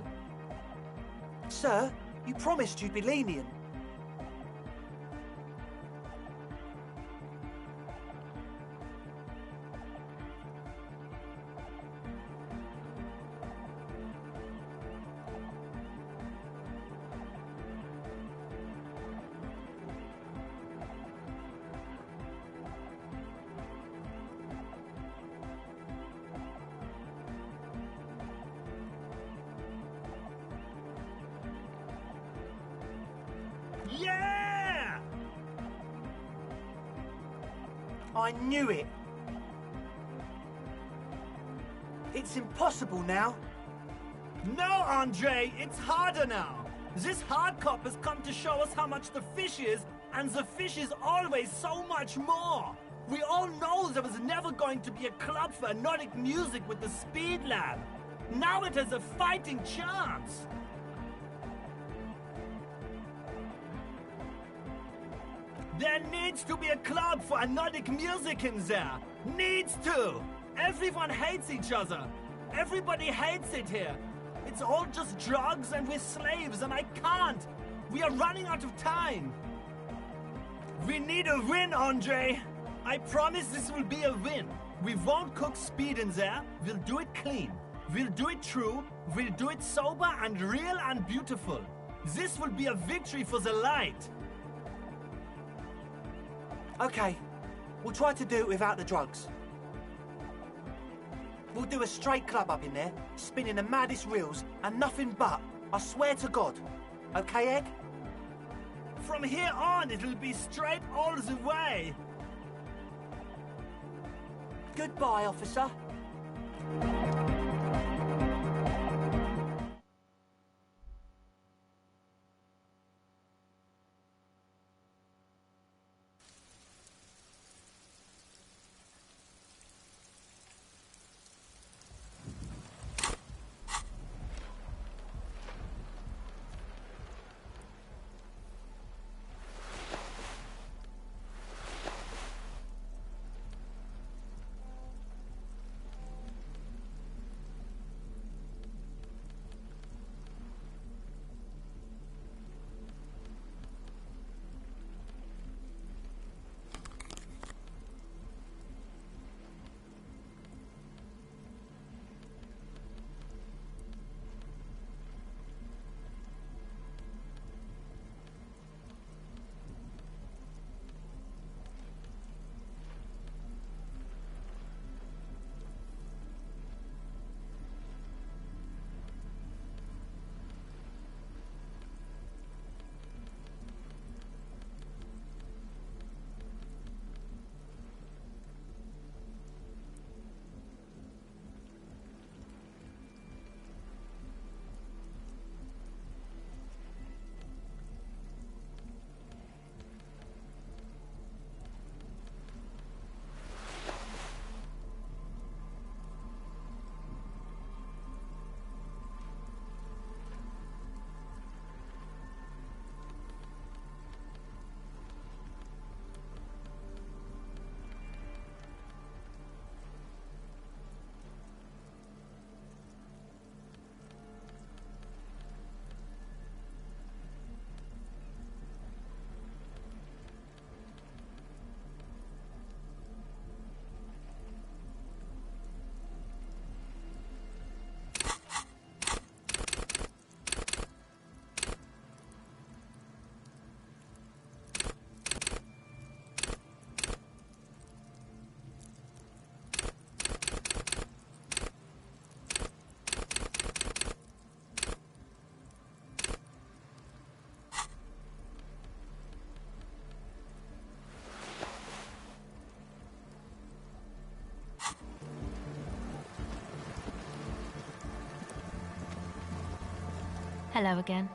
Sir, you promised you'd be lenient. Yeah! I knew it. It's impossible now. No, Andre, it's harder now. This hard cop has come to show us how much the fish is, and the fish is always so much more. We all know there was never going to be a club for Nordic music with the Speed Lab. Now it has a fighting chance. There needs to be a club for Nordic music in there. Needs to. Everyone hates each other. Everybody hates it here. It's all just drugs and we're slaves and I can't. We are running out of time. We need a win, Andre. I promise this will be a win. We won't cook speed in there. We'll do it clean. We'll do it true. We'll do it sober and real and beautiful. This will be a victory for the light. Okay, we'll try to do it without the drugs. We'll do a straight club up in there, spinning the maddest reels, and nothing but, I swear to God. Okay, Egg? From here on, it'll be straight all the way. Goodbye, officer. Hello again.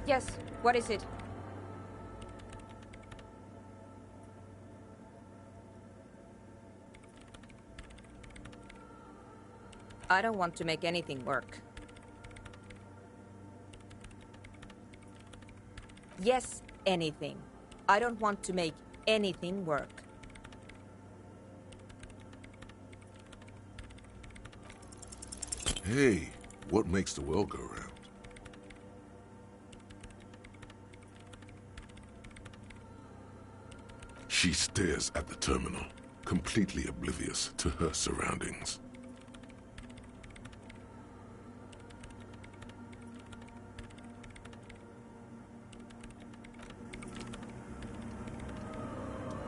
Yes, what is it? I don't want to make anything work. Yes, anything. I don't want to make anything work. Hey, what makes the world go round? She stares at the terminal, completely oblivious to her surroundings.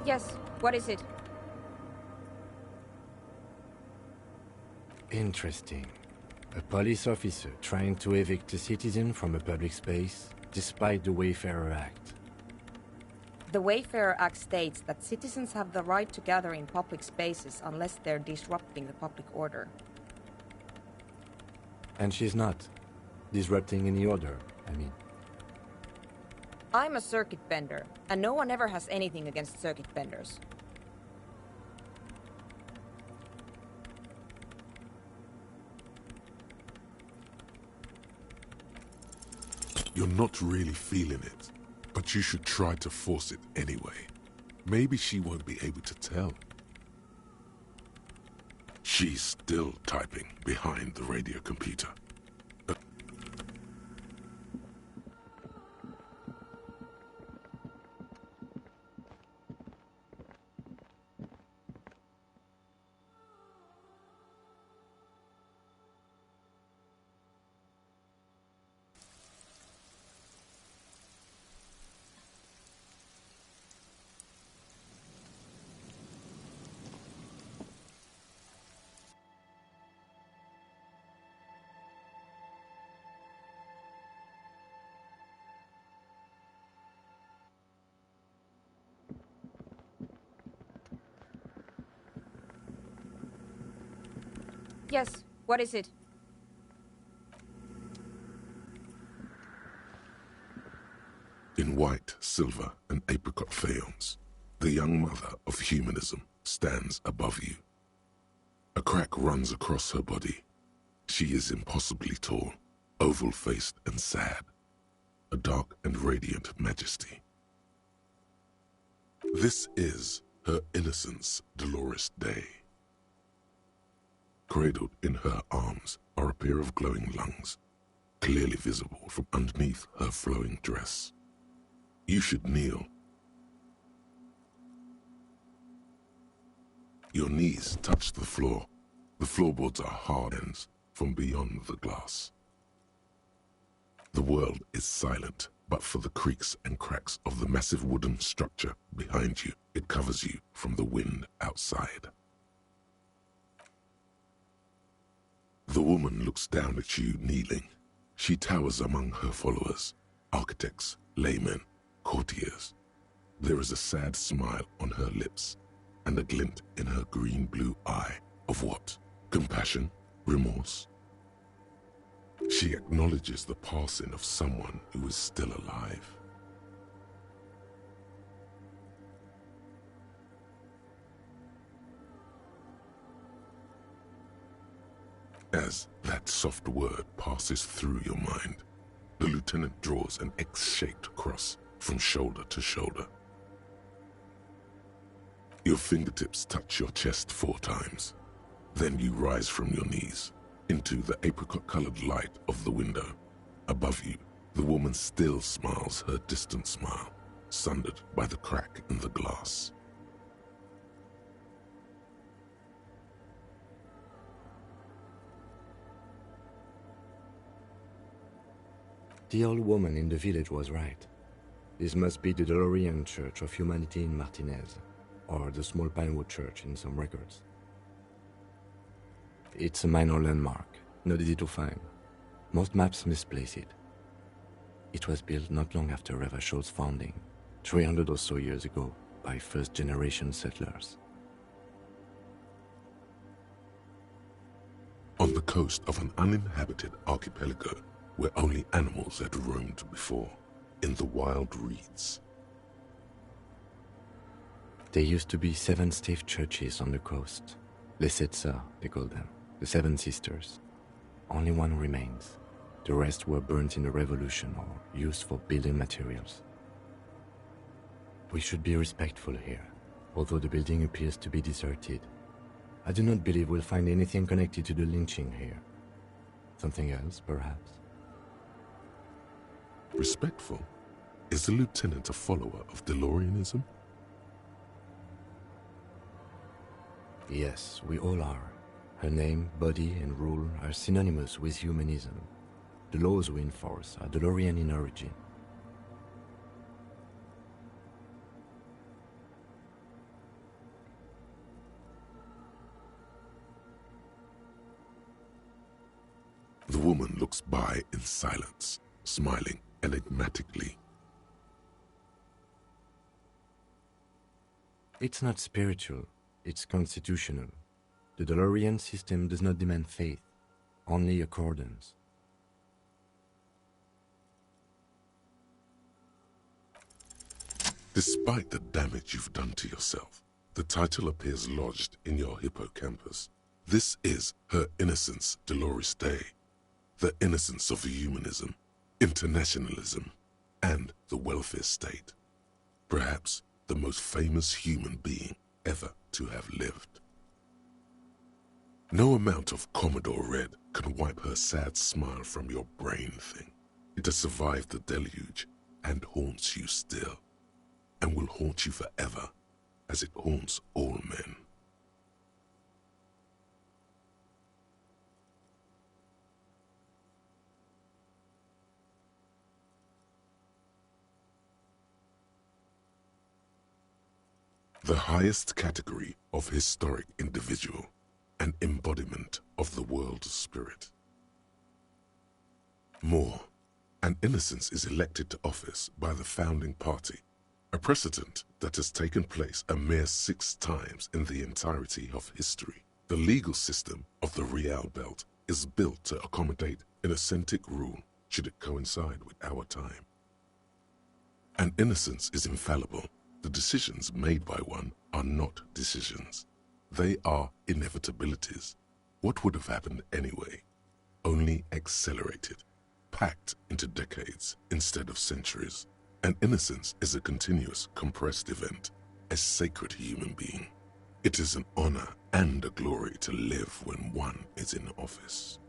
Yes, what is it? Interesting. A police officer trying to evict a citizen from a public space, despite the Wayfarer Act. The Wayfarer Act states that citizens have the right to gather in public spaces unless they're disrupting the public order. And she's not. Disrupting any order, I mean. I'm a circuit bender, and no one ever has anything against circuit benders. You're not really feeling it, but you should try to force it anyway. Maybe she won't be able to tell. She's still typing behind the radio computer. Yes, what is it? In white, silver, and apricot faience, the young mother of humanism stands above you. A crack runs across her body. She is impossibly tall, oval-faced and sad, a dark and radiant majesty. This is her innocence, Dolores Day. Cradled in her arms are a pair of glowing lungs, clearly visible from underneath her flowing dress. You should kneel. Your knees touch the floor. The floorboards are hard ends from beyond the glass. The world is silent, but for the creaks and cracks of the massive wooden structure behind you, it covers you from the wind outside. The woman looks down at you kneeling. She towers among her followers, architects, laymen, courtiers. There is a sad smile on her lips and a glint in her green-blue eye of what? Compassion? Remorse? She acknowledges the passing of someone who is still alive. As that soft word passes through your mind, lieutenant draws an X-shaped cross from shoulder to shoulder. Your fingertips touch your chest 4 times. Then you rise from your knees into the apricot-colored light of the window. Above you, the woman still smiles her distant smile, sundered by the crack in the glass. The old woman in the village was right. This must be the DeLorean Church of Humanity in Martinez, or the small Pinewood Church in some records. It's a minor landmark, not easy to find. Most maps misplace it. It was built not long after Revachol's founding, 300 or so years ago, by first-generation settlers. On the coast of an uninhabited archipelago where only animals had roamed before, in the wild reeds. There used to be 7 stave churches on the coast. Les Sept Sœurs, they call them, the 7 sisters. Only one remains. The rest were burnt in the revolution or used for building materials. We should be respectful here, although the building appears to be deserted. I do not believe we'll find anything connected to the lynching here. Something else, perhaps? Respectful? Is the lieutenant a follower of DeLoreanism? Yes, we all are. Her name, body, and rule are synonymous with humanism. The laws we enforce are DeLorean in origin. The woman looks by in silence, smiling enigmatically. It's not spiritual, it's constitutional. The DeLorean system does not demand faith, only accordance. Despite the damage you've done to yourself, the title appears lodged in your hippocampus. This is Her Innocence Dolores Day, the innocence of humanism, internationalism, and the welfare state. Perhaps the most famous human being ever to have lived. No amount of Commodore Red can wipe her sad smile from your brain thing. It has survived the deluge and haunts you still, and will haunt you forever, as it haunts all men. The highest category of historic individual, an embodiment of the world spirit. More, an innocence is elected to office by the founding party, a precedent that has taken place a mere 6 times in the entirety of history. The legal system of the Real Belt is built to accommodate an authentic rule should it coincide with our time. An innocence is infallible. The decisions made by one are not decisions. They are inevitabilities. What would have happened anyway? Only accelerated, packed into decades instead of centuries. An innocence is a continuous, compressed event, a sacred human being. It is an honor and a glory to live when one is in office.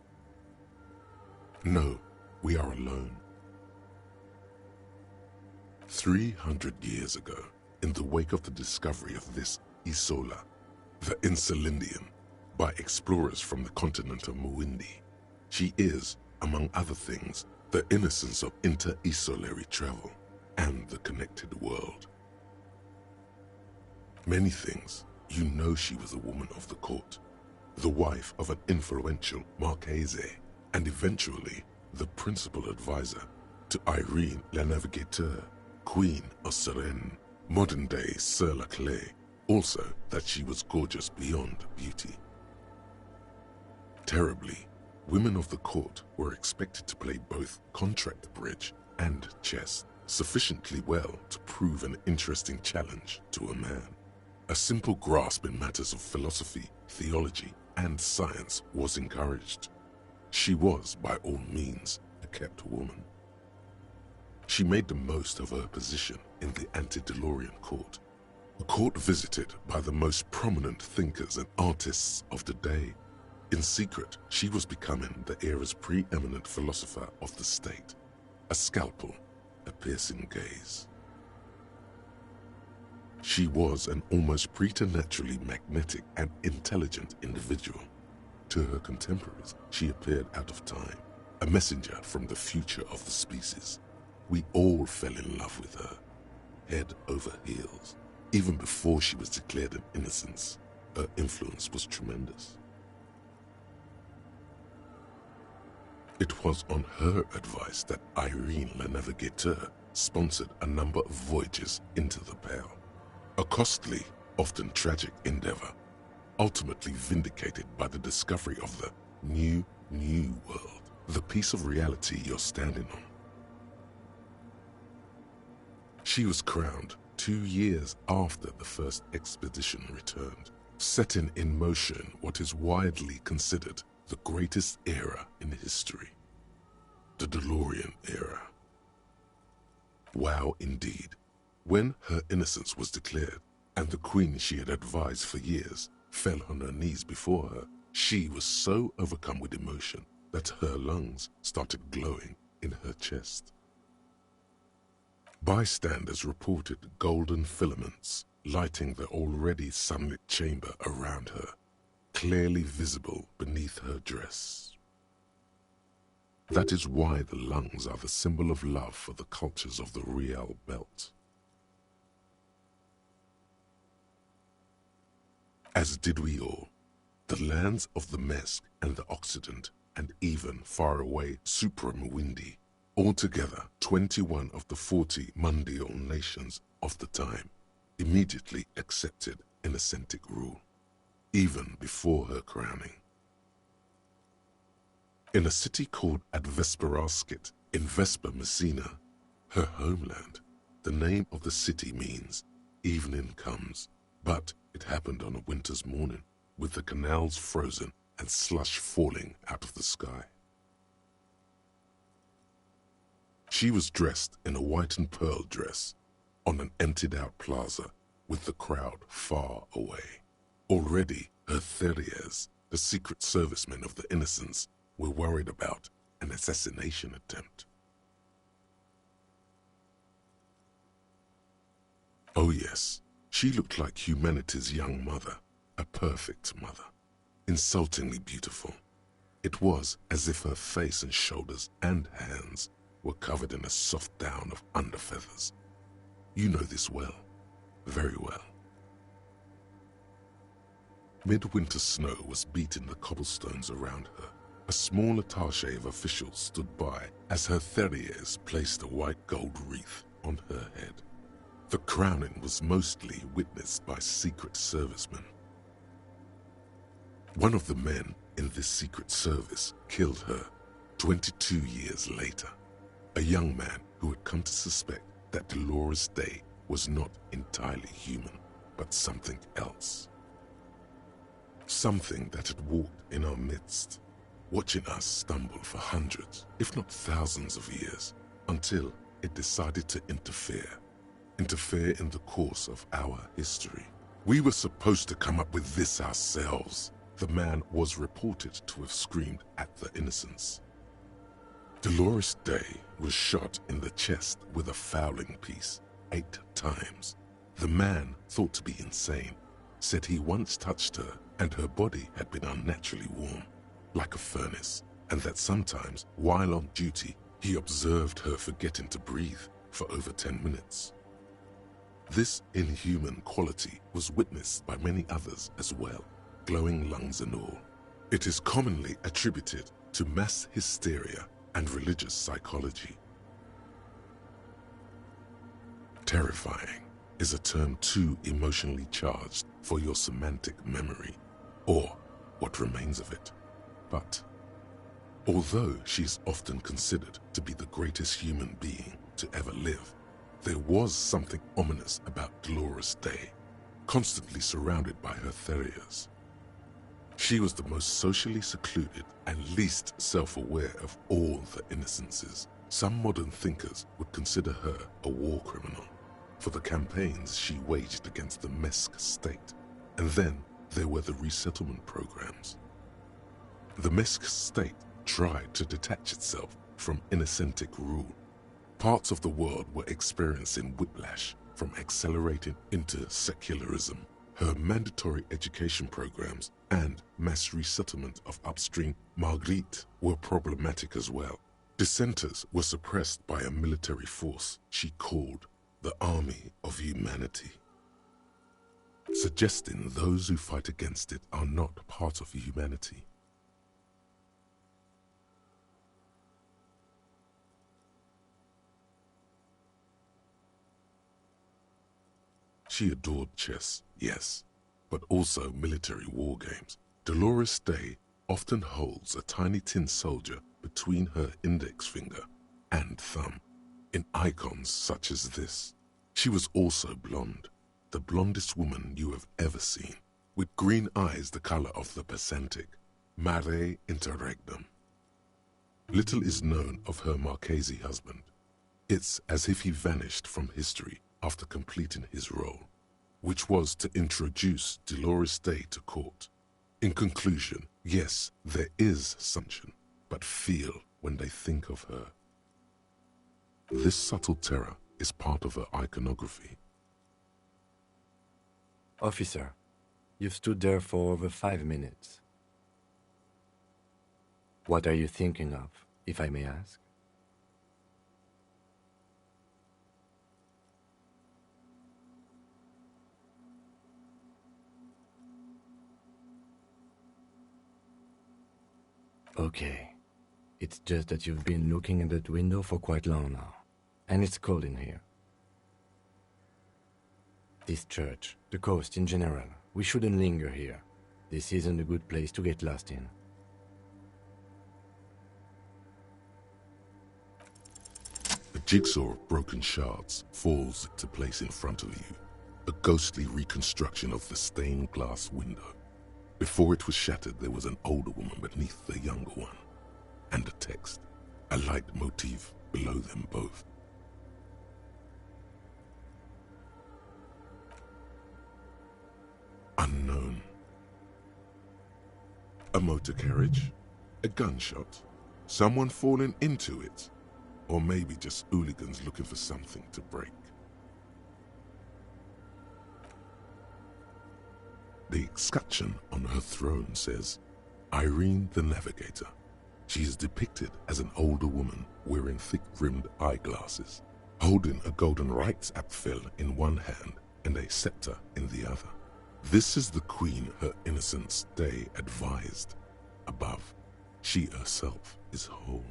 No, we are alone. 300 years ago, in the wake of the discovery of this Isola, the Insulindian, by explorers from the continent of Muindi, she is, among other things, the innocence of inter-isolary travel and the connected world. Many things, you know she was a woman of the court, the wife of an influential Marchese, and eventually the principal advisor to Irene La Navigateur, Queen of Serene, modern-day Sir La Clé, also that she was gorgeous beyond beauty. Terribly, women of the court were expected to play both contract bridge and chess sufficiently well to prove an interesting challenge to a man. A simple grasp in matters of philosophy, theology, and science was encouraged. She was, by all means, a kept woman. She made the most of her position in the Antediluvian court, a court visited by the most prominent thinkers and artists of the day. In secret, she was becoming the era's preeminent philosopher of the state, a scalpel, a piercing gaze. She was an almost preternaturally magnetic and intelligent individual. To her contemporaries, she appeared out of time, a messenger from the future of the species. We all fell in love with her, head over heels. Even before she was declared an innocence, her influence was tremendous. It was on her advice that Irene Le Navigateur sponsored a number of voyages into the Pale, a costly, often tragic endeavor, ultimately vindicated by the discovery of the new world, the piece of reality you're standing on. She was crowned 2 years after the first expedition returned, setting in motion what is widely considered the greatest era in history, the DeLorean era. Wow, indeed. When her innocence was declared, and the queen she had advised for years fell on her knees before her, she was so overcome with emotion that her lungs started glowing in her chest. Bystanders reported golden filaments lighting the already sunlit chamber around her, clearly visible beneath her dress. That is why the lungs are the symbol of love for the cultures of the Riel Belt. As did we all, the lands of the Mesk and the Occident, and even faraway Supremwindi, altogether 21 of the 40 Mundial nations of the time, immediately accepted Innocentic rule, even before her crowning. In a city called Advesperaskit in Vesper Messina, her homeland, the name of the city means evening comes, but it happened on a winter's morning, with the canals frozen and slush falling out of the sky. She was dressed in a white and pearl dress on an emptied-out plaza with the crowd far away. Already, her Theriers, the secret servicemen of the Innocents, were worried about an assassination attempt. Oh yes, she looked like humanity's young mother, a perfect mother, insultingly beautiful. It was as if her face and shoulders and hands were covered in a soft down of underfeathers. You know this well, very well. Midwinter snow was beating the cobblestones around her. A small attaché of officials stood by as her Theriers placed a white gold wreath on her head. The crowning was mostly witnessed by Secret Servicemen. One of the men in this Secret Service killed her 22 years later, a young man who had come to suspect that Dolores Day was not entirely human, but something else. Something that had walked in our midst, watching us stumble for hundreds, if not thousands of years, until it decided to interfere in the course of our history. We were supposed to come up with this ourselves, the man was reported to have screamed at the Innocents. Dolores Day was shot in the chest with a fowling piece 8 times. The man, thought to be insane, said he once touched her and her body had been unnaturally warm, like a furnace, and that sometimes, while on duty, he observed her forgetting to breathe for over 10 minutes. This inhuman quality was witnessed by many others as well, glowing lungs and all. It is commonly attributed to mass hysteria and religious psychology. Terrifying is a term too emotionally charged for your semantic memory, or what remains of it. But although she is often considered to be the greatest human being to ever live, there was something ominous about Dolores Day, constantly surrounded by her Theriers. She was the most socially secluded and least self-aware of all the Innocences, Some modern thinkers would consider her a war criminal for the campaigns she waged against the Mesk state. And then there were the resettlement programs. The Mesk state tried to detach itself from Innocentic rule. Parts of the world were experiencing whiplash from accelerating into secularism. Her mandatory education programs and mass resettlement of upstream Marguerite were problematic as well. Dissenters were suppressed by a military force she called the Army of Humanity, suggesting those who fight against it are not part of humanity. She adored chess, yes, but also military war games. Dolores Day often holds a tiny tin soldier between her index finger and thumb in icons such as this. She was also blonde, the blondest woman you have ever seen, with green eyes the color of the Pacific, mare interregnum. Little is known of her Marchese husband. It's as if he vanished from history after completing his role, which was to introduce Dolores Day to court. In conclusion, yes, there is sunshine, but feel when they think of her. This subtle terror is part of her iconography. Officer, you've stood there for over 5 minutes. What are you thinking of, if I may ask? Okay. It's just that you've been looking at that window for quite long now. And it's cold in here. This church, the coast in general, we shouldn't linger here. This isn't a good place to get lost in. A jigsaw of broken shards falls into place in front of you, a ghostly reconstruction of the stained glass window. Before it was shattered, there was an older woman beneath the younger one, and a text, a light motif below them both. Unknown. A motor carriage, a gunshot, someone falling into it, or maybe just hooligans looking for something to break. The escutcheon on her throne says, Irene the Navigator. She is depicted as an older woman wearing thick-rimmed eyeglasses, holding a golden Reichsapfel in one hand and a scepter in the other. This is the queen her Innocence Day advised. Above, she herself is whole.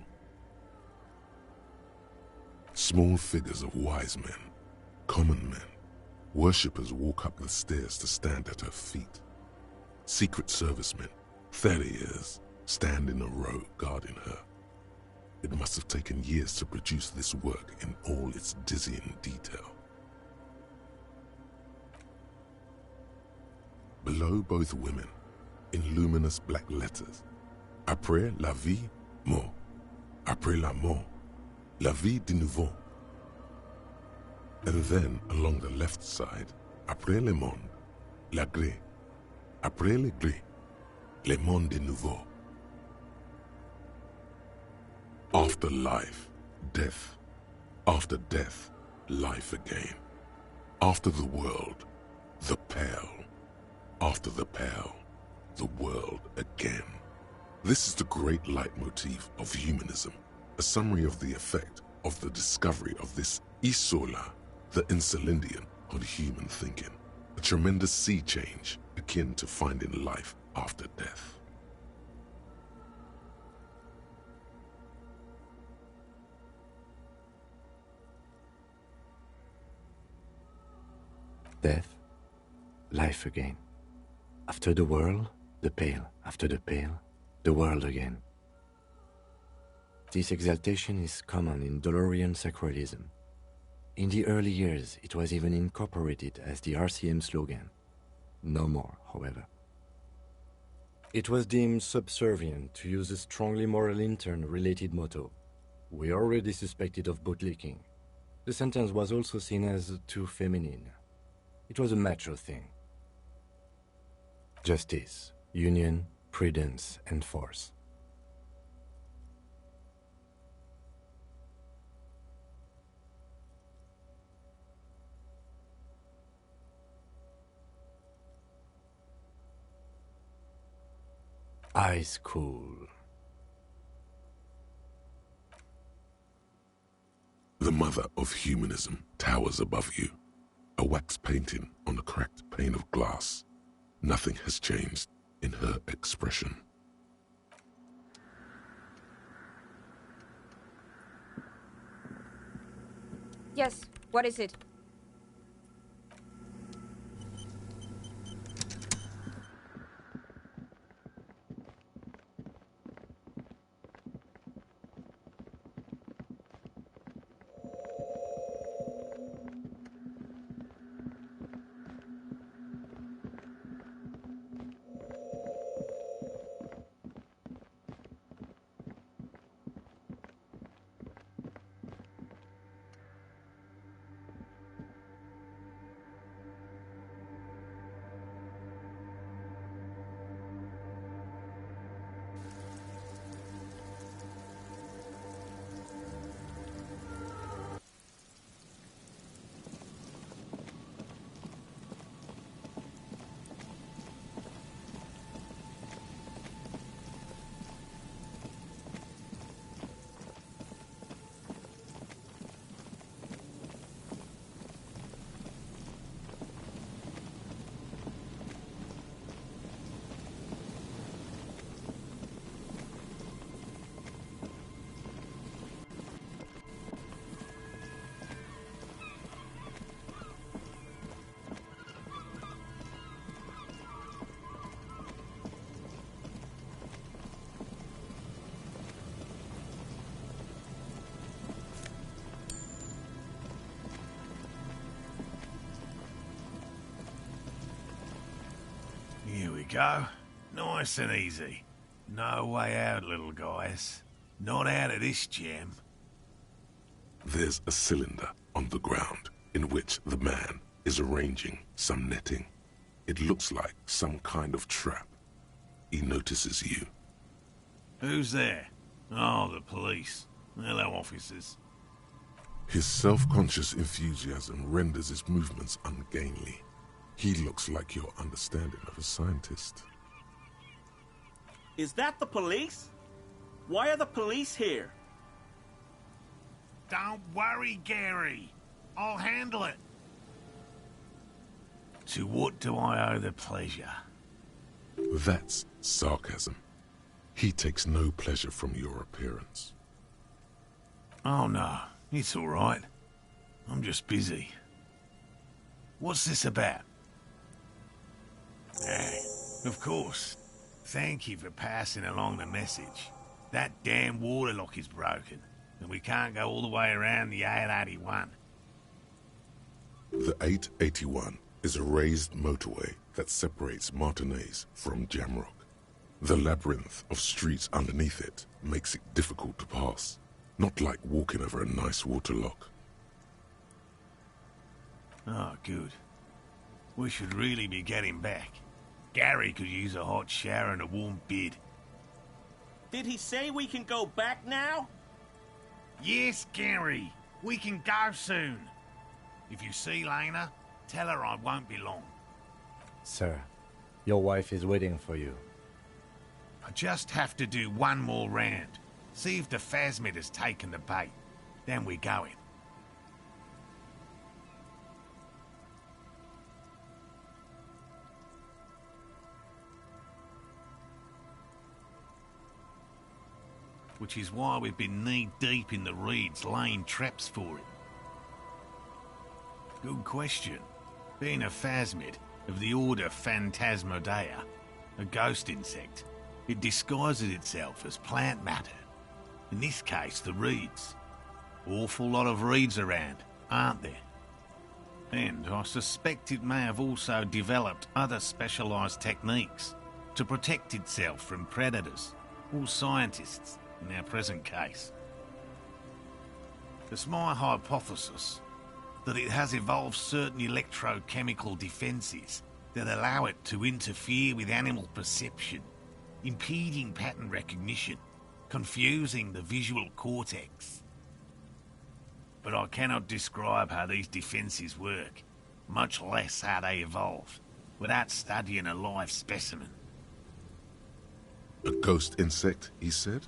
Small figures of wise men, common men, worshippers walk up the stairs to stand at her feet. Secret servicemen, Theriers, stand in a row guarding her. It must have taken years to produce this work in all its dizzying detail. Below both women, in luminous black letters, Après la vie, mort. Après la mort, la vie de nouveau. And then, along the left side, Après le monde, la gré. Après le gré, le monde de nouveau. After life, death. After death, life again. After the world, the pale. After the pale, the world again. This is the great leitmotif of humanism, a summary of the effect of the discovery of this Isola, the Insulindian, on human thinking. A tremendous sea change akin to finding life after death. Death, life again. After the world, the pale. After the pale, the world again. This exaltation is common in Dolorian sacralism. In the early years, it was even incorporated as the RCM slogan. No more, however. It was deemed subservient to use a strongly moral intern-related motto, We already suspected of bootlicking. The sentence was also seen as too feminine. It was a macho thing. Justice, union, prudence, and force. Ice cool. The mother of humanism towers above you, a wax painting on a cracked pane of glass. Nothing has changed in her expression. Yes, what is it? Here we go. Nice and easy. No way out, little guys. Not out of this jam. There's a cylinder on the ground in which the man is arranging some netting. It looks like some kind of trap. He notices you. Who's there? Oh, the police. Hello, officers. His self-conscious enthusiasm renders his movements ungainly. He looks like your understanding of a scientist. Is that the police? Why are the police here? Don't worry, Gary. I'll handle it. To what do I owe the pleasure? That's sarcasm. He takes no pleasure from your appearance. Oh, no. It's all right. I'm just busy. What's this about? Of course. Thank you for passing along the message. That damn water lock is broken, and we can't go all the way around the 881. The 881 is a raised motorway that separates Martinez from Jamrock. The labyrinth of streets underneath it makes it difficult to pass, not like walking over a nice water lock. Oh, good. We should really be getting back. Gary could use a hot shower and a warm bed. Did he say we can go back now? Yes, Gary. We can go soon. If you see Lena, tell her I won't be long. Sir, your wife is waiting for you. I just have to do one more round. See if the phasmid has taken the bait. Then we're going. Which is why we've been knee-deep in the reeds laying traps for it. Good question. Being a phasmid of the order Phantasmodea, a ghost insect, it disguises itself as plant matter. In this case, the reeds. Awful lot of reeds around, aren't there? And I suspect it may have also developed other specialised techniques to protect itself from predators or scientists in our present case. It's my hypothesis that it has evolved certain electrochemical defenses that allow it to interfere with animal perception, impeding pattern recognition, confusing the visual cortex. But I cannot describe how these defenses work, much less how they evolved, without studying a live specimen. A ghost insect, he said?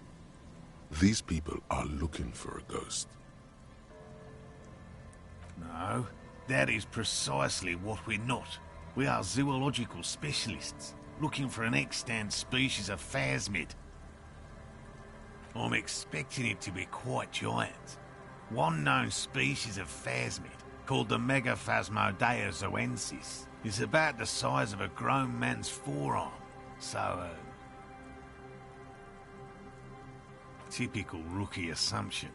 These people are looking for a ghost. No, that is precisely what we're not. We are zoological specialists, looking for an extant species of phasmid. I'm expecting it to be quite giant. One known species of phasmid, called the Megaphasmodeozoensis, is about the size of a grown man's forearm, so, typical rookie assumption.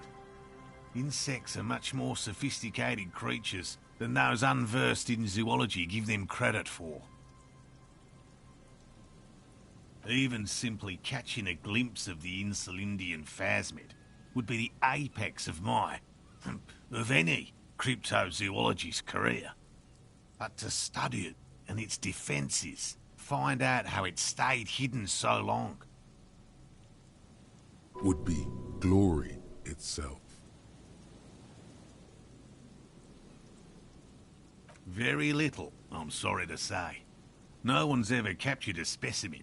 Insects are much more sophisticated creatures than those unversed in zoology give them credit for. Even simply catching a glimpse of the Insulindian phasmid would be the apex of of any cryptozoologist's career. But to study it and its defenses, find out how it stayed hidden so long, would be glory itself. very little, I'm sorry to say. No one's ever captured a specimen,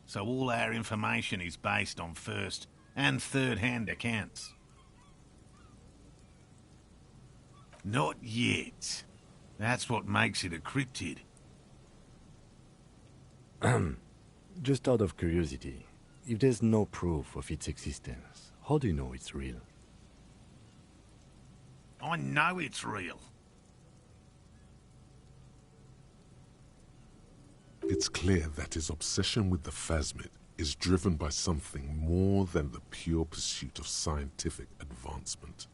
so all our information is based on first and third-hand accounts. Not yet. That's what makes it a cryptid. Just out of curiosity, if there's no proof of its existence, how do you know it's real? I know it's real. It's clear that his obsession with the phasmid is driven by something more than the pure pursuit of scientific advancement.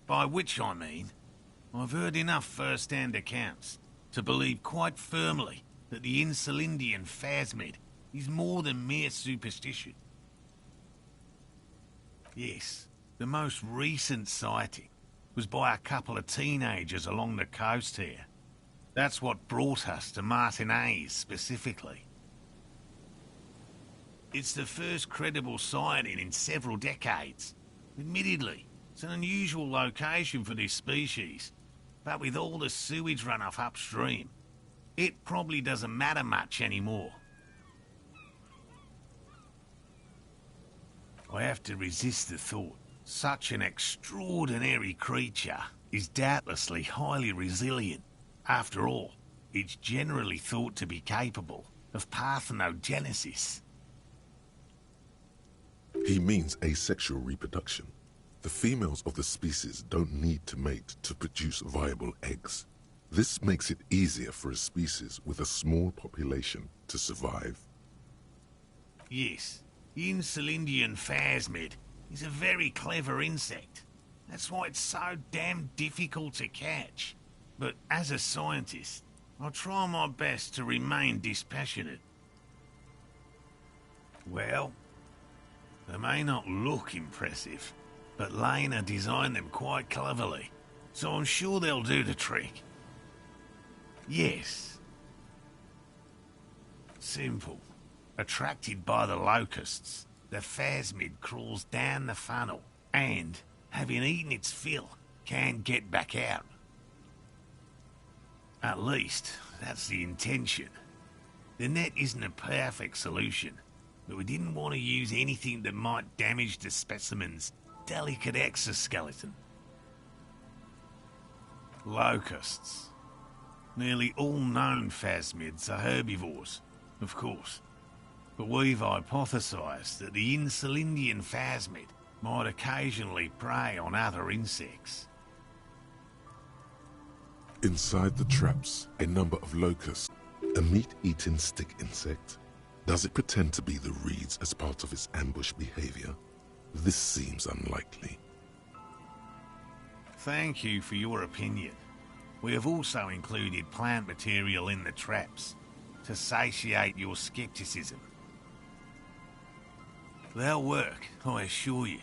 By which I mean, I've heard enough first-hand accounts to believe quite firmly that the Insulindian phasmid is more than mere superstition. Yes, the most recent sighting was by a couple of teenagers along the coast here. That's what brought us to Martinez specifically. It's the first credible sighting in several decades. Admittedly, it's an unusual location for this species, but with all the sewage runoff upstream, it probably doesn't matter much anymore. I have to resist the thought such an extraordinary creature is doubtlessly highly resilient. After all, it's generally thought to be capable of parthenogenesis. He means asexual reproduction. The females of the species don't need to mate to produce viable eggs. This makes it easier for a species with a small population to survive. Yes, the Insulindian phasmid is a very clever insect. That's why it's so damn difficult to catch. But as a scientist, I'll try my best to remain dispassionate. Well, they may not look impressive, but Lena designed them quite cleverly, so I'm sure they'll do the trick. Yes. Simple. Attracted by the locusts, the phasmid crawls down the funnel and, having eaten its fill, can't get back out. At least, that's the intention. The net isn't a perfect solution, but we didn't want to use anything that might damage the specimen's delicate exoskeleton. Locusts. Nearly all known phasmids are herbivores, of course, but we've hypothesized that the Insulindian phasmid might occasionally prey on other insects. Inside the traps, a number of locusts, a meat-eating stick insect. Does it pretend to be the reeds as part of its ambush behavior? This seems unlikely. Thank you for your opinion. We have also included plant material in the traps to satiate your skepticism. They'll work, I assure you.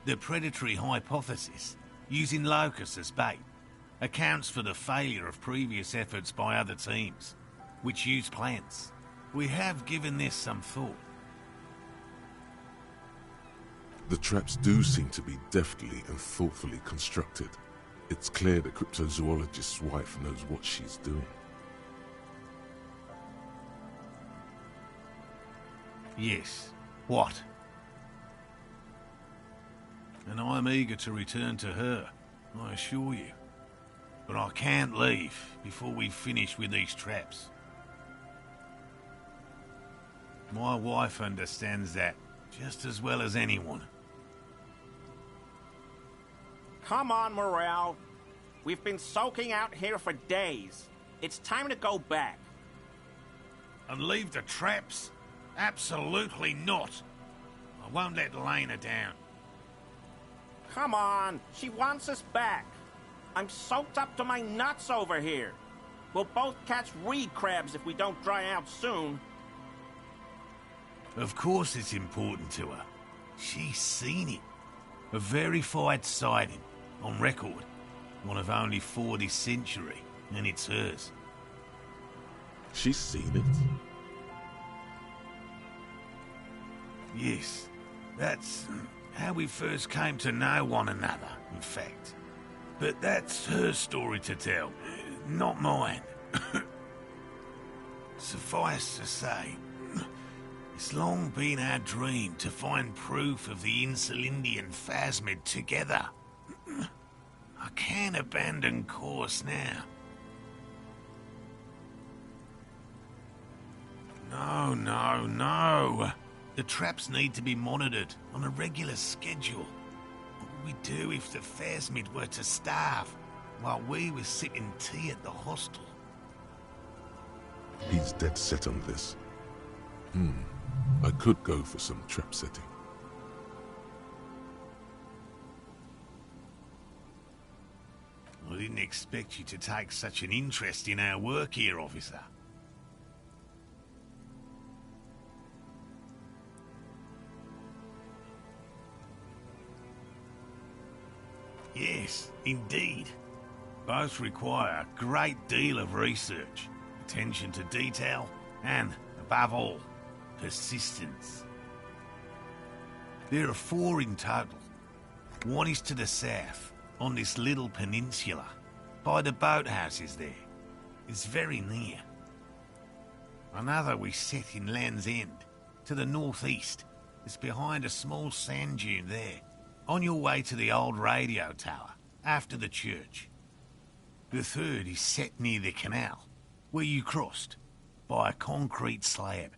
The predatory hypothesis, using locusts as bait, accounts for the failure of previous efforts by other teams, which use plants. We have given this some thought. The traps do seem to be deftly and thoughtfully constructed. It's clear the cryptozoologist's wife knows what she's doing. Yes. What? And I'm eager to return to her, I assure you. But I can't leave before we've finished with these traps. My wife understands that just as well as anyone. Come on, Morel. We've been soaking out here for days. It's time to go back. And leave the traps? Absolutely not. I won't let Lena down. Come on, she wants us back. I'm soaked up to my nuts over here. We'll both catch reed crabs if we don't dry out soon. Of course it's important to her. She's seen it. A verified sighting, on record. One of only 4 this century, and it's hers. She's seen it? Yes, that's how we first came to know one another, in fact. But that's her story to tell, not mine. Suffice to say, it's long been our dream to find proof of the Insulindian phasmid together. I can't abandon course now. No. The traps need to be monitored on a regular schedule. What would we do if the phasmid were to starve while we were sipping tea at the hostel? He's dead set on this. I could go for some trap setting. I didn't expect you to take such an interest in our work here, officer. Yes, indeed. Both require a great deal of research, attention to detail, and, above all, persistence. There are 4 in total. One is to the south, on this little peninsula, by the boathouses there. It's very near. Another we set in Land's End, to the northeast. It's behind a small sand dune there, on your way to the old radio tower, after the church. The third is set near the canal, where you crossed, by a concrete slab.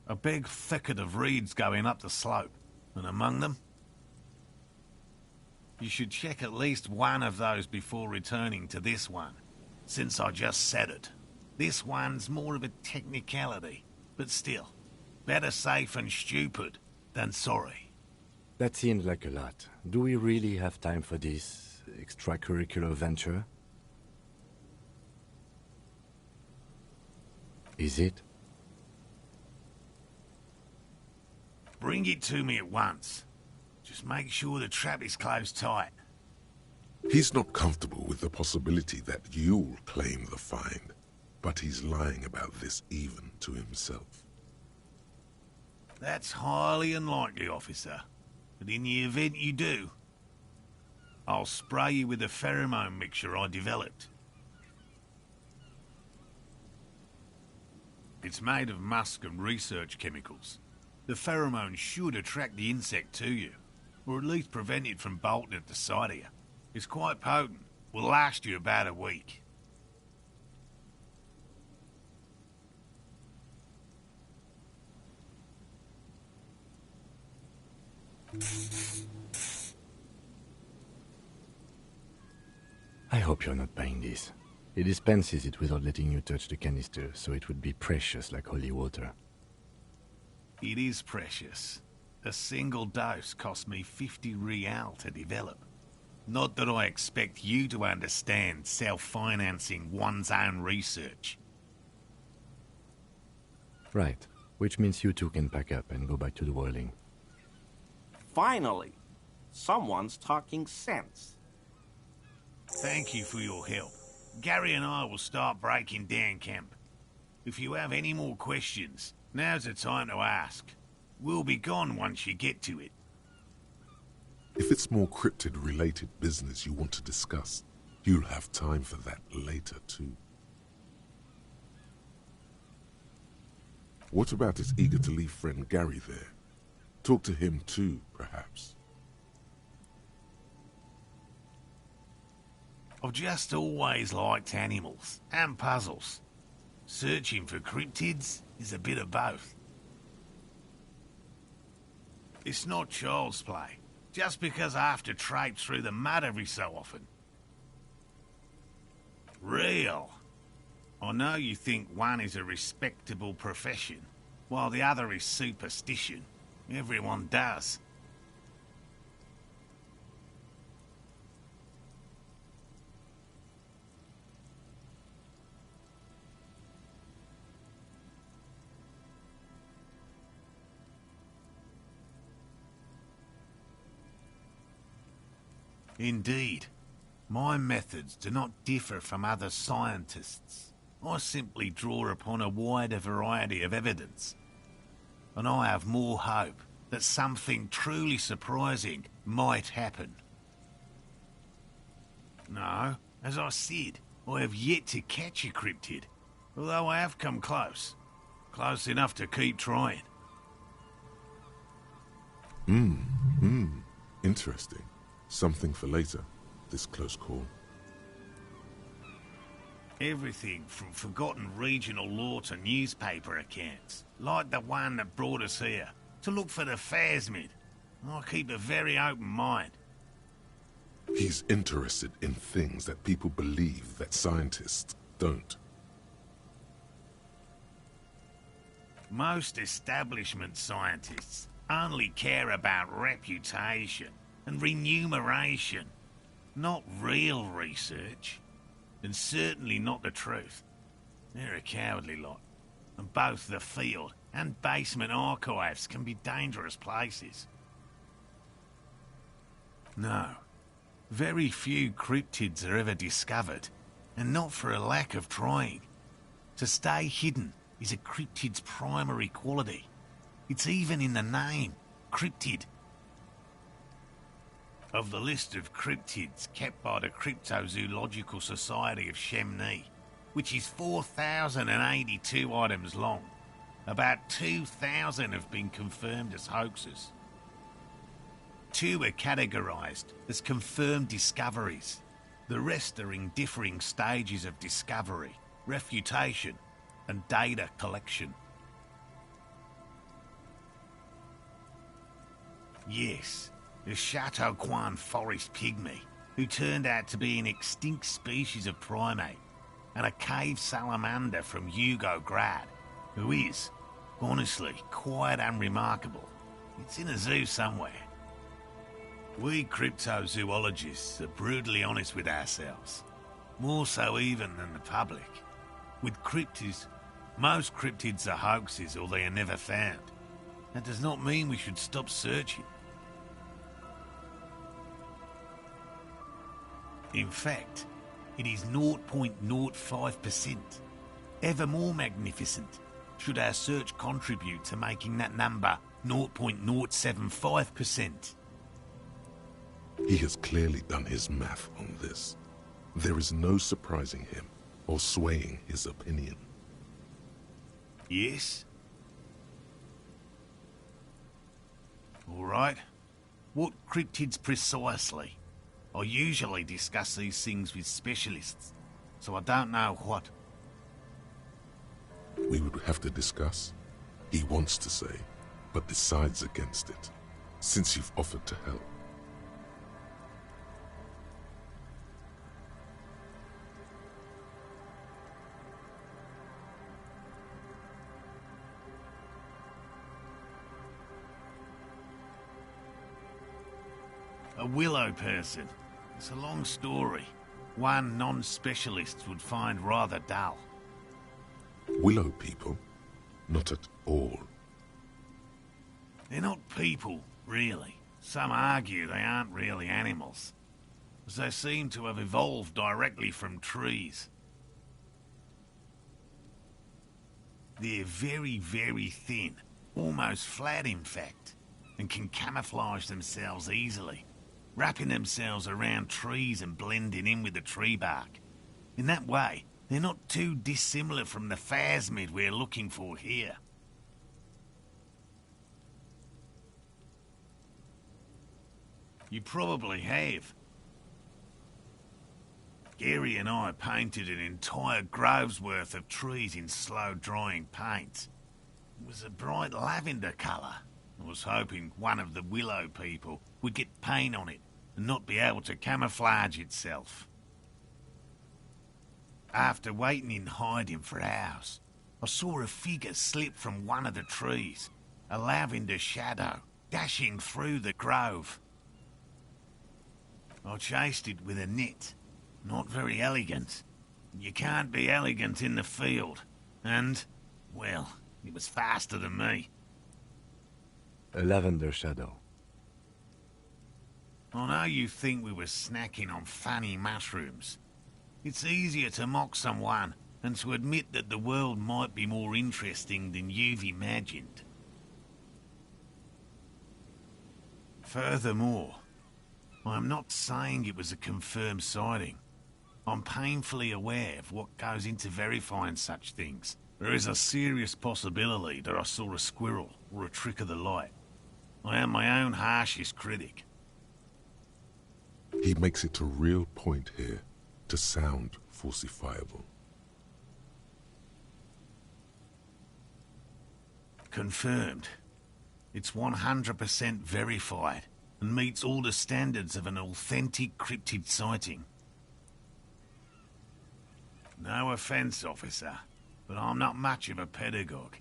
A big thicket of reeds going up the slope, and among them... You should check at least one of those before returning to this one, since I just said it. This one's more of a technicality, but still, better safe and stupid than sorry. That seems like a lot. Do we really have time for this extracurricular venture? Is it? Bring it to me at once. Just make sure the trap is closed tight. He's not comfortable with the possibility that you'll claim the find, but he's lying about this even to himself. That's highly unlikely, officer. But in the event you do, I'll spray you with a pheromone mixture I developed. It's made of musk and research chemicals. The pheromone should attract the insect to you, or at least prevent it from bolting at the sight of you. It's quite potent. Will last you about a week. I hope you're not buying this. He dispenses it without letting you touch the canister, so it would be precious like holy water. It is precious. A single dose cost me 50 real to develop. Not that I expect you to understand self-financing one's own research. Right. Which means you two can pack up and go back to the whirling. Finally! Someone's talking sense. Thank you for your help. Gary and I will start breaking down camp. If you have any more questions, now's the time to ask. We'll be gone once you get to it. If it's more cryptid-related business you want to discuss, you'll have time for that later, too. What about his eager-to-leave friend Gary there? Talk to him too, perhaps. I've just always liked animals and puzzles. Searching for cryptids is a bit of both. It's not child's play, just because I have to traipse through the mud every so often. Real. I know you think one is a respectable profession, while the other is superstition. Everyone does. Indeed. My methods do not differ from other scientists. I simply draw upon a wider variety of evidence. And I have more hope that something truly surprising might happen. No, as I said, I have yet to catch a cryptid, although I have come close. Close enough to keep trying. Interesting. Something for later, this close call. Everything from forgotten regional lore to newspaper accounts, like the one that brought us here, to look for the Phasmid. I keep a very open mind. He's interested in things that people believe that scientists don't. Most establishment scientists only care about reputation and remuneration, not real research, and certainly not the truth. They're a cowardly lot, and both the field and basement archives can be dangerous places. No, very few cryptids are ever discovered, and not for a lack of trying. To stay hidden is a cryptid's primary quality. It's even in the name, cryptid. Of the list of cryptids kept by the Cryptozoological Society of Chemnee, which is 4,082 items long, about 2,000 have been confirmed as hoaxes. 2 are categorized as confirmed discoveries. The rest are in differing stages of discovery, refutation, and data collection. Yes, the Chateau Quan forest pygmy, who turned out to be an extinct species of primate, and a cave salamander from Hugo Grad, who is, honestly, quite unremarkable. It's in a zoo somewhere. We cryptozoologists are brutally honest with ourselves, more so even than the public. With cryptids, most cryptids are hoaxes or they are never found. That does not mean we should stop searching. In fact, it is 0.05%. Ever more magnificent, should our search contribute to making that number 0.075%. He has clearly done his math on this. There is no surprising him or swaying his opinion. Yes? All right. What cryptids precisely? I usually discuss these things with specialists, so I don't know what. We would have to discuss. He wants to say, but decides against it, since you've offered to help. A willow person. It's a long story. One non-specialist would find rather dull. Willow people? Not at all. They're not people, really. Some argue they aren't really animals, as they seem to have evolved directly from trees. They're very, very thin, almost flat in fact, and can camouflage themselves easily, wrapping themselves around trees and blending in with the tree bark. In that way, they're not too dissimilar from the phasmid we're looking for here. You probably have. Gary and I painted an entire grove's worth of trees in slow-drying paint. It was a bright lavender colour. I was hoping one of the willow people would get paint on it and not be able to camouflage itself. After waiting in hiding for hours, I saw a figure slip from one of the trees, a lavender shadow, dashing through the grove. I chased it with a net. Not very elegant. You can't be elegant in the field. And, well, it was faster than me. A lavender shadow. I know you think we were snacking on funny mushrooms. It's easier to mock someone than to admit that the world might be more interesting than you've imagined. Furthermore, I'm not saying it was a confirmed sighting. I'm painfully aware of what goes into verifying such things. There is a serious possibility that I saw a squirrel or a trick of the light. I am my own harshest critic. He makes it a real point here to sound falsifiable. Confirmed. It's 100% verified and meets all the standards of an authentic cryptid sighting. No offence, officer, but I'm not much of a pedagogue.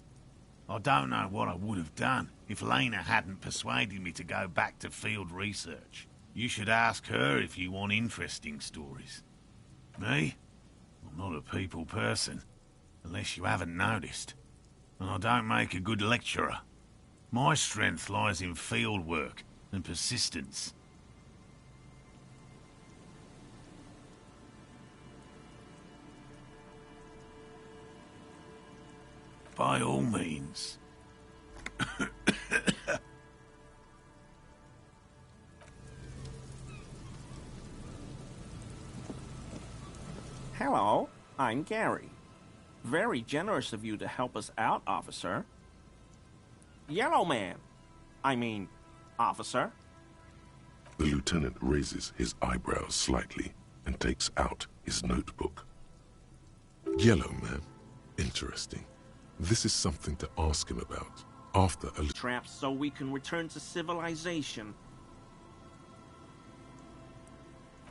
I don't know what I would have done if Lena hadn't persuaded me to go back to field research. You should ask her if you want interesting stories. Me? I'm not a people person, unless you haven't noticed. And I don't make a good lecturer. My strength lies in field work and persistence. By all means. Hello, I'm Gary. Very generous of you to help us out, officer. Yellow man. I mean, officer. The lieutenant raises his eyebrows slightly and takes out his notebook. Yellow man. Interesting. This is something to ask him about after a Traps so we can return to civilization.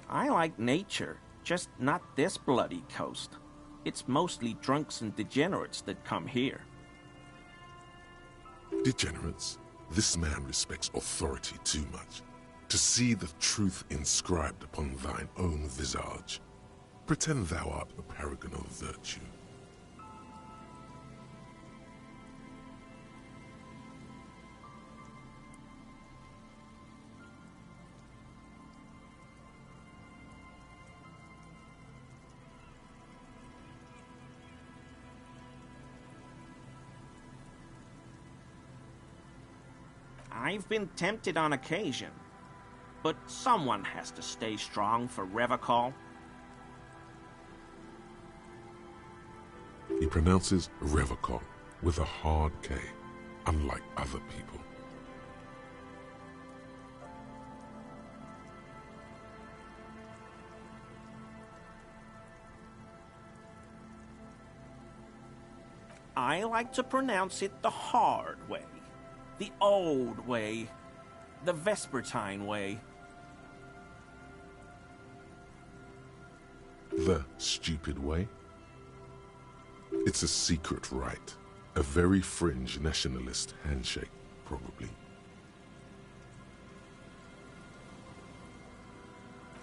I like nature, just not this bloody coast. It's mostly drunks and degenerates that come here. Degenerates? This man respects authority too much. To see the truth inscribed upon thine own visage. Pretend thou art a paragon of virtue. I've been tempted on occasion, but someone has to stay strong for Revacol. He pronounces Revacol with a hard K, unlike other people. I like to pronounce it the hard way. The old way. The Vespertine way. The stupid way? It's a secret rite. A very fringe nationalist handshake, probably.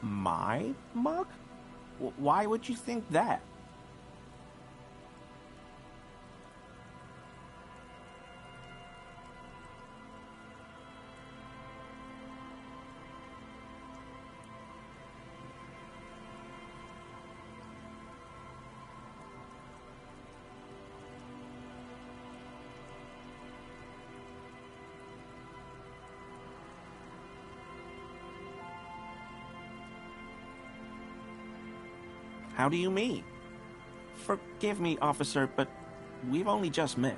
My mug? Why would you think that? How do you mean? Forgive me, officer, but we've only just met.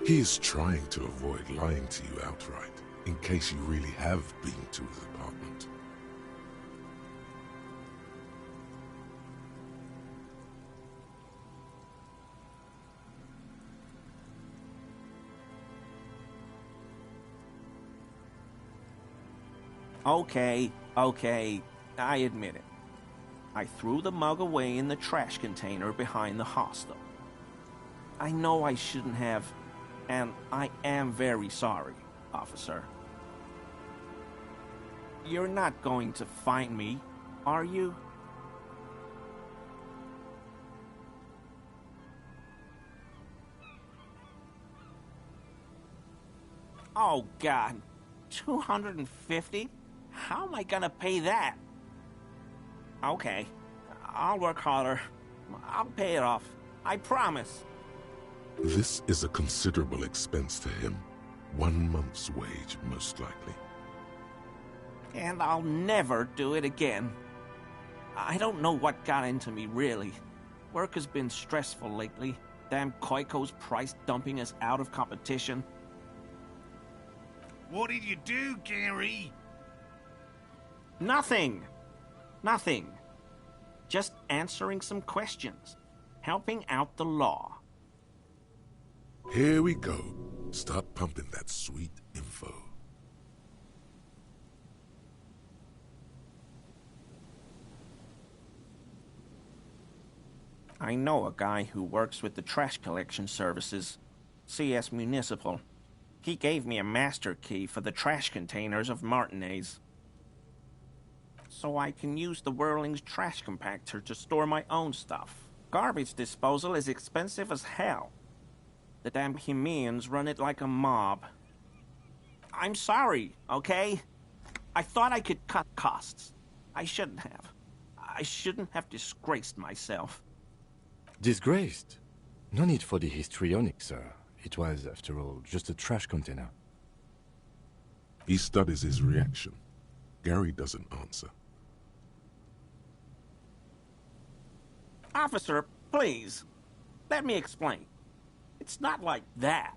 He is trying to avoid lying to you outright, in case you really have been to his apartment. Okay, I admit it. I threw the mug away in the trash container behind the hostel. I know I shouldn't have, and I am very sorry, officer. You're not going to find me, are you? Oh, God. 250? How am I gonna pay that? Okay, I'll work harder. I'll pay it off. I promise. This is a considerable expense to him. 1 month's wage, most likely. And I'll never do it again. I don't know what got into me, really. Work has been stressful lately. Damn Koiko's price dumping us out of competition. What did you do, Gary? Nothing. Just answering some questions. Helping out the law. Here we go. Start pumping that sweet info. I know a guy who works with the trash collection services, CS Municipal. He gave me a master key for the trash containers of Martinez. So I can use the Whirling's trash compactor to store my own stuff. Garbage disposal is expensive as hell. The damn Hemians run it like a mob. I'm sorry, okay? I thought I could cut costs. I shouldn't have. I shouldn't have disgraced myself. Disgraced? No need for the histrionic, sir. It was, after all, just a trash container. He studies his reaction. Gary doesn't answer. Officer, please. Let me explain. It's not like that.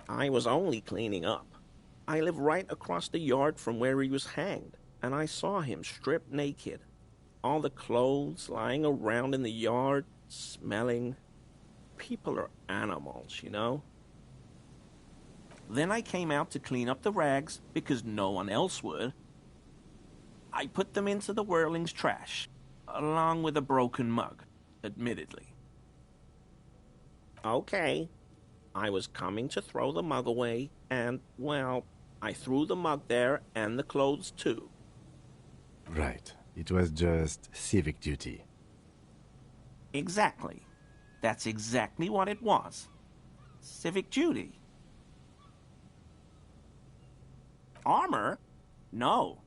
I was only cleaning up. I live right across the yard from where he was hanged, and I saw him stripped naked. All the clothes lying around in the yard, smelling. People are animals, you know? Then I came out to clean up the rags because no one else would. I put them into the Whirling's trash, along with a broken mug, admittedly. Okay, I was coming to throw the mug away, and, well, I threw the mug there and the clothes too. Right. It was just civic duty. Exactly. That's exactly what it was. Civic duty. Armor? No.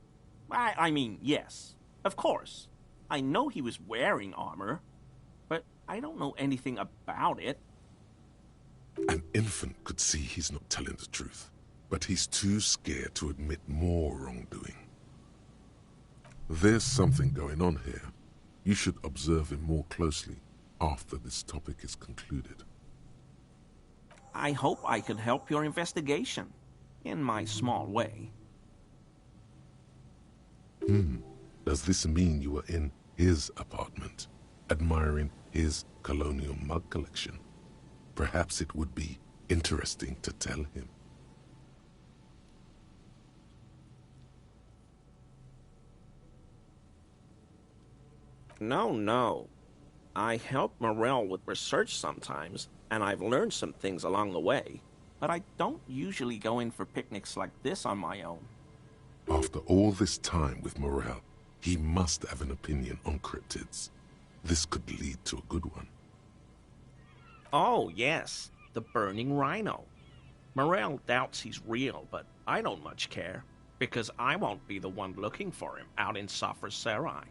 I mean, yes. Of course. I know he was wearing armor, but I don't know anything about it. An infant could see he's not telling the truth, but he's too scared to admit more wrongdoing. There's something going on here. You should observe him more closely after this topic is concluded. I hope I could help your investigation, in my small way. Does this mean you were in his apartment, admiring his colonial mug collection? Perhaps it would be interesting to tell him. No. I help Morell with research sometimes, and I've learned some things along the way. But I don't usually go in for picnics like this on my own. After all this time with Morell, he must have an opinion on cryptids. This could lead to a good one. Oh, yes, the burning rhino. Morell doubts he's real, but I don't much care, because I won't be the one looking for him out in Safra Serai.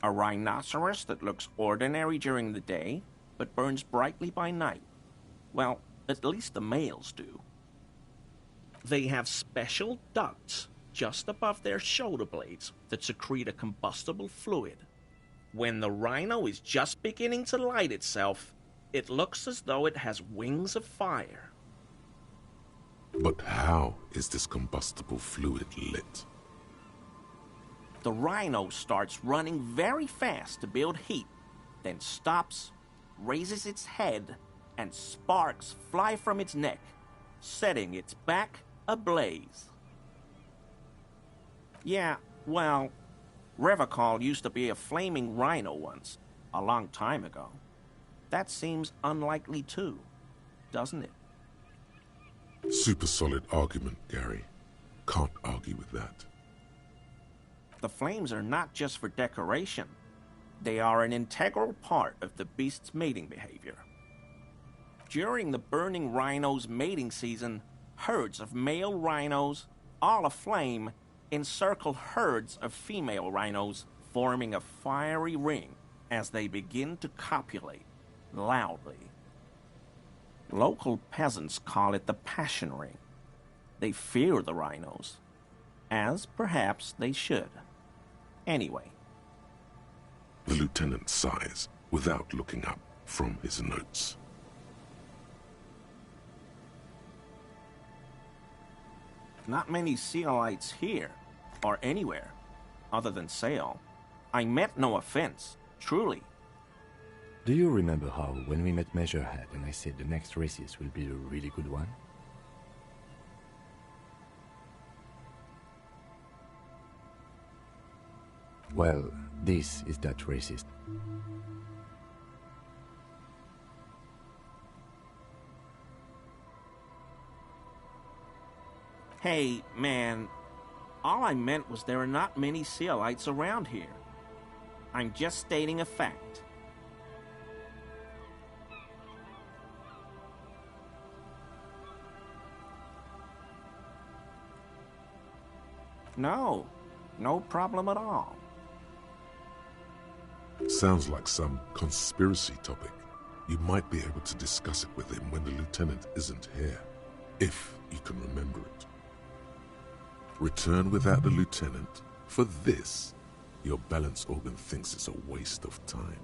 A rhinoceros that looks ordinary during the day, but burns brightly by night. Well, at least the males do. They have special ducts just above their shoulder blades that secrete a combustible fluid. When the rhino is just beginning to light itself, it looks as though it has wings of fire. But how is this combustible fluid lit? The rhino starts running very fast to build heat, then stops, raises its head, and sparks fly from its neck, setting its back ablaze. Yeah, well, Revacol used to be a flaming rhino once, a long time ago. That seems unlikely too, doesn't it? Super solid argument, Gary. Can't argue with that. The flames are not just for decoration. They are an integral part of the beast's mating behavior. During the burning rhino's mating season, herds of male rhinos, all aflame, encircle herds of female rhinos, forming a fiery ring as they begin to copulate loudly. Local peasants call it the passion ring. They fear the rhinos, as perhaps they should. Anyway. The lieutenant sighs without looking up from his notes. Not many Sealites here, or anywhere, other than Sail. I meant no offense, truly. Do you remember how, when we met Measurehead and I said the next races will be a really good one? Well, this is that racist. Hey, man, all I meant was there are not many Sealites around here. I'm just stating a fact. No, no problem at all. Sounds like some conspiracy topic. You might be able to discuss it with him when the lieutenant isn't here, if you can remember it. Return without the lieutenant. For this, your balance organ thinks it's a waste of time.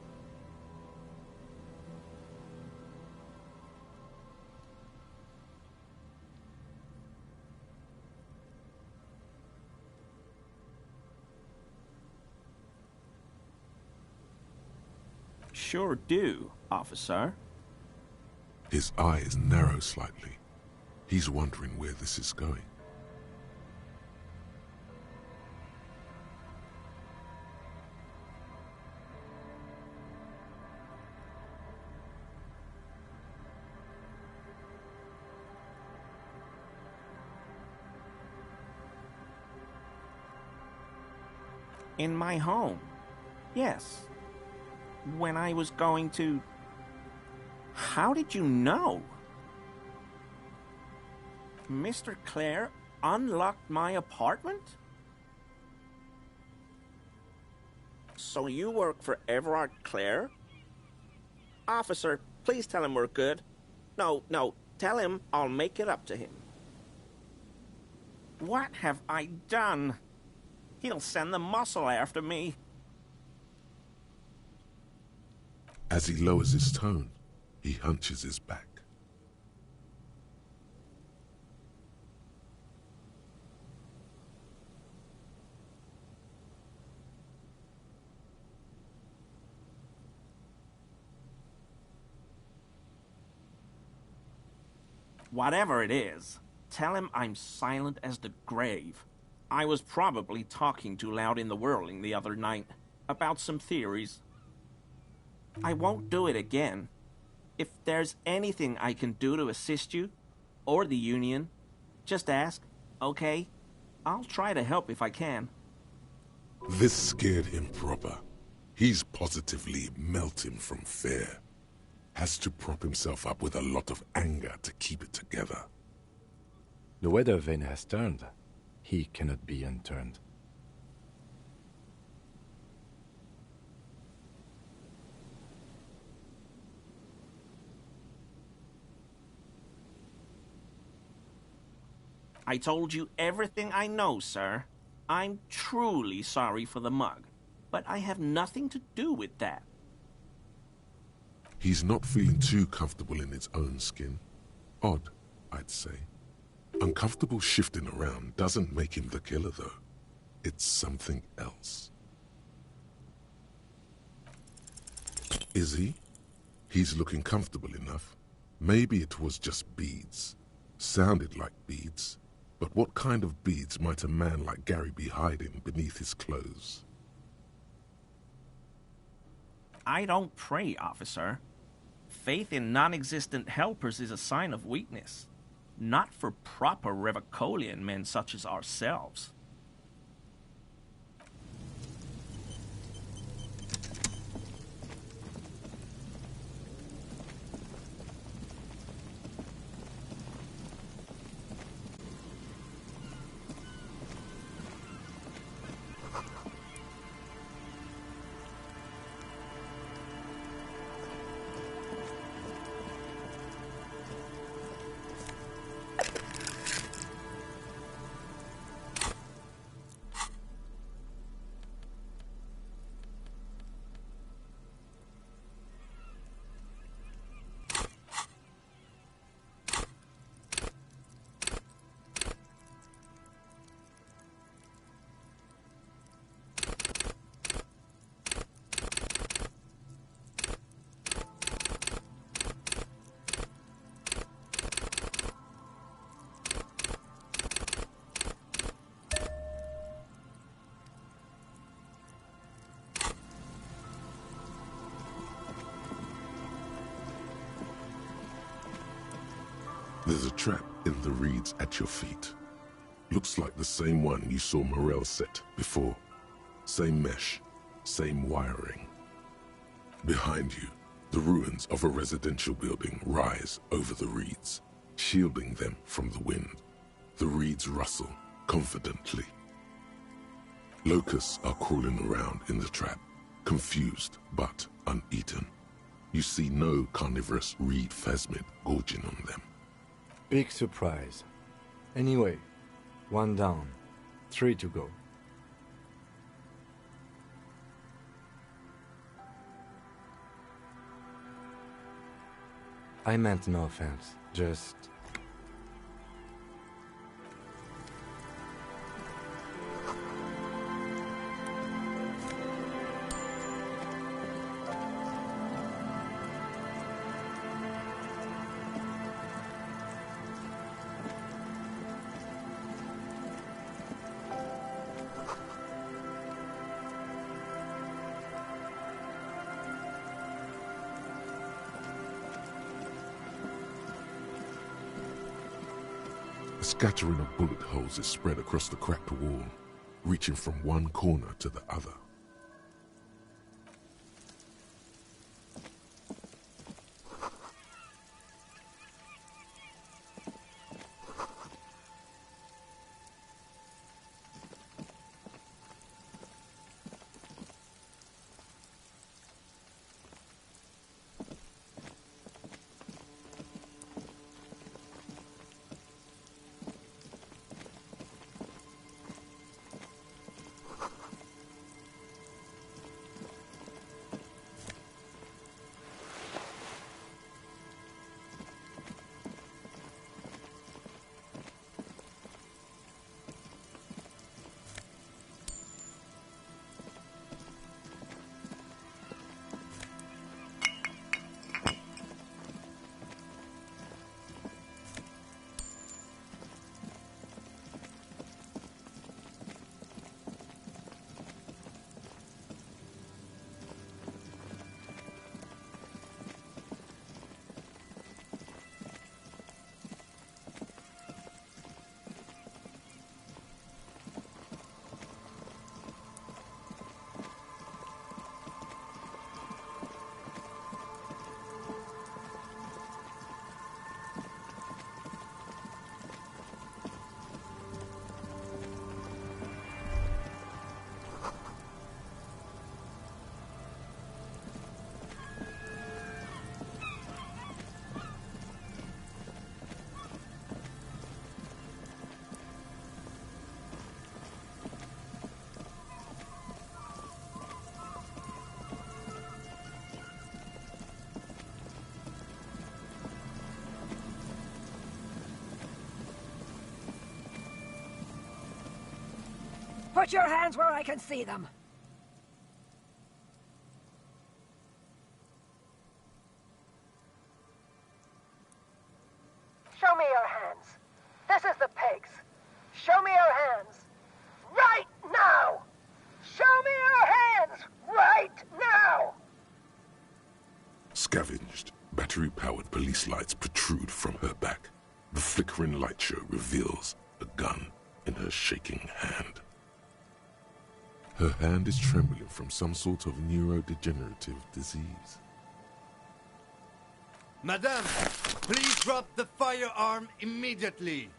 Sure do, officer. His eyes narrow slightly. He's wondering where this is going. In my home, yes. When I was going to... How did you know? Mr. Clare unlocked my apartment? So you work for Everard Clare? Officer, please tell him we're good. No, tell him I'll make it up to him. What have I done? He'll send the muscle after me. As he lowers his tone, he hunches his back. Whatever it is, tell him I'm silent as the grave. I was probably talking too loud in the whirling the other night about some theories. I won't do it again. If there's anything I can do to assist you, or the Union, just ask, okay? I'll try to help if I can. This scared him proper. He's positively melting from fear. Has to prop himself up with a lot of anger to keep it together. The weather vane has turned. He cannot be unturned. I told you everything I know, sir. I'm truly sorry for the mug. But I have nothing to do with that. He's not feeling too comfortable in his own skin. Odd, I'd say. Uncomfortable shifting around doesn't make him the killer, though. It's something else. Is he? He's looking comfortable enough. Maybe it was just beads. Sounded like beads. But what kind of beads might a man like Gary be hiding beneath his clothes? I don't pray, officer. Faith in non-existent helpers is a sign of weakness. Not for proper Revicolian men such as ourselves. There's a trap in the reeds at your feet. Looks like the same one you saw Morel set before. Same mesh, same wiring. Behind you, the ruins of a residential building rise over the reeds, shielding them from the wind. The reeds rustle confidently. Locusts are crawling around in the trap, confused but uneaten. You see no carnivorous reed phasmid gorging on them. Big surprise. Anyway, 1 down, 3 to go. I meant no offense, just... A scattering of bullet holes is spread across the cracked wall, reaching from one corner to the other. Put your hands where I can see them. Show me your hands. This is the pigs. Show me your hands. Right now! Show me your hands! Right now! Scavenged, battery-powered police lights protrude from her back. The flickering light show reveals a gun in her shaking hand. Her hand is trembling from some sort of neurodegenerative disease. Madame, please drop the firearm immediately.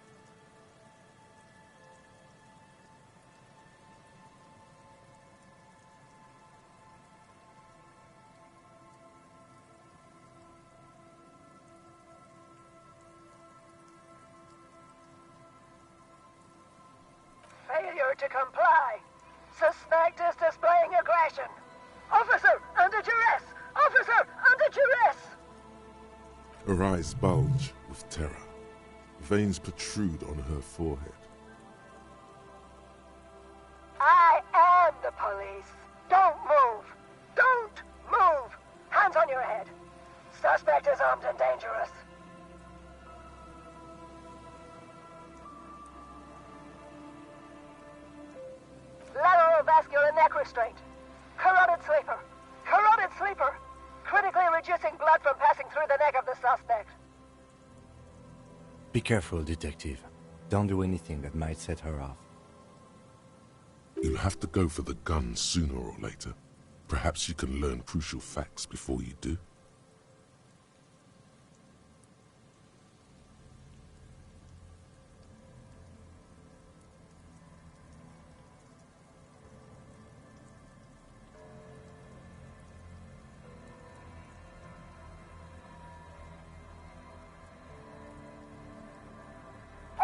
Failure to comply. Suspect is displaying aggression. Officer, under duress! Officer, under duress! Her eyes bulge with terror. Veins protrude on her forehead. I am the police. Don't move. Don't move. Hands on your head. Suspect is armed and dangerous. Lateral vascular neck restraint. Carotid sleeper. Carotid sleeper. Critically reducing blood from passing through the neck of the suspect. Be careful, detective. Don't do anything that might set her off. You'll have to go for the gun sooner or later. Perhaps you can learn crucial facts before you do.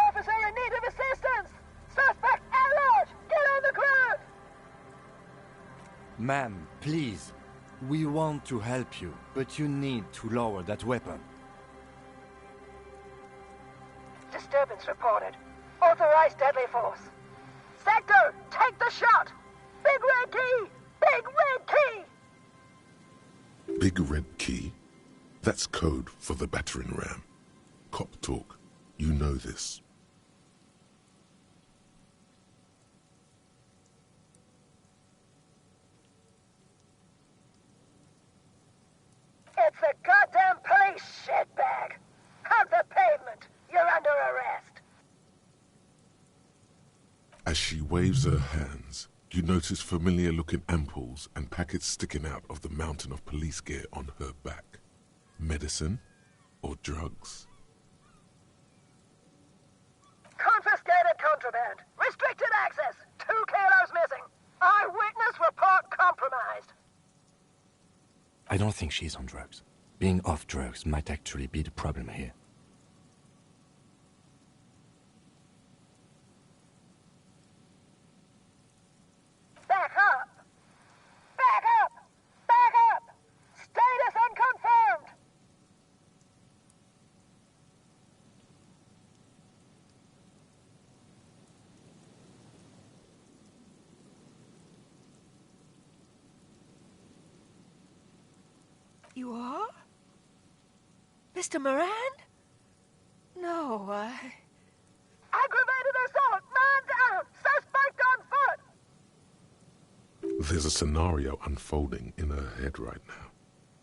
Officer in need of assistance! Suspect at large! Get on the ground! Ma'am, please. We want to help you, but you need to lower that weapon. Disturbance reported. Authorized deadly force. Sector, take the shot! Big red key! Big red key! Big red key? That's code for the battering ram. Cop talk. You know this. It's a goddamn police shitbag! Hug the pavement! You're under arrest! As she waves her hands, you notice familiar-looking ampoules and packets sticking out of the mountain of police gear on her back. Medicine or drugs? Confiscated contraband! Restricted access! 2 kilos missing! Eyewitness report compromised! I don't think she's on drugs. Being off drugs might actually be the problem here. Back up! Back up! Back up! Status unconfirmed! You are? Mr. Moran? No, Aggravated assault! Man down! Suspect on foot! There's a scenario unfolding in her head right now.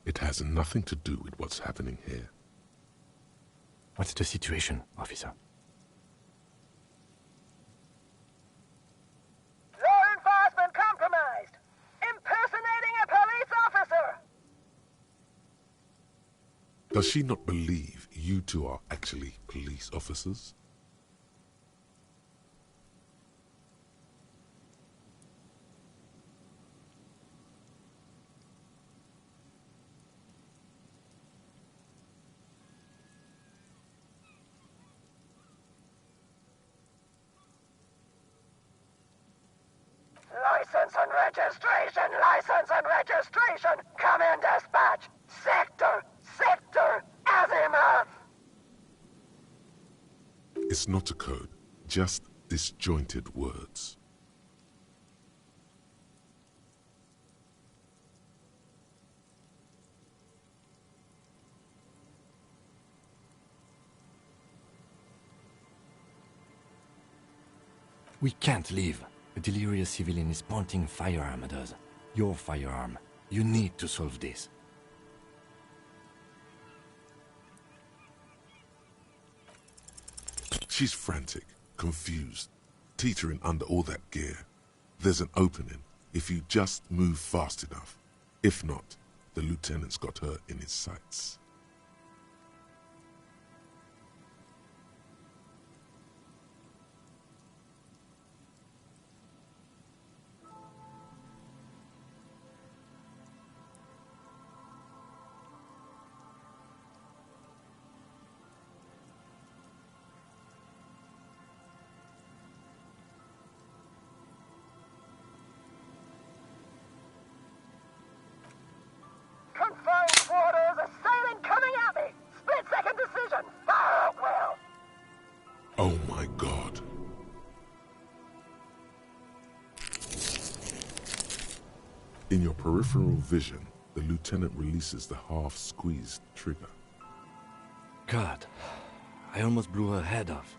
It has nothing to do with what's happening here. What's the situation, officer? Law enforcement compromised! Impersonating a police officer! Does she not believe you two are actually police officers? License and registration! License and registration! Come in, dispatch! Sector! Sector! Azimuth! It's not a code, just disjointed words. We can't leave. A delirious civilian is pointing a firearm at us. Your firearm. You need to solve this. She's frantic, confused, teetering under all that gear. There's an opening if you just move fast enough. If not, the lieutenant's got her in his sights. Confined quarters, assailant coming at me! Split-second decision! Fire at will! Oh my God. In your peripheral vision, the lieutenant releases the half-squeezed trigger. God, I almost blew her head off.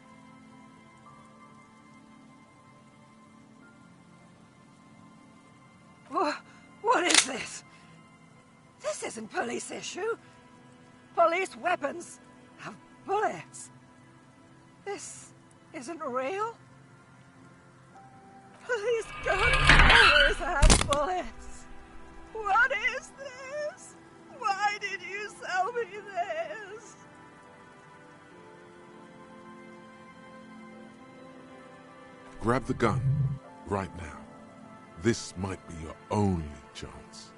What is this? This isn't police issue. Police weapons have bullets. This isn't real. Police guns always have bullets. What is this? Why did you sell me this? Grab the gun, right now. This might be your only chance.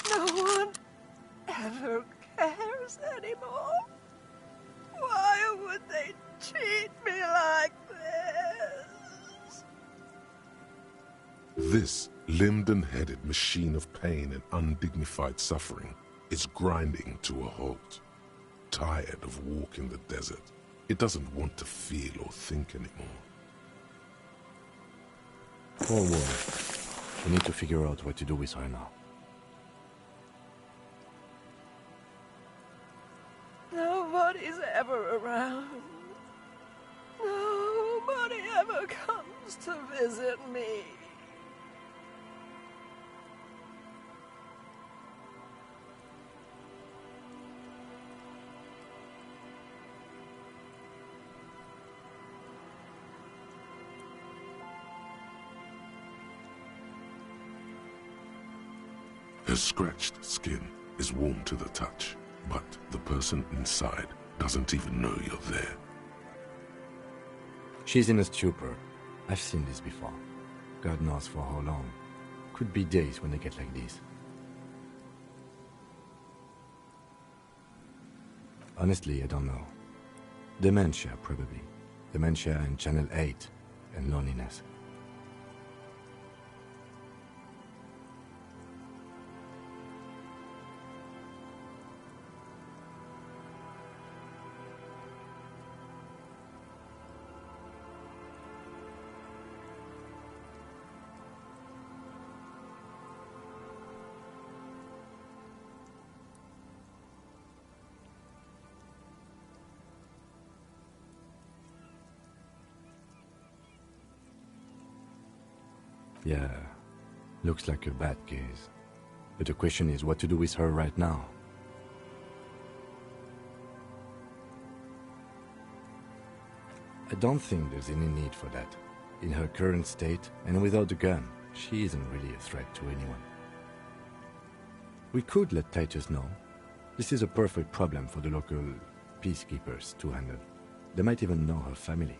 No one ever cares anymore. Why would they treat me like this? This linden-headed machine of pain and undignified suffering is grinding to a halt. Tired of walking the desert, it doesn't want to feel or think anymore. Poor woman. We need to figure out what to do with her now. Nobody's ever around. Nobody ever comes to visit me. Her scratched skin is warm to the touch, but the person inside doesn't even know you're there. She's in a stupor. I've seen this before. God knows for how long. Could be days when they get like this. Honestly, I don't know. Dementia, probably. Dementia and Channel 8, and loneliness. Yeah, looks like a bad case. But the question is what to do with her right now. I don't think there's any need for that. In her current state, and without the gun, she isn't really a threat to anyone. We could let Titus know. This is a perfect problem for the local peacekeepers to handle. They might even know her family.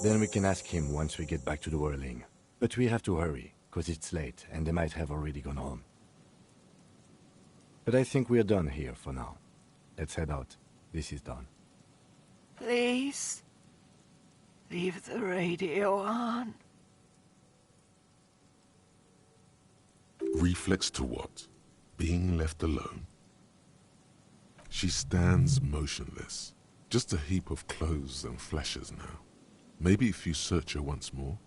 Then we can ask him once we get back to the whirling. But we have to hurry, cause it's late and they might have already gone home. But I think we're done here for now. Let's head out. This is done. Please, leave the radio on. Reflex to what? Being left alone? She stands motionless, just a heap of clothes and fleshes now. Maybe if you search her once more?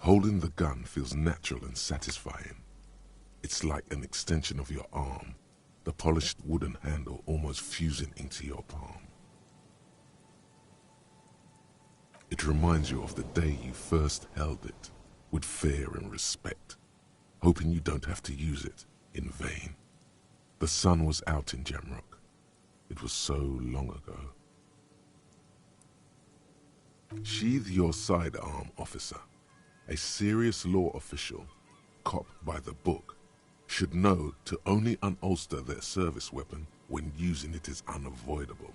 Holding the gun feels natural and satisfying. It's like an extension of your arm, the polished wooden handle almost fusing into your palm. It reminds you of the day you first held it, with fear and respect, hoping you don't have to use it in vain. The sun was out in Jamrock. It was so long ago. Sheathe your sidearm, officer. A serious law official, cop by the book, should know to only unholster their service weapon when using it is unavoidable.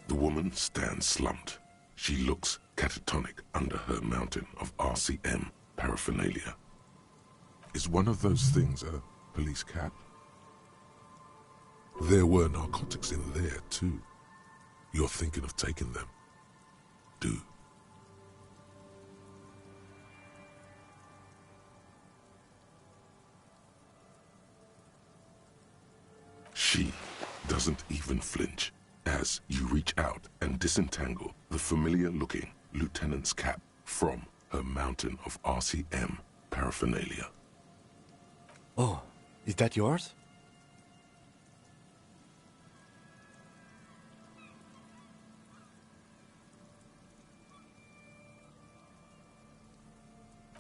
The woman stands slumped. She looks catatonic under her mountain of RCM paraphernalia. Is one of those things a police cap? There were narcotics in there too. You're thinking of taking them? Do. She doesn't even flinch as you reach out and disentangle the familiar-looking lieutenant's cap from her mountain of RCM paraphernalia. Oh, is that yours?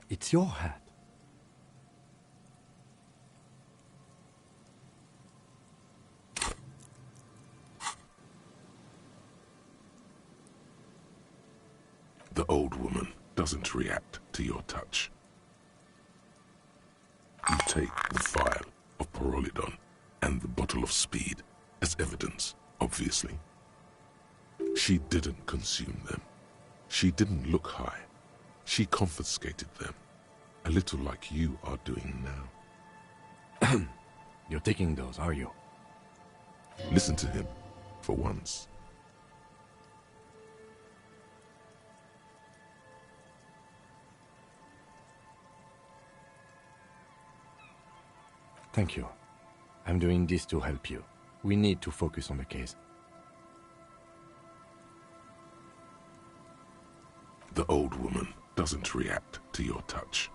It's your hat. The old woman doesn't react to your touch. You take the vial of Pyrrolidon and the bottle of speed as evidence, obviously. She didn't consume them. She didn't look high. She confiscated them, a little like you are doing now. You're taking those, are you? Listen to him, for once. Thank you. I'm doing this to help you. We need to focus on the case. The old woman doesn't react to your touch.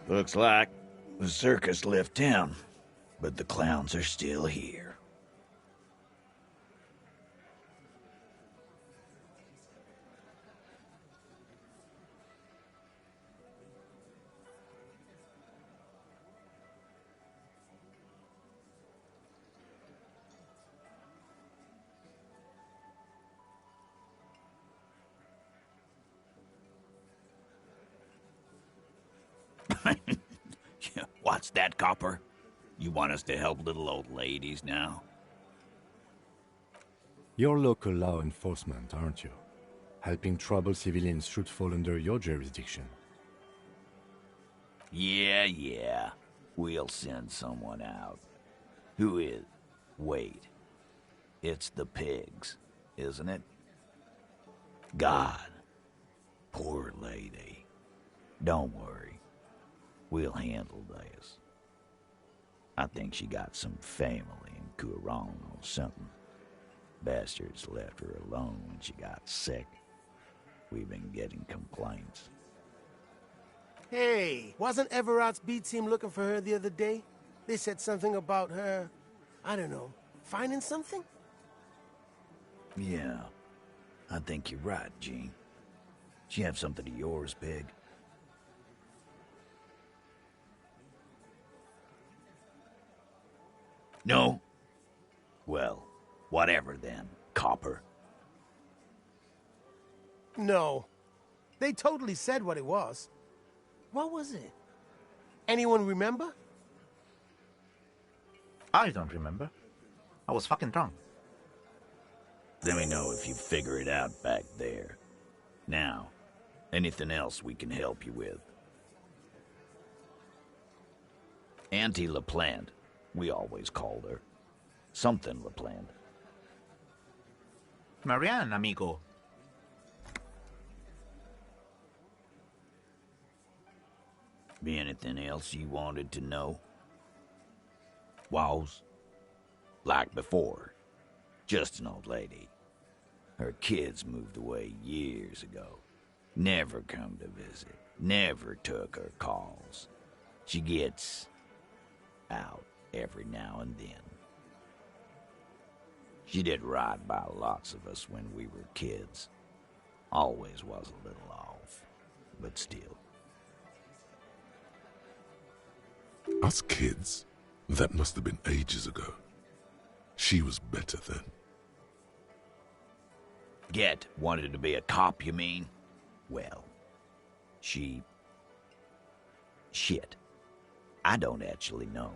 Looks like the circus left town, but the clowns are still here. What's that, Copper? You want us to help little old ladies now? You're local law enforcement, aren't you? Helping troubled civilians should fall under your jurisdiction. Yeah. We'll send someone out. Who is? Wait. It's the pigs, isn't it? God. Poor lady. Don't worry. We'll handle this. I think she got some family in Courant or something. Bastards left her alone when she got sick. We've been getting complaints. Hey, wasn't Everard's B team looking for her the other day? They said something about her, I don't know, finding something? Yeah, I think you're right, Gene. She have something of yours, Pig? No? Well, whatever then, Copper. No. They totally said what it was. What was it? Anyone remember? I don't remember. I was fucking drunk. Let me know if you figure it out back there. Now, anything else we can help you with? Auntie LaPlante, we always called her. Something LaPlante. Marianne, amigo. Be anything else you wanted to know? Was? Like before. Just an old lady. Her kids moved away years ago. Never come to visit. Never took her calls. She gets out every now and then. She did right by lots of us when we were kids. Always was a little off, but still. Us kids? That must have been ages ago. She was better then. Get wanted to be a cop, you mean? Well, shit. I don't actually know.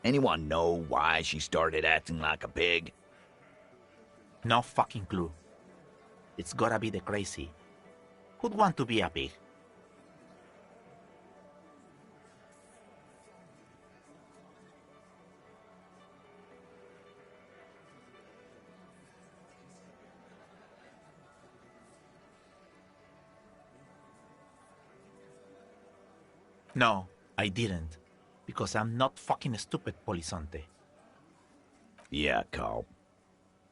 Anyone know why she started acting like a pig? No fucking clue. It's gotta be the crazy. Who'd want to be a pig? No, I didn't. Because I'm not fucking stupid, Polizonte. Yeah, Carl.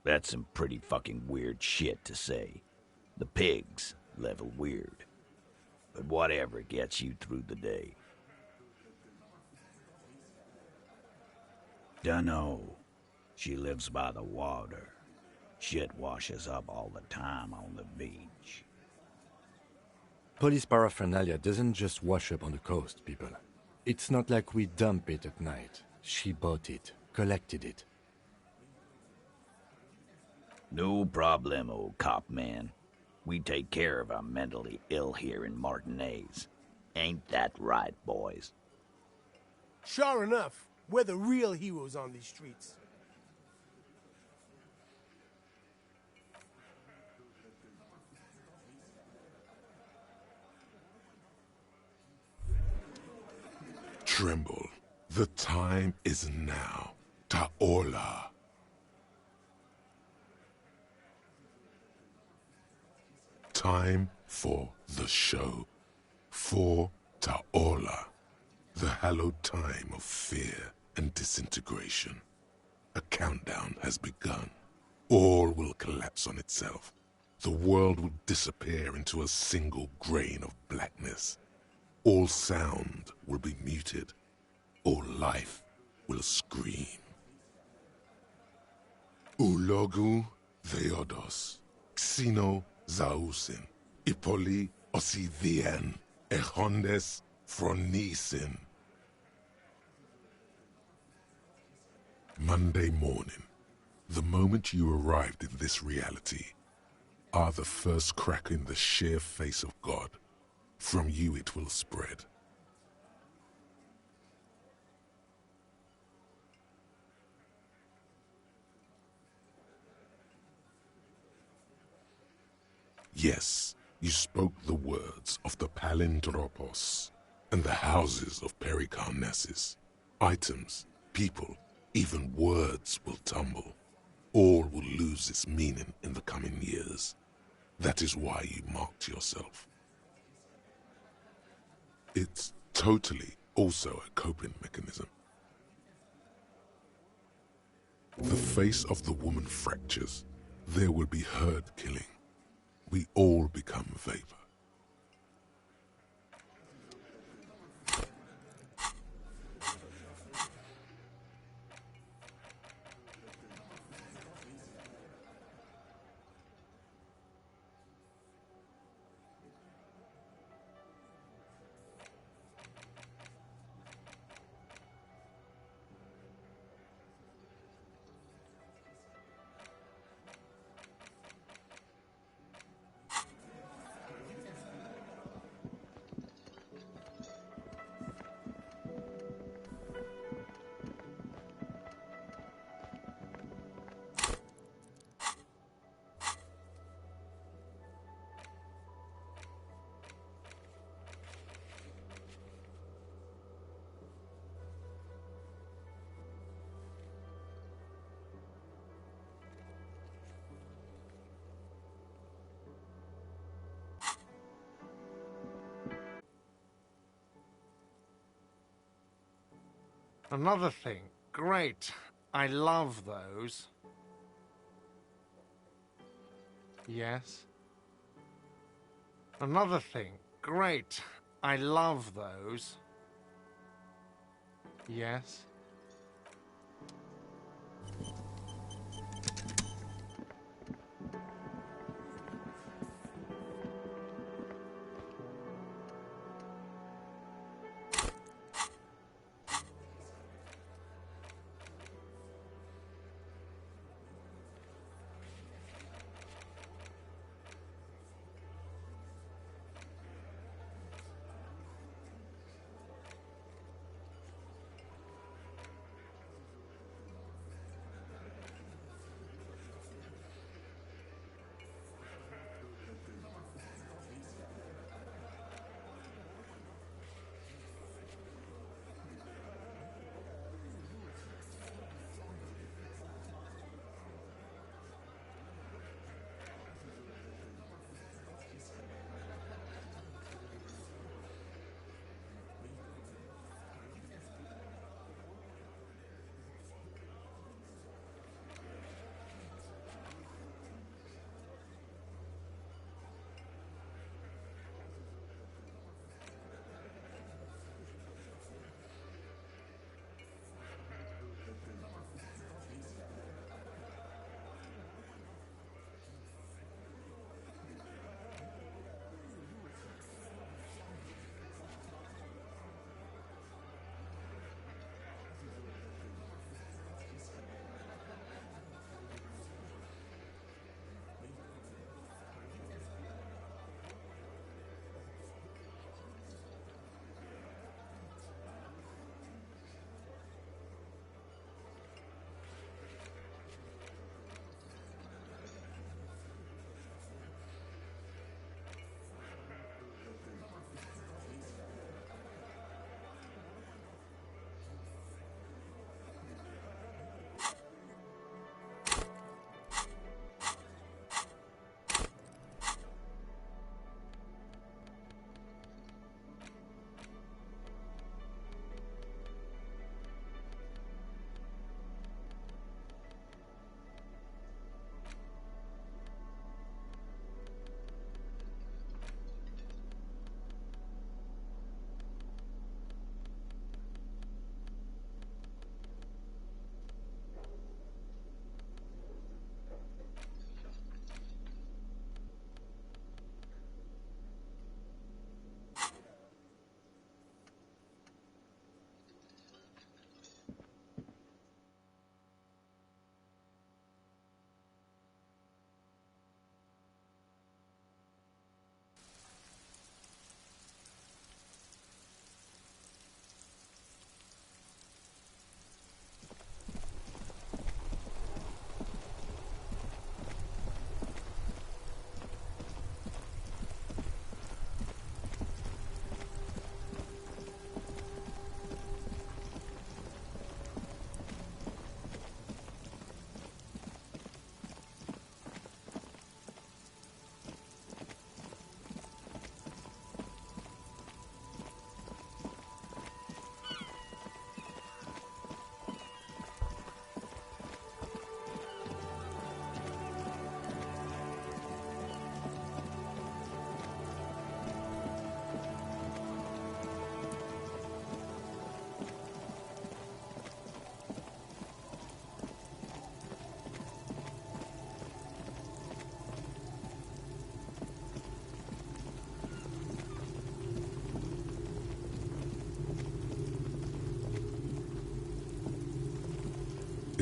That's some pretty fucking weird shit to say. The pigs level weird. But whatever gets you through the day. Dunno. She lives by the water. Shit washes up all the time on the beach. Police paraphernalia doesn't just wash up on the coast, people. It's not like we dump it at night. She bought it, collected it. No problemo, cop man. We take care of our mentally ill here in Martinez. Ain't that right, boys? Sure enough, we're the real heroes on these streets. Tremble. The time is now. Taola. Time for the show. For Taola. The hallowed time of fear and disintegration. A countdown has begun. All will collapse on itself. The world will disappear into a single grain of blackness. All sound will be muted. All life will scream. Ulogu theodos, xino zausin, ipoli osithien, echondes phronisin. Monday morning, the moment you arrived in this reality, are the first crack in the sheer face of God. From you it will spread. Yes, you spoke the words of the Palindropos and the houses of Pericarnassus. Items, people, even words will tumble. All will lose its meaning in the coming years. That is why you marked yourself. It's totally also a coping mechanism. The face of the woman fractures. There will be herd killing. We all become vapor. Another thing. Great. I love those. Yes. Another thing. Great. I love those. Yes.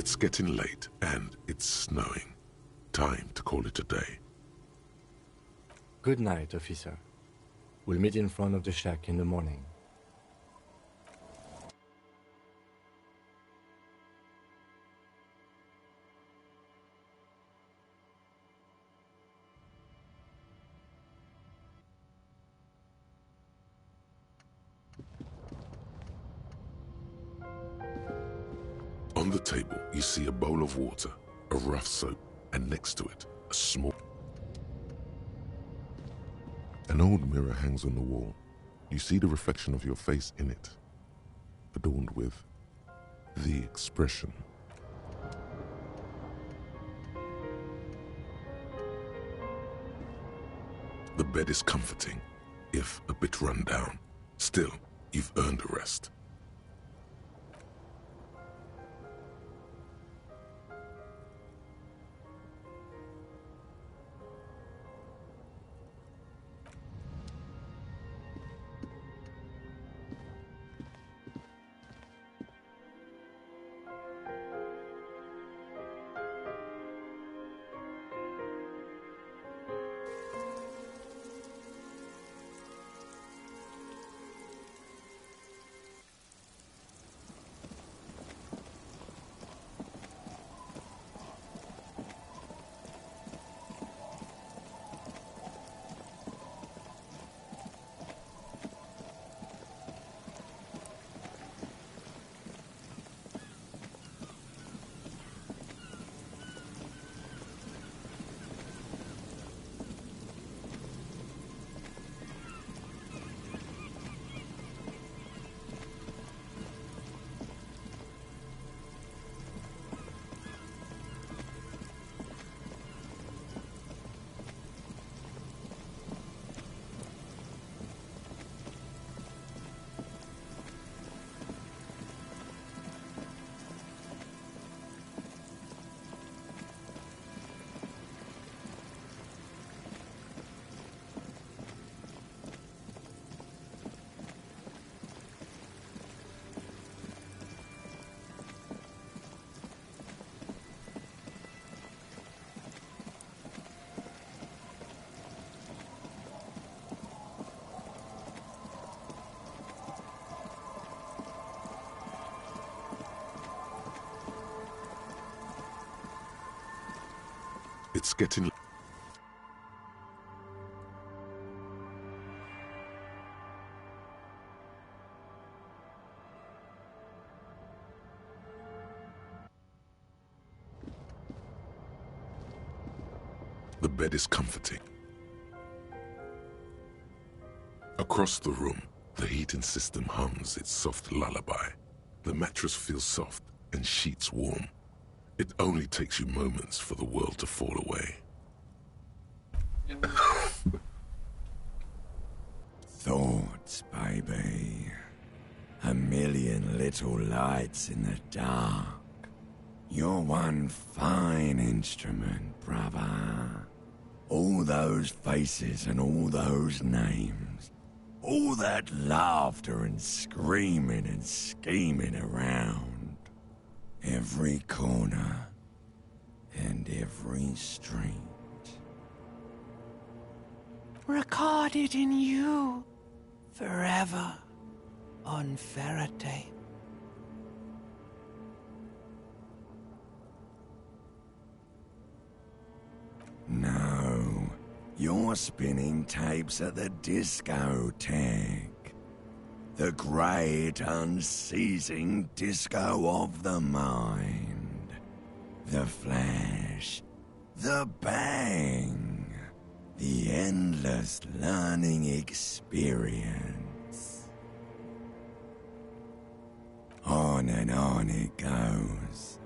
It's getting late, and it's snowing. Time to call it a day. Good night, officer. We'll meet in front of the shack in the morning. On the table, you see a bowl of water, a rough soap, and next to it, a small... An old mirror hangs on the wall. You see the reflection of your face in it, adorned with the expression. The bed is comforting, if a bit run down. Still, you've earned a rest. It's getting... The bed is comforting. Across the room, the heating system hums its soft lullaby. The mattress feels soft and sheets warm. It only takes you moments for the world to fall away. Thoughts, baby. A million little lights in the dark. You're one fine instrument, brother. All those faces and all those names. All that laughter and screaming and scheming around. Every corner and every street. Recorded in you forever on Faraday. No, you're spinning tapes at the discotheque. The great unceasing disco of the mind. The flash. The bang. The endless learning experience. On and on it goes.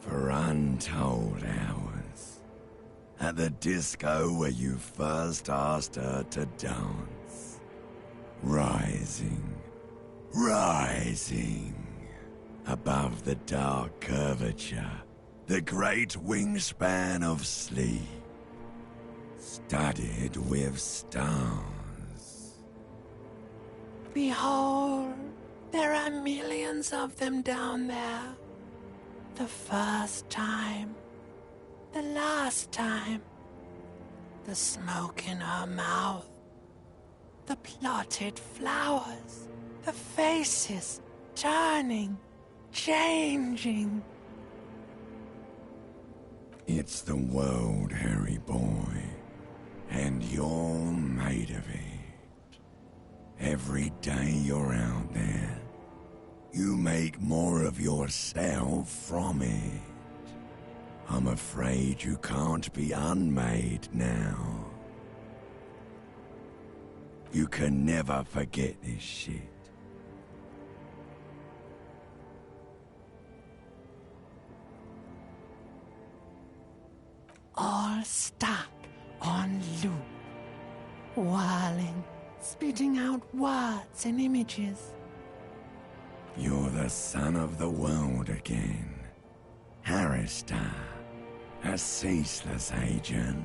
For untold hours. At the disco where you first asked her to dance. Rising. Rising above the dark curvature, the great wingspan of sleep, studded with stars. Behold, there are millions of them down there. The first time. The last time. The smoke in her mouth. The plotted flowers. The faces turning, changing. It's the world, Harry boy, and you're made of it. Every day you're out there, you make more of yourself from it. I'm afraid you can't be unmade now. You can never forget this shit. All stuck on loop. Whirling, spitting out words and images. You're the son of the world again. Harrister, a ceaseless agent.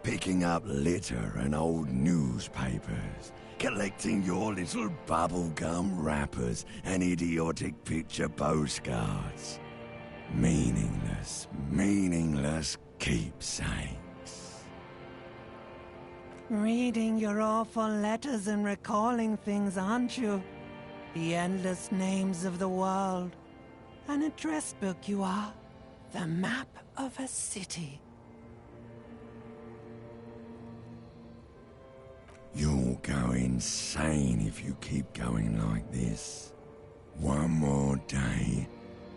Picking up litter and old newspapers. Collecting your little bubblegum wrappers and idiotic picture postcards. Meaningless, meaningless keepsakes. Reading your awful letters and recalling things, aren't you? The endless names of the world. An address book you are. The map of a city. You'll go insane if you keep going like this. One more day,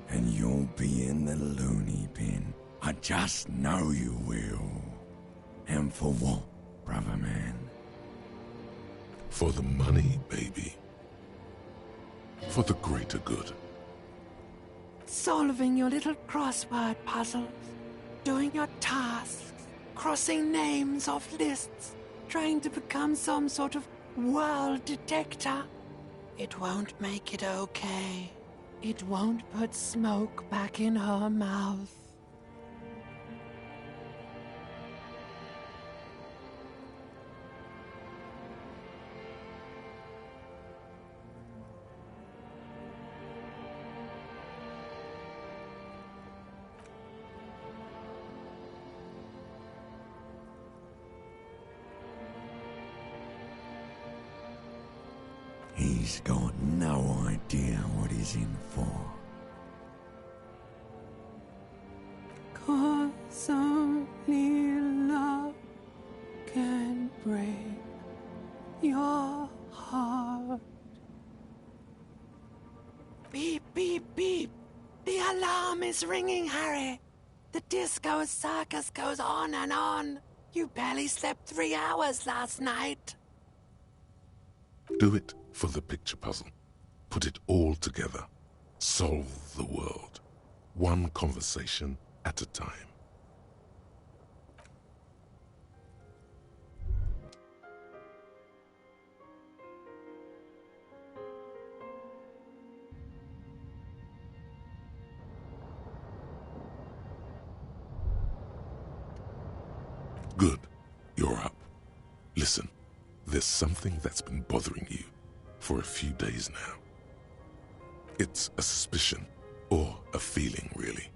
and you'll be in the loony bin. I just know you will. And for what, brother man? For the money, baby. For the greater good. Solving your little crossword puzzles. Doing your tasks. Crossing names off lists. Trying to become some sort of world detector. It won't make it okay. It won't put smoke back in her mouth. He's got no idea what he's in for. 'Cause only love can break your heart. Beep, beep, beep. The alarm is ringing, Harry. The disco circus goes on and on. You barely slept 3 hours last night. Do it for the picture puzzle. Put it all together. Solve the world. One conversation at a time. Good. You're up. Listen, there's something that's been bothering you for a few days now. It's a suspicion, or a feeling really,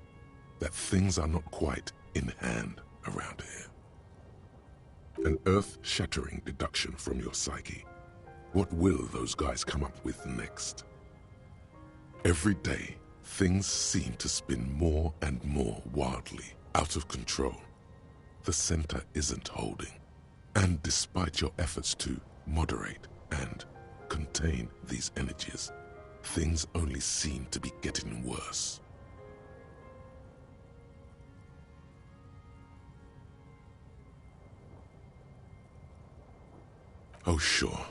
that things are not quite in hand around here. An earth-shattering deduction from your psyche. What will those guys come up with next? Every day, things seem to spin more and more wildly, out of control. The center isn't holding. And despite your efforts to moderate and contain these energies, things only seem to be getting worse. Oh, sure.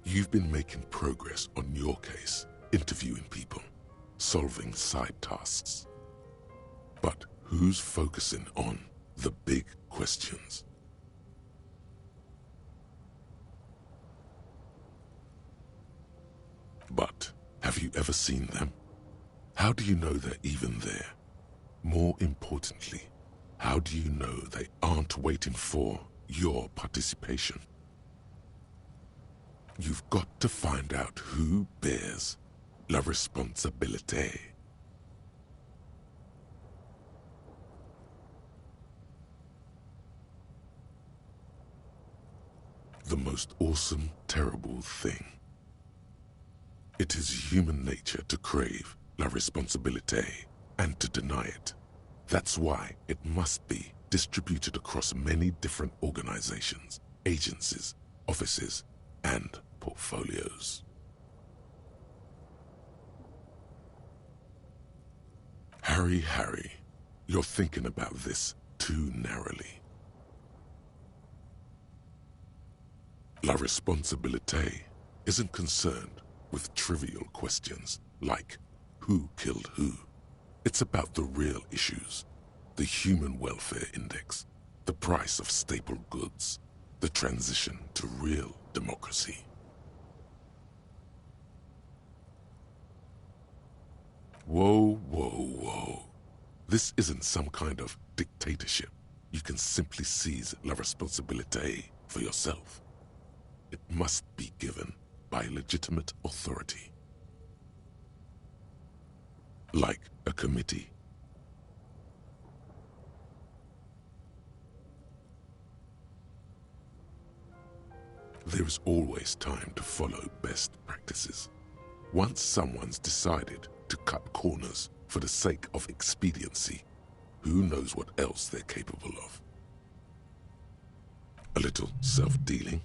You've been making progress on your case, interviewing people, solving side tasks. But who's focusing on the big questions? But have you ever seen them? How do you know they're even there? More importantly, how do you know they aren't waiting for your participation? You've got to find out who bears la responsabilité. most awesome, terrible thing. It is human nature to crave la responsabilité and to deny it. That's why it must be distributed across many different organizations, agencies, offices, and portfolios. Harry, you're thinking about this too narrowly. La responsabilité isn't concerned with trivial questions like who killed who. It's about the real issues, the human welfare index, the price of staple goods, the transition to real democracy. Whoa. This isn't some kind of dictatorship. You can simply seize la responsabilité for yourself. It must be given by legitimate authority. Like a committee. There is always time to follow best practices. Once someone's decided to cut corners for the sake of expediency, who knows what else they're capable of? A little self-dealing?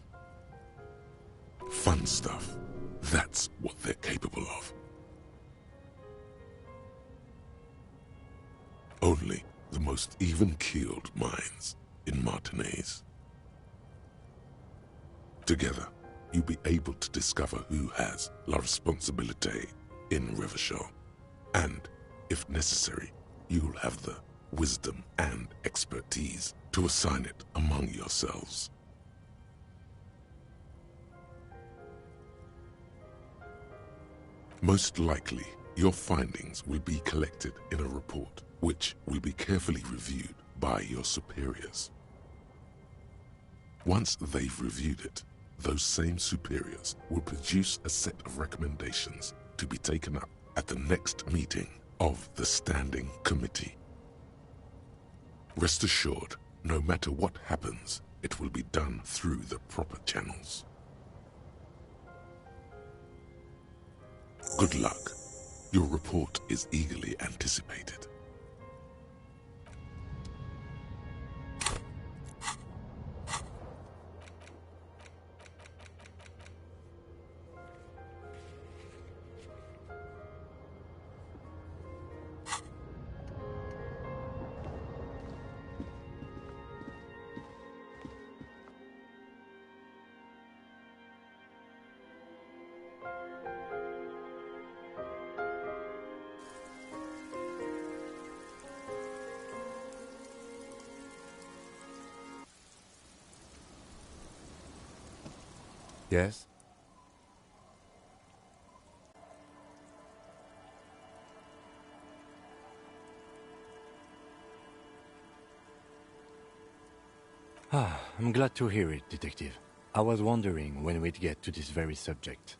Fun stuff. That's what they're capable of. Only the most even-keeled minds in Martinaise. Together, you'll be able to discover who has la responsabilité in Rivershaw. And, if necessary, you'll have the wisdom and expertise to assign it among yourselves. Most likely, your findings will be collected in a report, which will be carefully reviewed by your superiors. Once they've reviewed it, those same superiors will produce a set of recommendations to be taken up at the next meeting of the Standing Committee. Rest assured, no matter what happens, it will be done through the proper channels. Good luck. Your report is eagerly anticipated. Yes? I'm glad to hear it, Detective. I was wondering when we'd get to this very subject.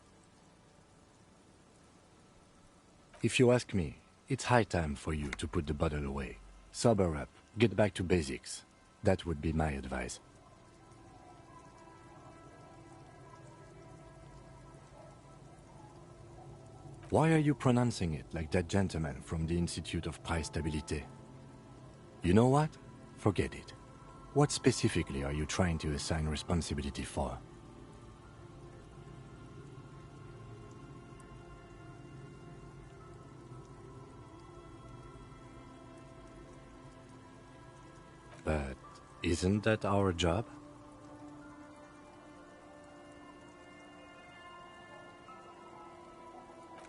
If you ask me, it's high time for you to put the bottle away. Sober up, get back to basics. That would be my advice. Why are you pronouncing it like that gentleman from the Institute of Price Stabilité? You know what? Forget it. What specifically are you trying to assign responsibility for? But isn't that our job?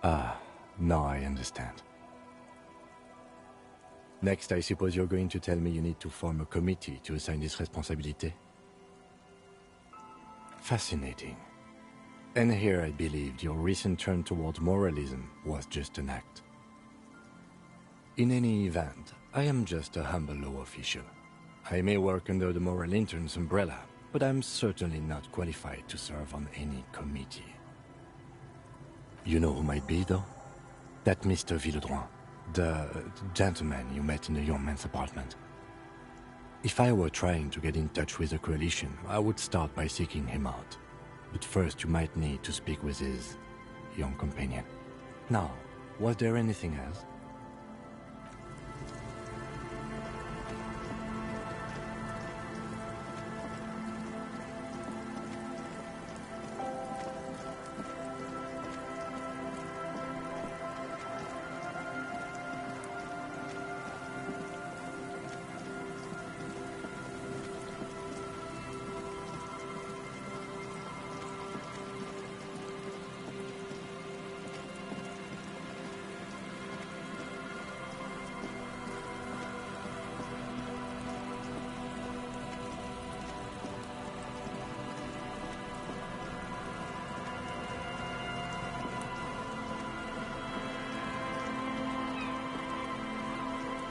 Ah, now I understand. Next, I suppose you're going to tell me you need to form a committee to assign this responsibility? Fascinating. And here I believed your recent turn toward moralism was just an act. In any event, I am just a humble law official. I may work under the moral intern's umbrella, but I'm certainly not qualified to serve on any committee. You know who might be, though? That Mr. Villeudran, the gentleman you met in the young man's apartment. If I were trying to get in touch with the coalition, I would start by seeking him out. But first you might need to speak with his young companion. Now, was there anything else?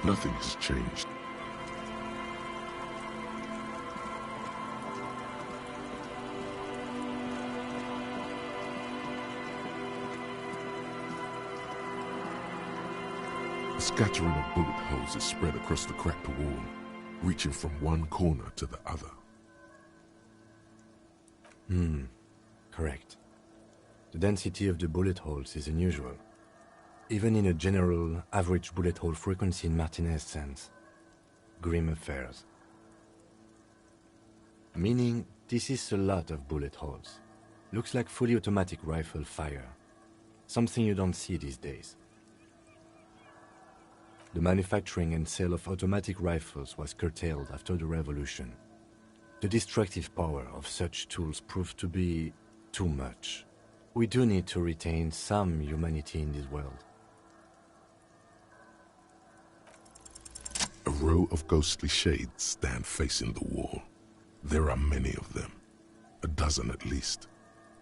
Nothing has changed. A scattering of bullet holes is spread across the cracked wall, reaching from one corner to the other. Correct. The density of the bullet holes is unusual. Even in a general, average bullet hole frequency in Martinez sense. Grim affairs. Meaning, this is a lot of bullet holes. Looks like fully automatic rifle fire. Something you don't see these days. The manufacturing and sale of automatic rifles was curtailed after the revolution. The destructive power of such tools proved to be too much. We do need to retain some humanity in this world. A row of ghostly shades stand facing the wall. There are many of them, a dozen at least,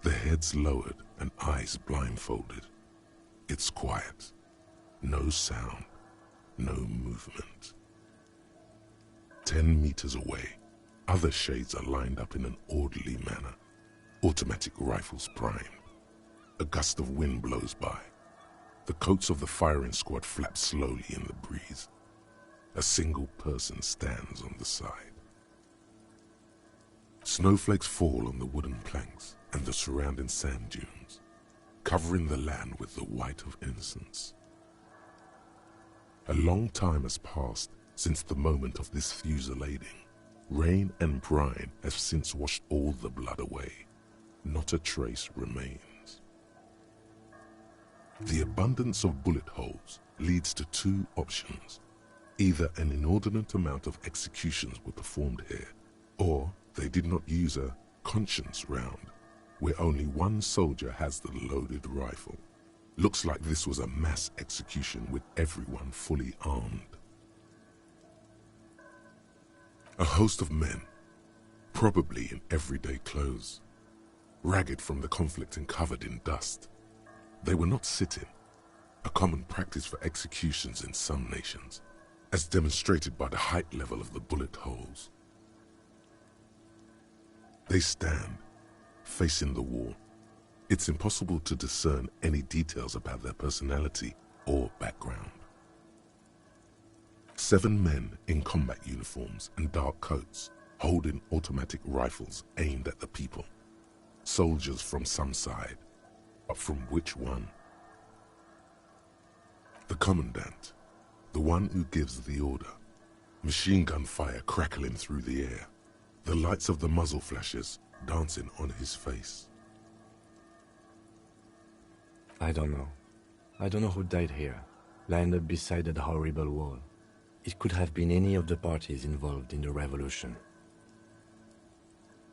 their heads lowered and eyes blindfolded. It's quiet, no sound, no movement. 10 meters away, other shades are lined up in an orderly manner, automatic rifles primed. A gust of wind blows by. The coats of the firing squad flap slowly in the breeze. A single person stands on the side. Snowflakes fall on the wooden planks and the surrounding sand dunes, covering the land with the white of innocence. A long time has passed since the moment of this fusillading. Rain and brine have since washed all the blood away. Not a trace remains. The abundance of bullet holes leads to two options. Either an inordinate amount of executions were performed here, or they did not use a conscience round, where only one soldier has the loaded rifle. Looks like this was a mass execution with everyone fully armed. A host of men, probably in everyday clothes, ragged from the conflict and covered in dust. They were not sitting, a common practice for executions in some nations, as demonstrated by the height level of the bullet holes. They stand, facing the wall. It's impossible to discern any details about their personality or background. 7 men in combat uniforms and dark coats, holding automatic rifles aimed at the people. Soldiers from some side, but from which one? The commandant, the one who gives the order. Machine gun fire crackling through the air. The lights of the muzzle flashes dancing on his face. I don't know. I don't know who died here, lined up beside that horrible wall. It could have been any of the parties involved in the revolution.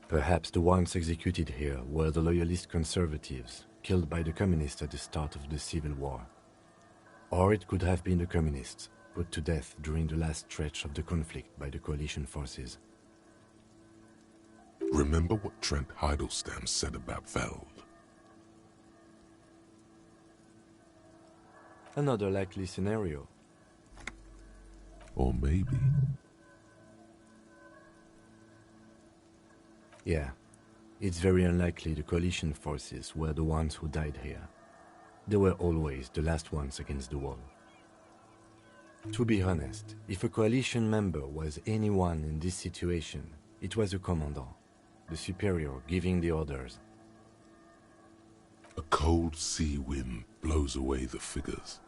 Perhaps the ones executed here were the loyalist conservatives, killed by the communists at the start of the Civil War. Or it could have been the communists, put to death during the last stretch of the conflict by the coalition forces. Remember what Trent Heidelstein said about Veld? Another likely scenario. Or maybe... Yeah, it's very unlikely the coalition forces were the ones who died here. They were always the last ones against the wall. To be honest, if a coalition member was anyone in this situation, it was a commandant, the superior giving the orders. A cold sea wind blows away the figures.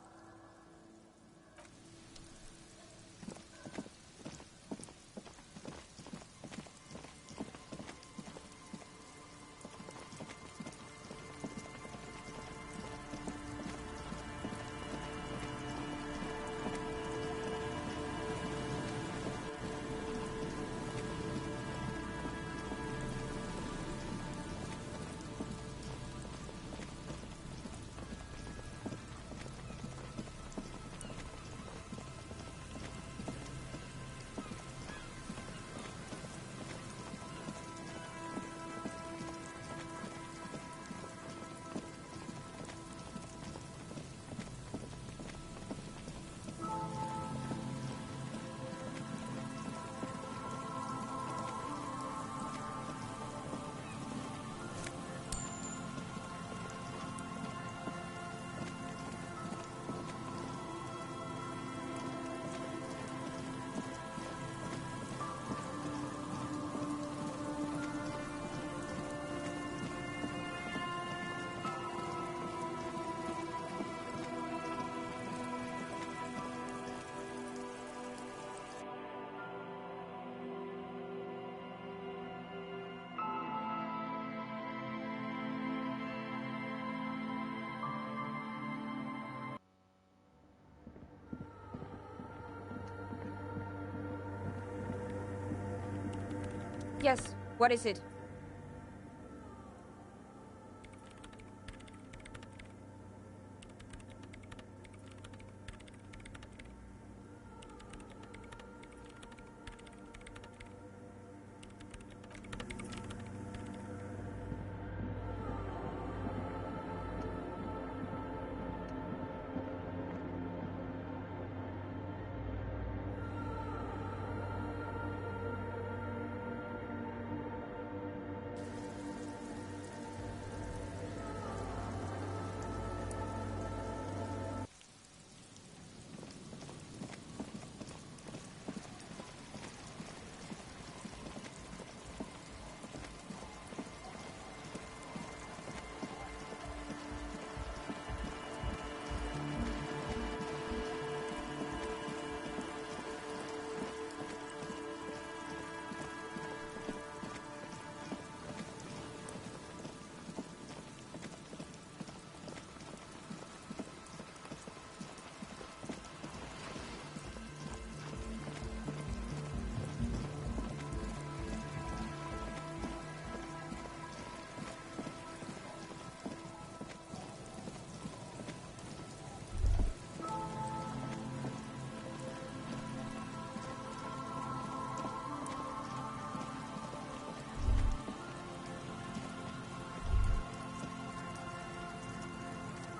Yes, what is it?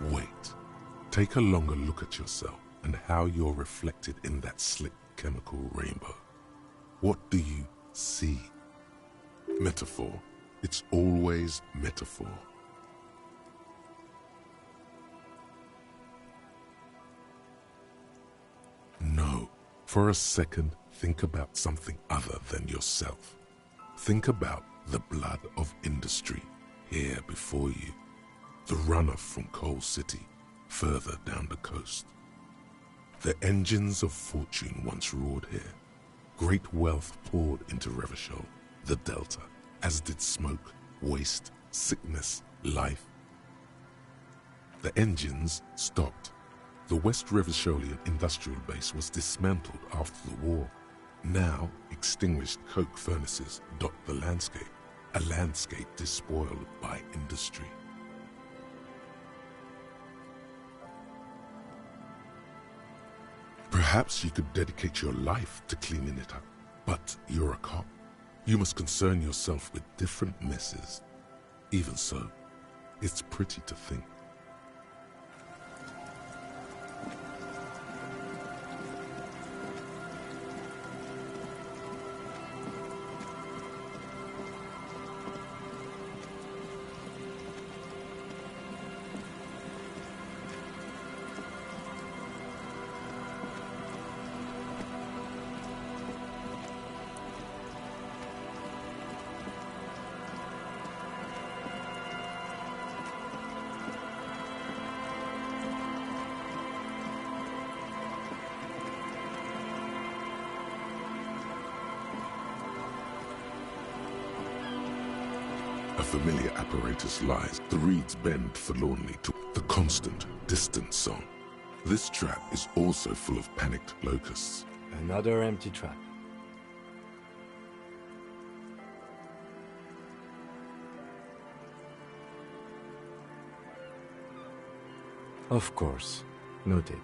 Wait. Take a longer look at yourself and how you're reflected in that slick chemical rainbow. What do you see? Metaphor. It's always metaphor. No. For a second, think about something other than yourself. Think about the blood of industry here before you. The runoff from Coal City, further down the coast. The engines of fortune once roared here. Great wealth poured into Revachol, the Delta, as did smoke, waste, sickness, life. The engines stopped. The West Revacholian industrial base was dismantled after the war. Now, extinguished coke furnaces dot the landscape, a landscape despoiled by industry. Perhaps you could dedicate your life to cleaning it up, but you're a cop. You must concern yourself with different messes. Even so, it's pretty to think. familiar apparatus lies, the reeds bend forlornly to the constant, distant song. This trap is also full of panicked locusts. Another empty trap. Of course. Noted.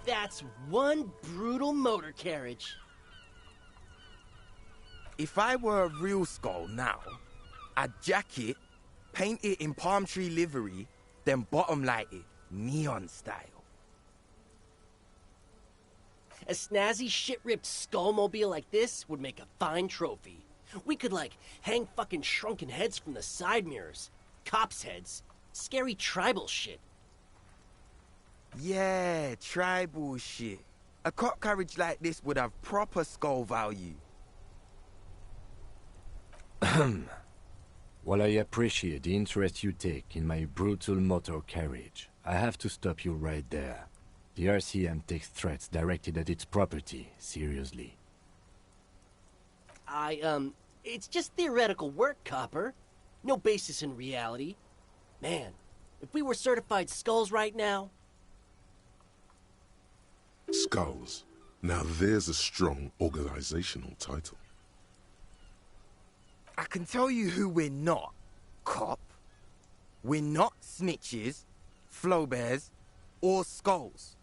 That's one brutal motor carriage. If I were a real skull now, I'd jack it, paint it in palm tree livery, then bottom light it, neon style. A snazzy shit-ripped skullmobile like this would make a fine trophy. We could, like, hang fucking shrunken heads from the side mirrors. Cops' heads. Scary tribal shit. Yeah, tribal shit. A cop carriage like this would have proper skull value. While I appreciate the interest you take in my brutal motor carriage, I have to stop you right there. The RCM takes threats directed at its property seriously. It's just theoretical work, Copper. No basis in reality. Man, if we were certified skulls right now... Skulls. Now there's a strong organizational title. I can tell you who we're not, cop. We're not snitches, flow bears, or skulls.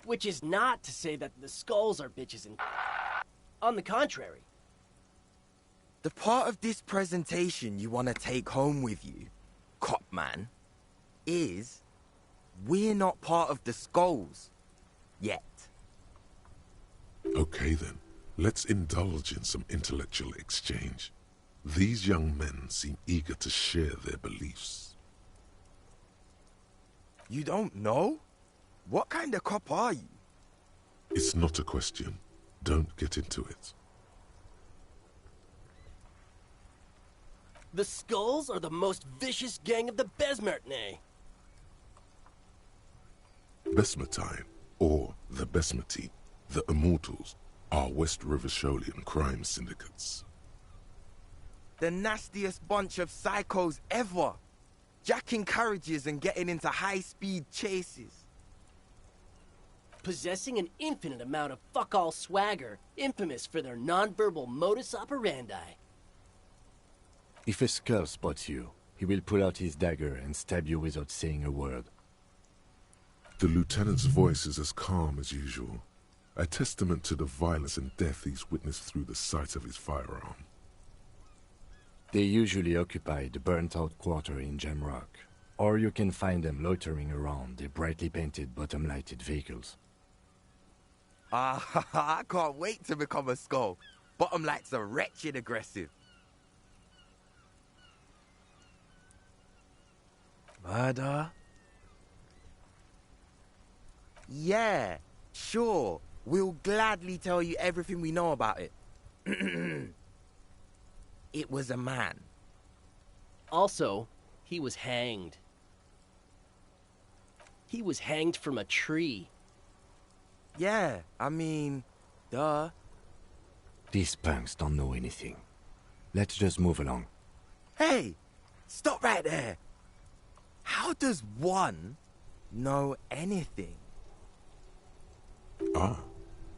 Which is not to say that the skulls are bitches and... On the contrary. The part of this presentation you want to take home with you, cop man, is we're not part of the skulls. Yet. Okay then, let's indulge in some intellectual exchange. These young men seem eager to share their beliefs. You don't know? What kind of cop are you? It's not a question. Don't get into it. The Skulls are the most vicious gang of the Besmertne. Besmatine, or the Besmati, the Immortals, are West Riversholian crime syndicates. The nastiest bunch of psychos ever. Jacking carriages and getting into high-speed chases. Possessing an infinite amount of fuck-all swagger, infamous for their non-verbal modus operandi. If a skull spots you, he will pull out his dagger and stab you without saying a word. The lieutenant's voice is as calm as usual, a testament to the violence and death he's witnessed through the sight of his firearm. They usually occupy the burnt-out quarter in Jamrock, or you can find them loitering around their brightly painted bottom-lighted vehicles. I can't wait to become a skull. Bottom lights are wretched aggressive. Murder? Yeah, sure. We'll gladly tell you everything we know about it. It was a man. Also, he was hanged. He was hanged from a tree. Yeah, I mean, duh. These punks don't know anything. Let's just move along. Hey, stop right there. How does one know anything? Ah,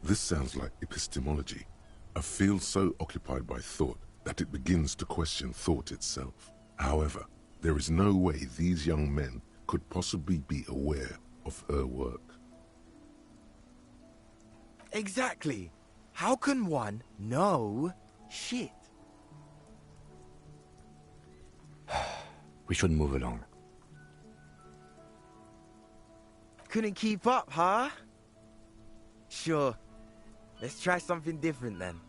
this sounds like epistemology, a field so occupied by thought that it begins to question thought itself. However, there is no way these young men could possibly be aware of her work. Exactly. How can one know shit? We should move along. Couldn't keep up, huh? Sure. Let's try something different then.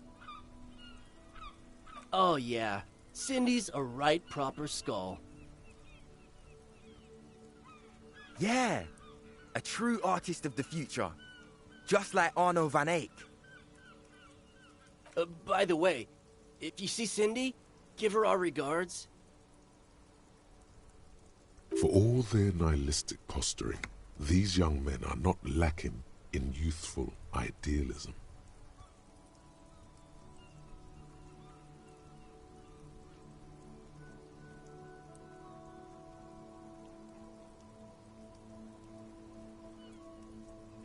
Oh yeah, Cindy's a right proper skull. Yeah, a true artist of the future. Just like Arno van Eyck. By the way, if you see Cindy, give her our regards. For all their nihilistic posturing, these young men are not lacking in youthful idealism.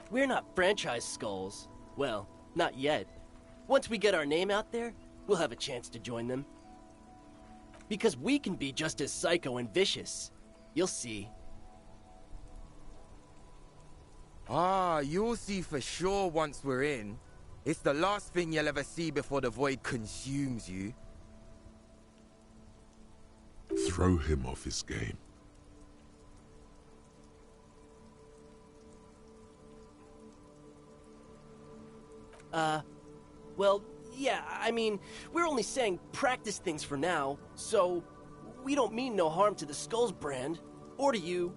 We're not franchise skulls. Well, not yet. Once we get our name out there, we'll have a chance to join them. Because we can be just as psycho and vicious. You'll see. Ah, you'll see for sure once we're in. It's the last thing you'll ever see before the void consumes you. Throw him off his game. Well, yeah, I mean, we're only saying practice things for now, so we don't mean no harm to the Skulls brand, or to you.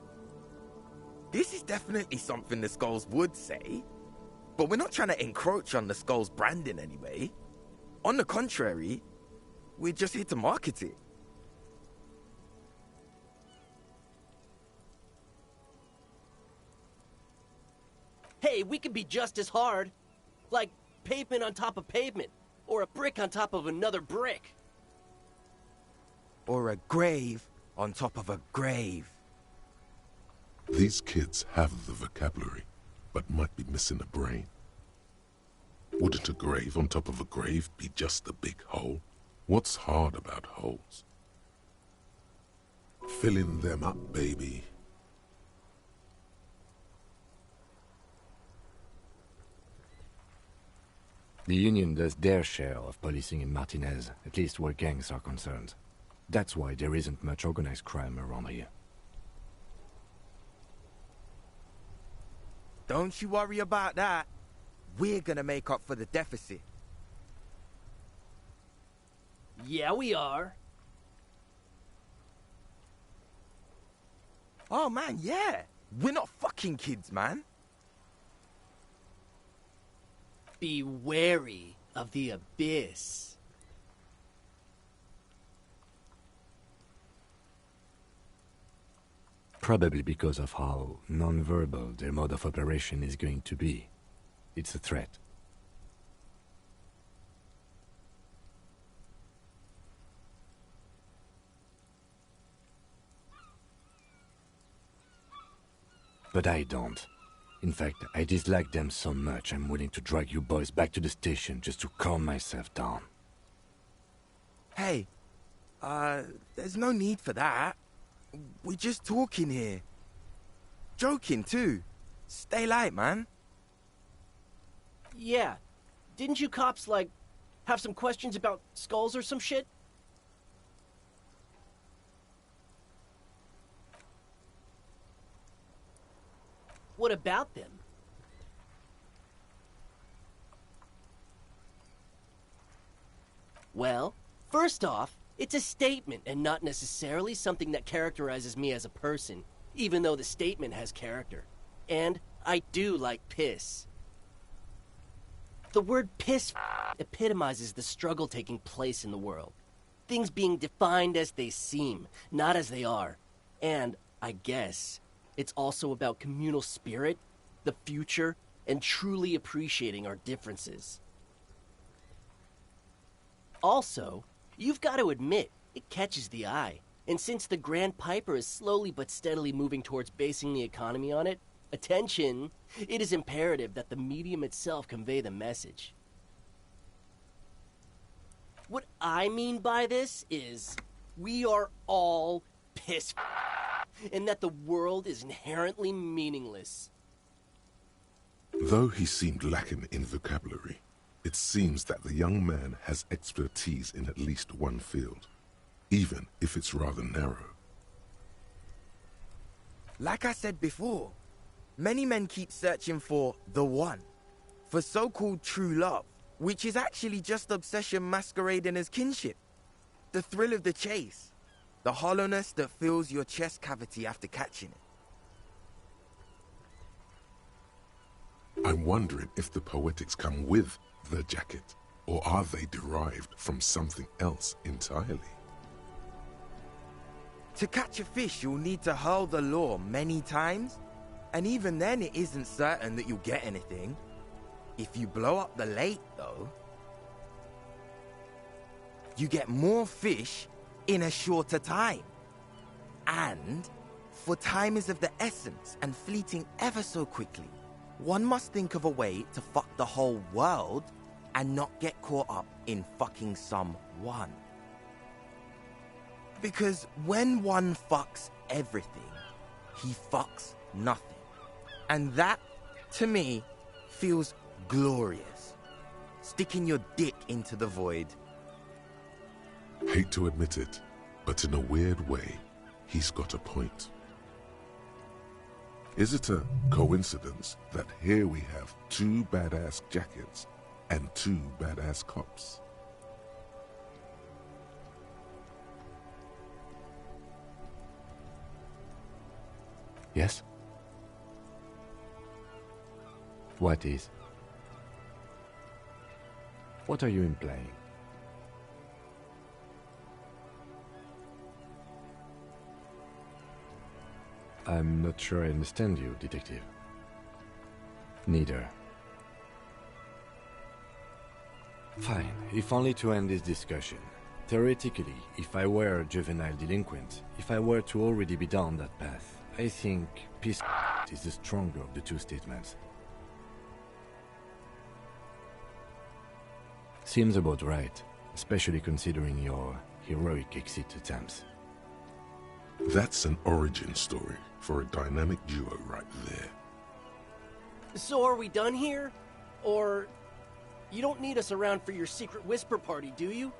This is definitely something the Skulls would say, but we're not trying to encroach on the Skulls brand in any way. On the contrary, we're just here to market it. Hey, we could be just as hard. Like pavement on top of pavement, or a brick on top of another brick. Or a grave on top of a grave. These kids have the vocabulary, but might be missing a brain. Wouldn't a grave on top of a grave be just a big hole? What's hard about holes? Filling them up, baby. The Union does their share of policing in Martinez, at least where gangs are concerned. That's why there isn't much organized crime around here. Don't you worry about that. We're gonna make up for the deficit. Yeah, we are. Oh man, yeah. We're not fucking kids, man. Be wary of the abyss. Probably because of how non-verbal their mode of operation is going to be. It's a threat. But I don't. In fact, I dislike them so much I'm willing to drag you boys back to the station just to calm myself down. Hey, there's no need for that. We're just talking here. Joking, too. Stay light, man. Yeah. Didn't you cops, like, have some questions about skulls or some shit? What about them? Well, first off, it's a statement and not necessarily something that characterizes me as a person, even though the statement has character. And I do like piss. The word piss epitomizes the struggle taking place in the world. Things being defined as they seem, not as they are. And, I guess, it's also about communal spirit, the future, and truly appreciating our differences. Also, you've got to admit, it catches the eye. And since the Grand Piper is slowly but steadily moving towards basing the economy on it, attention, it is imperative that the medium itself convey the message. What I mean by this is, we are all piss and that the world is inherently meaningless. Though he seemed lacking in vocabulary, it seems that the young man has expertise in at least one field, even if it's rather narrow. Like I said before, Many men keep searching for the one, for so-called true love, which is actually just obsession masquerading as kinship. The thrill of the chase, the hollowness that fills your chest cavity after catching it. I'm wondering if the poetics come with the jacket, or are they derived from something else entirely? To catch a fish, you'll need to hurl the lure many times, and even then it isn't certain that you'll get anything. If you blow up the lake, though, you get more fish in a shorter time. And, for time is of the essence and fleeting ever so quickly, one must think of a way to fuck the whole world and not get caught up in fucking someone. Because when one fucks everything, he fucks nothing. And that, to me, feels glorious. Sticking your dick into the void. Hate to admit it, but in a weird way, he's got a point. Is it a coincidence that here we have 2 badass jackets and 2 badass cops? Yes? What is? What are you implying? I'm not sure I understand you, Detective. Neither. Fine, if only to end this discussion. Theoretically, if I were a juvenile delinquent, if I were to already be down that path, I think peace is the stronger of the two statements. Seems about right, especially considering your heroic exit attempts. That's an origin story for a dynamic duo right there. So are we done here? Or you don't need us around for your secret whisper party, do you?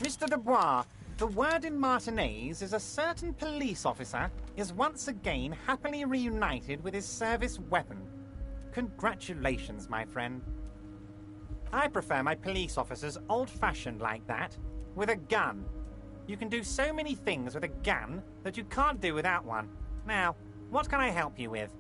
Mr. Dubois, the word in Martinez is a certain police officer is once again happily reunited with his service weapon. Congratulations, my friend. I prefer my police officers old-fashioned like that, with a gun. You can do so many things with a gun that you can't do without one. Now, what can I help you with?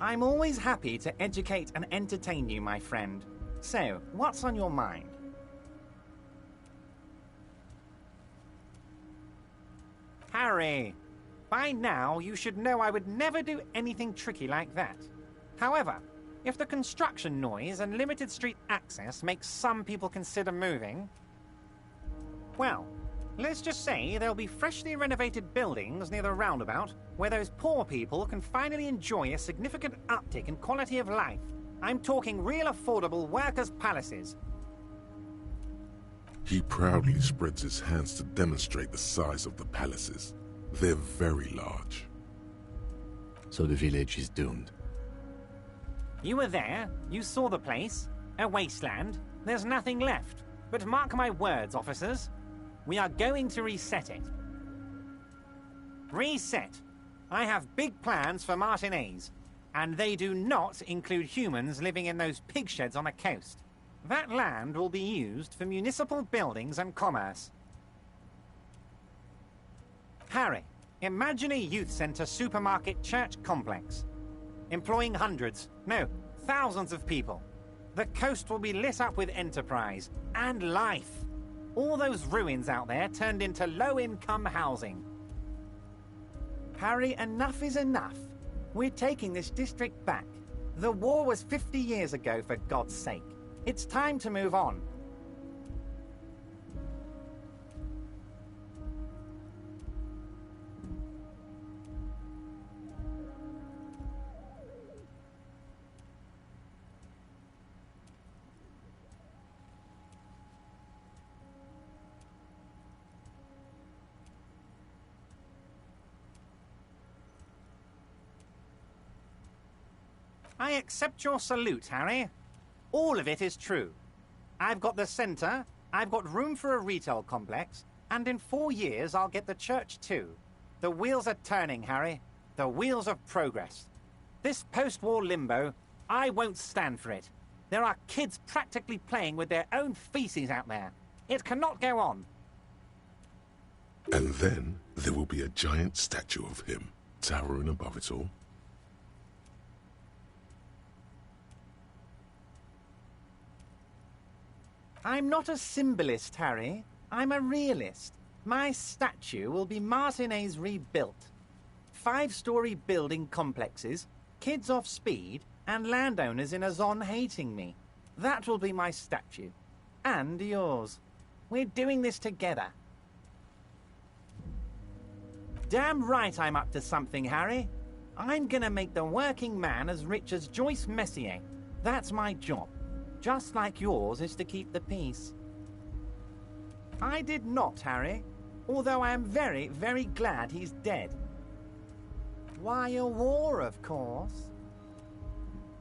I'm always happy to educate and entertain you, my friend. So, what's on your mind? Harry, by now you should know I would never do anything tricky like that. However, if the construction noise and limited street access makes some people consider moving, well, let's just say there'll be freshly renovated buildings near the roundabout where those poor people can finally enjoy a significant uptick in quality of life. I'm talking real affordable workers' palaces. He proudly spreads his hands to demonstrate the size of the palaces. They're very large. So the village is doomed. You were there, you saw the place, a wasteland. There's nothing left. But mark my words, officers, we are going to reset it. Reset. I have big plans for Martinez, and they do not include humans living in those pig sheds on the coast. That land will be used for municipal buildings and commerce. Harry, imagine a youth centre supermarket church complex, employing hundreds, no, thousands of people. The coast will be lit up with enterprise and life. All those ruins out there turned into low-income housing. Harry, enough is enough. We're taking this district back. The war was 50 years ago, for God's sake. It's time to move on. I accept your salute, Harry. All of it is true. I've got the centre, I've got room for a retail complex, and in 4 years I'll get the church too. The wheels are turning, Harry. The wheels of progress. This post-war limbo, I won't stand for it. There are kids practically playing with their own feces out there. It cannot go on. And then there will be a giant statue of him, towering above it all. I'm not a symbolist, Harry. I'm a realist. My statue will be Martinez rebuilt. 5-story building complexes, kids off speed, and landowners in a zone hating me. That will be my statue. And yours. We're doing this together. Damn right I'm up to something, Harry. I'm gonna make the working man as rich as Joyce Messier. That's my job. Just like yours is to keep the peace. I did not, Harry. Although I am very, very glad he's dead. Why a war, of course.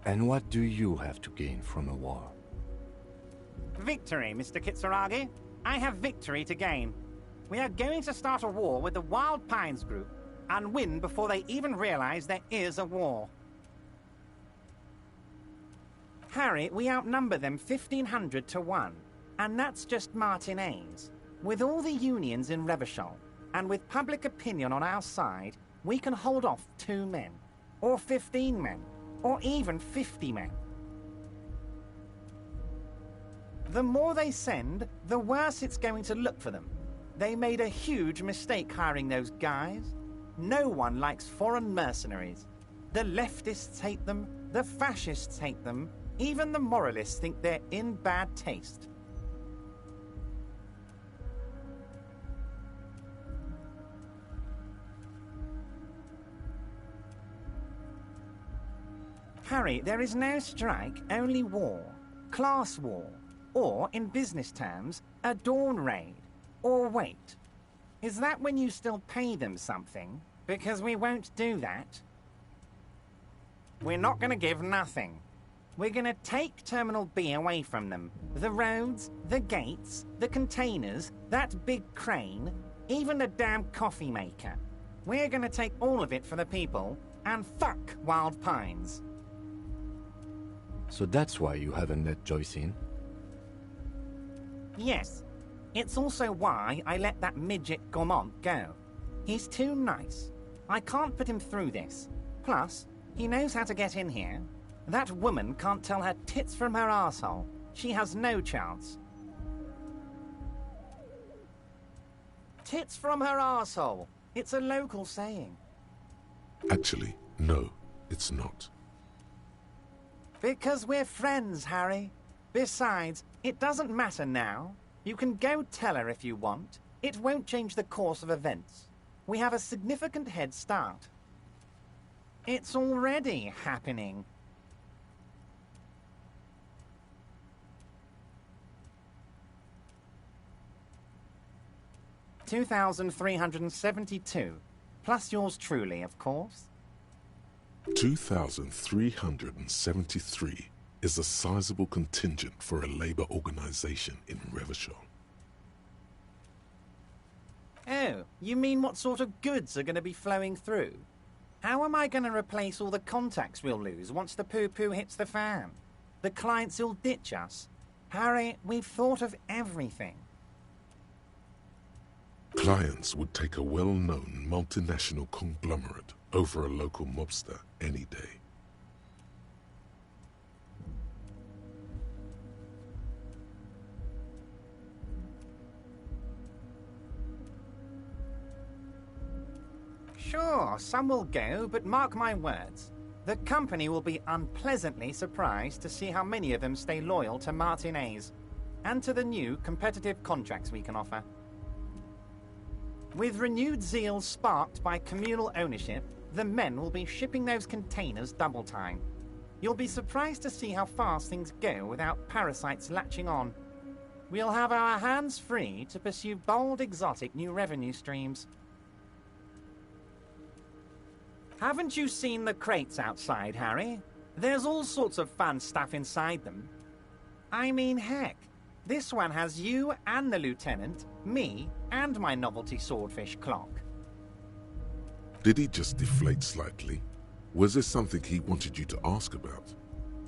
And what do you have to gain from a war? Victory, Mr. Kitsuragi. I have victory to gain. We are going to start a war with the Wild Pines group and win before they even realize there is a war. Harry, we outnumber them 1,500 to 1, and that's just Martinez. With all the unions in Revachol, and with public opinion on our side, we can hold off 2 men, or 15 men, or even 50 men. The more they send, the worse it's going to look for them. They made a huge mistake hiring those guys. No one likes foreign mercenaries. The leftists hate them, the fascists hate them, even the moralists think they're in bad taste. Harry, there is no strike, only war. Class war. Or, in business terms, a dawn raid. Or wait. Is that when you still pay them something? Because we won't do that. We're not going to give nothing. We're going to take Terminal B away from them. The roads, the gates, the containers, that big crane, even the damn coffee maker. We're going to take all of it for the people, and fuck Wild Pines. So that's why you haven't let Joyce in? Yes. It's also why I let that midget Gaumont go. He's too nice. I can't put him through this. Plus, he knows how to get in here. That woman can't tell her tits from her arsehole. She has no chance. Tits from her arsehole. It's a local saying. Actually, no, it's not. Because we're friends, Harry. Besides, it doesn't matter now. You can go tell her if you want. It won't change the course of events. We have a significant head start. It's already happening. $2,372. Plus yours truly, of course. 2,373 is a sizable contingent for a labor organization in Revachol. Oh, you mean what sort of goods are going to be flowing through? How am I going to replace all the contacts we'll lose once the poo-poo hits the fan? The clients will ditch us. Harry, we've thought of everything. Clients would take a well-known multinational conglomerate over a local mobster any day. Sure, some will go, but mark my words. The company will be unpleasantly surprised to see how many of them stay loyal to Martinez and to the new competitive contracts we can offer. With renewed zeal sparked by communal ownership, the men will be shipping those containers double time. You'll be surprised to see how fast things go without parasites latching on. We'll have our hands free to pursue bold, exotic new revenue streams. Haven't you seen the crates outside, Harry? There's all sorts of fun stuff inside them. I mean, heck, this one has you and the lieutenant, me, and my novelty swordfish clock. Did he just deflate slightly? Was there something he wanted you to ask about?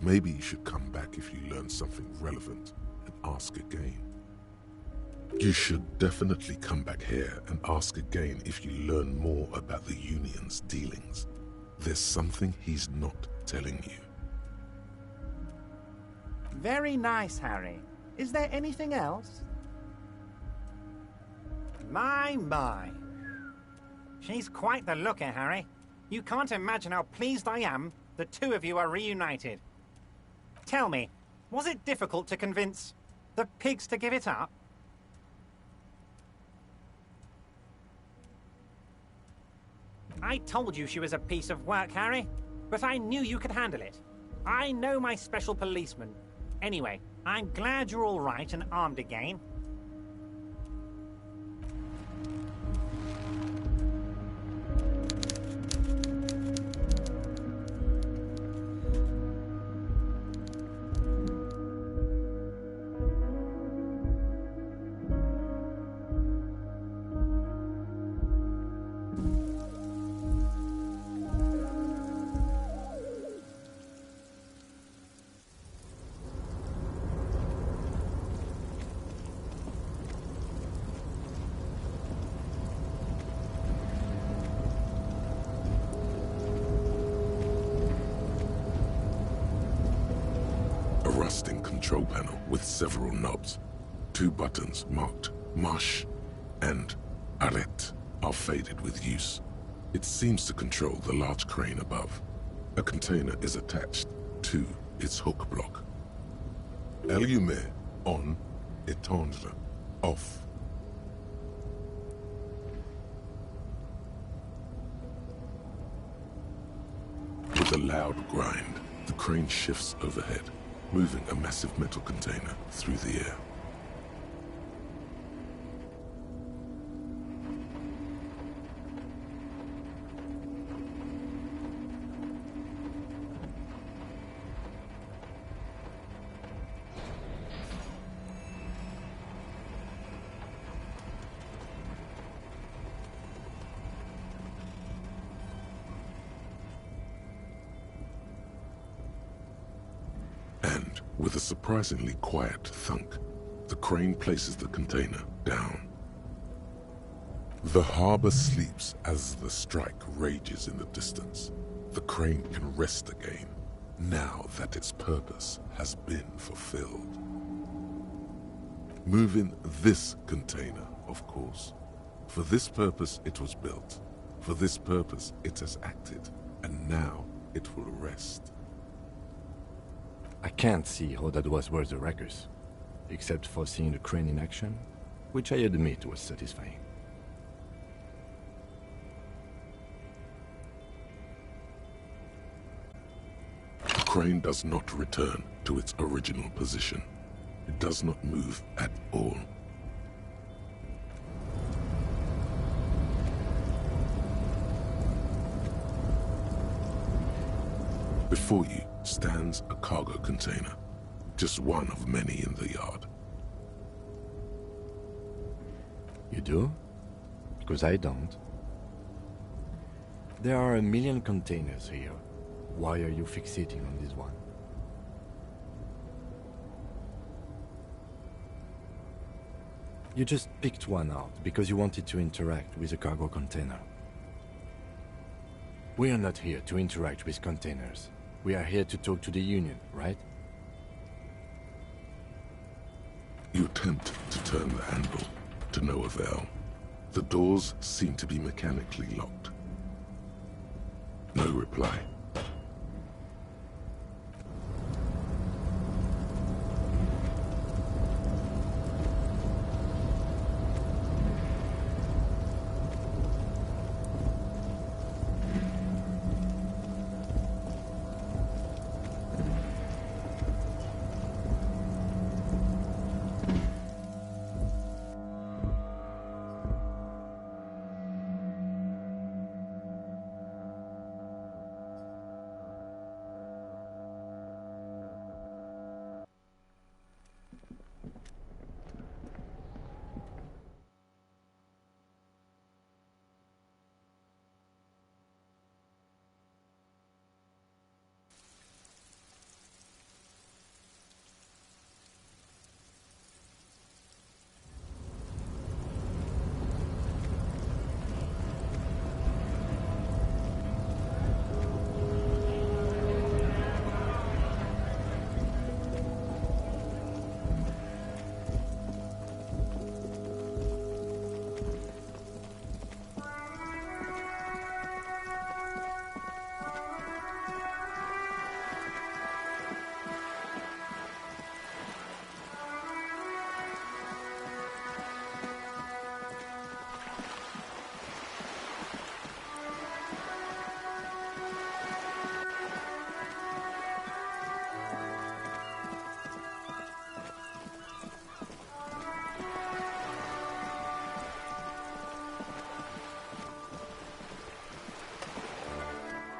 Maybe you should come back if you learn something relevant and ask again. You should definitely come back here and ask again if you learn more about the Union's dealings. There's something he's not telling you. Very nice, Harry. Is there anything else? My. She's quite the looker, Harry. You can't imagine how pleased I am the two of you are reunited. Tell me, was it difficult to convince the pigs to give it up? I told you she was a piece of work, Harry, but I knew you could handle it. I know my special policeman. Anyway, I'm glad you're all right and armed again. Rusting control panel with several knobs. 2 buttons marked Marche and Arrête are faded with use. It seems to control the large crane above. A container is attached to its hook block. Allumer on, éteindre off. With a loud grind, the crane shifts overhead, moving a massive metal container through the air. With a surprisingly quiet thunk, the crane places the container down. The harbor sleeps as the strike rages in the distance. The crane can rest again, now that its purpose has been fulfilled. Moving this container, of course. For this purpose it was built. For this purpose it has acted. And now it will rest. I can't see how that was worth the wreckers, except for seeing the crane in action, which I admit was satisfying. The crane does not return to its original position. It does not move at all. Before you stands a cargo container, just one of many in the yard. You do? Because I don't. There are a million containers here. Why are you fixating on this one? You just picked one out because you wanted to interact with a cargo container. We are not here to interact with containers. We are here to talk to the Union, right? You attempt to turn the handle, to no avail. The doors seem to be mechanically locked. No reply.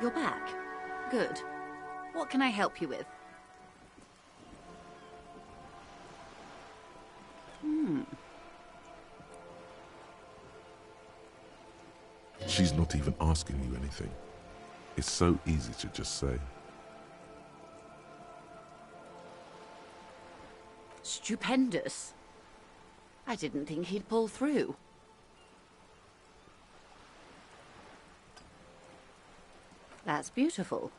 You're back. Good. What can I help you with? She's not even asking you anything. It's so easy to just say. Stupendous. I didn't think he'd pull through. That's beautiful.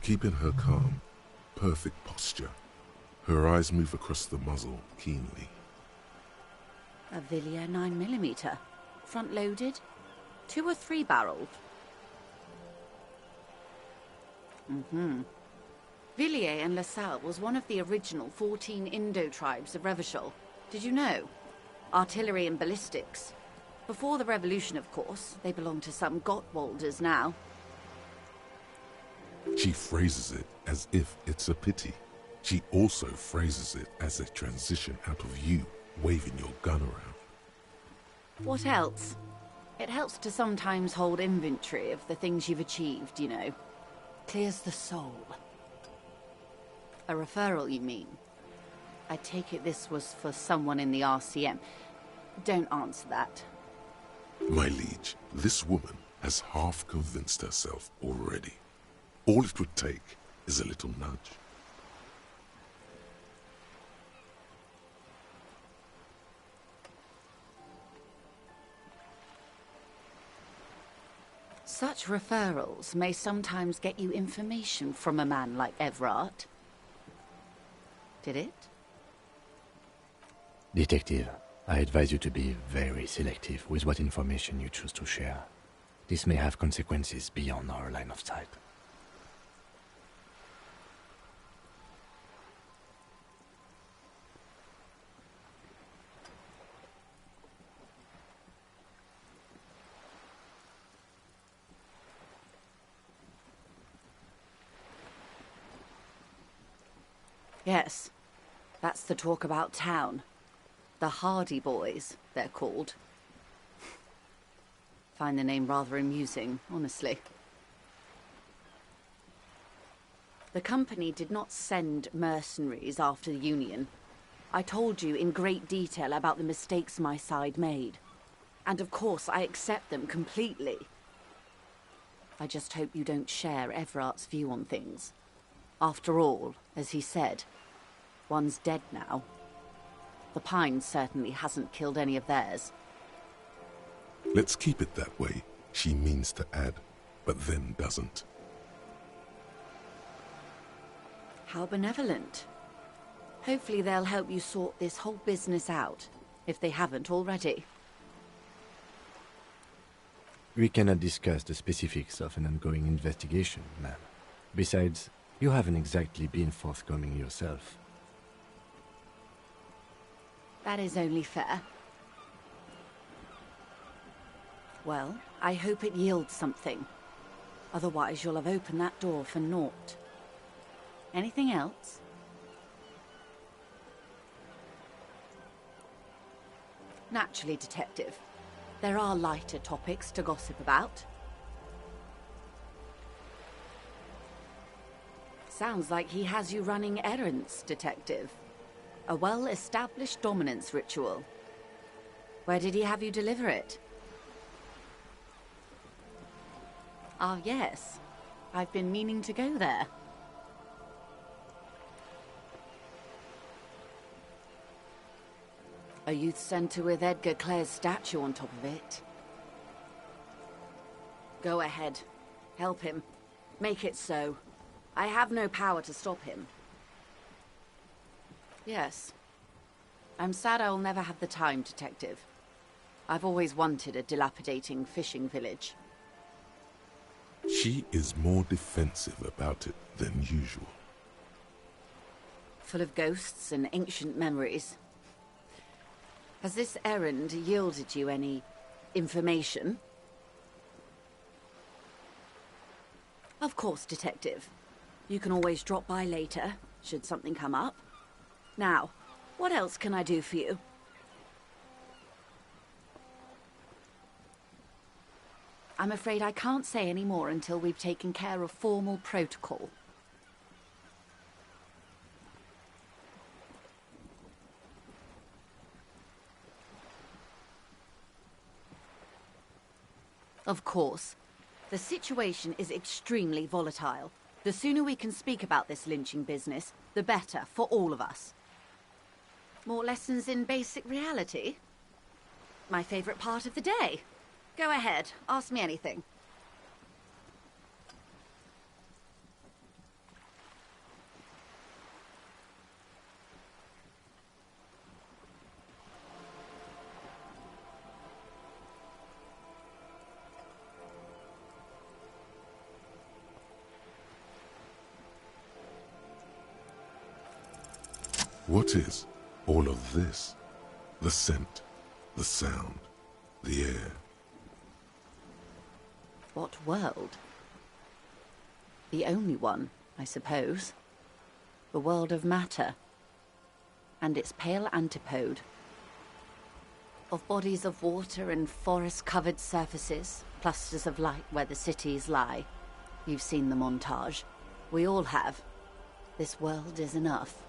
Keeping her calm, perfect posture. Her eyes move across the muzzle keenly. A Villiers 9mm. Front-loaded? 2 or 3 barreled? Villiers and LaSalle was one of the original 14 Indo-tribes of Revachol. Did you know? Artillery and ballistics. Before the revolution, of course. They belong to some Gottwalders now. She phrases it as if it's a pity. She also phrases it as a transition out of you waving your gun around. What else? It helps to sometimes hold inventory of the things you've achieved, you know. Clears the soul. A referral, you mean? I take it this was for someone in the RCM. Don't answer that. My liege, this woman has half convinced herself already. All it would take is a little nudge. Such referrals may sometimes get you information from a man like Everard. Did it? Detective, I advise you to be very selective with what information you choose to share. This may have consequences beyond our line of sight. Yes, that's the talk about town. The Hardy Boys, they're called. Find the name rather amusing, honestly. The company did not send mercenaries after the Union. I told you in great detail about the mistakes my side made. And of course, I accept them completely. I just hope you don't share Everart's view on things. After all, as he said, one's dead now. The Pine certainly hasn't killed any of theirs. Let's keep it that way. She means to add, but then doesn't. How benevolent. Hopefully they'll help you sort this whole business out, if they haven't already. We cannot discuss the specifics of an ongoing investigation, ma'am. Besides, you haven't exactly been forthcoming yourself. That is only fair. Well, I hope it yields something. Otherwise, you'll have opened that door for naught. Anything else? Naturally, Detective. There are lighter topics to gossip about. Sounds like he has you running errands, Detective. A well-established dominance ritual. Where did he have you deliver it? Ah, yes. I've been meaning to go there. A youth centre with Edgar Clare's statue on top of it. Go ahead. Help him. Make it so. I have no power to stop him. Yes. I'm sad I'll never have the time, Detective. I've always wanted a dilapidating fishing village. She is more defensive about it than usual. Full of ghosts and ancient memories. Has this errand yielded you any information? Of course, Detective. You can always drop by later, should something come up. Now, what else can I do for you? I'm afraid I can't say any more until we've taken care of formal protocol. Of course. The situation is extremely volatile. The sooner we can speak about this lynching business, the better for all of us. More lessons in basic reality? My favorite part of the day. Go ahead, ask me anything. What is all of this? The scent, the sound, the air. What world? The only one, I suppose. The world of matter. And its pale antipode. Of bodies of water and forest-covered surfaces, clusters of light where the cities lie. You've seen the montage. We all have. This world is enough.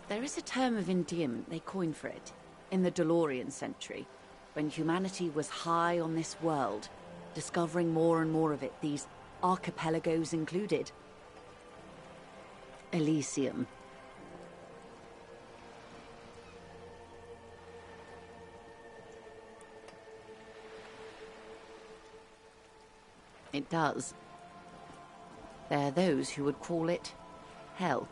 There is a term of endearment they coined for it, in the DeLorean century, when humanity was high on this world, discovering more and more of it, these archipelagos included. Elysium. It does. There are those who would call it hell.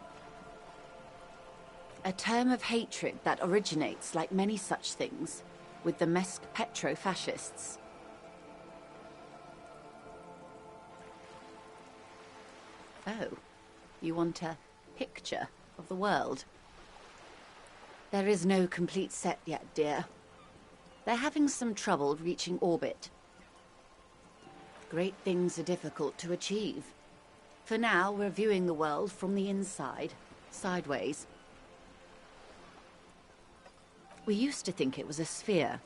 A term of hatred that originates, like many such things, with the Mesk petro-fascists. Oh, you want a picture of the world? There is no complete set yet, dear. They're having some trouble reaching orbit. Great things are difficult to achieve. For now, we're viewing the world from the inside, sideways. We used to think it was a sphere,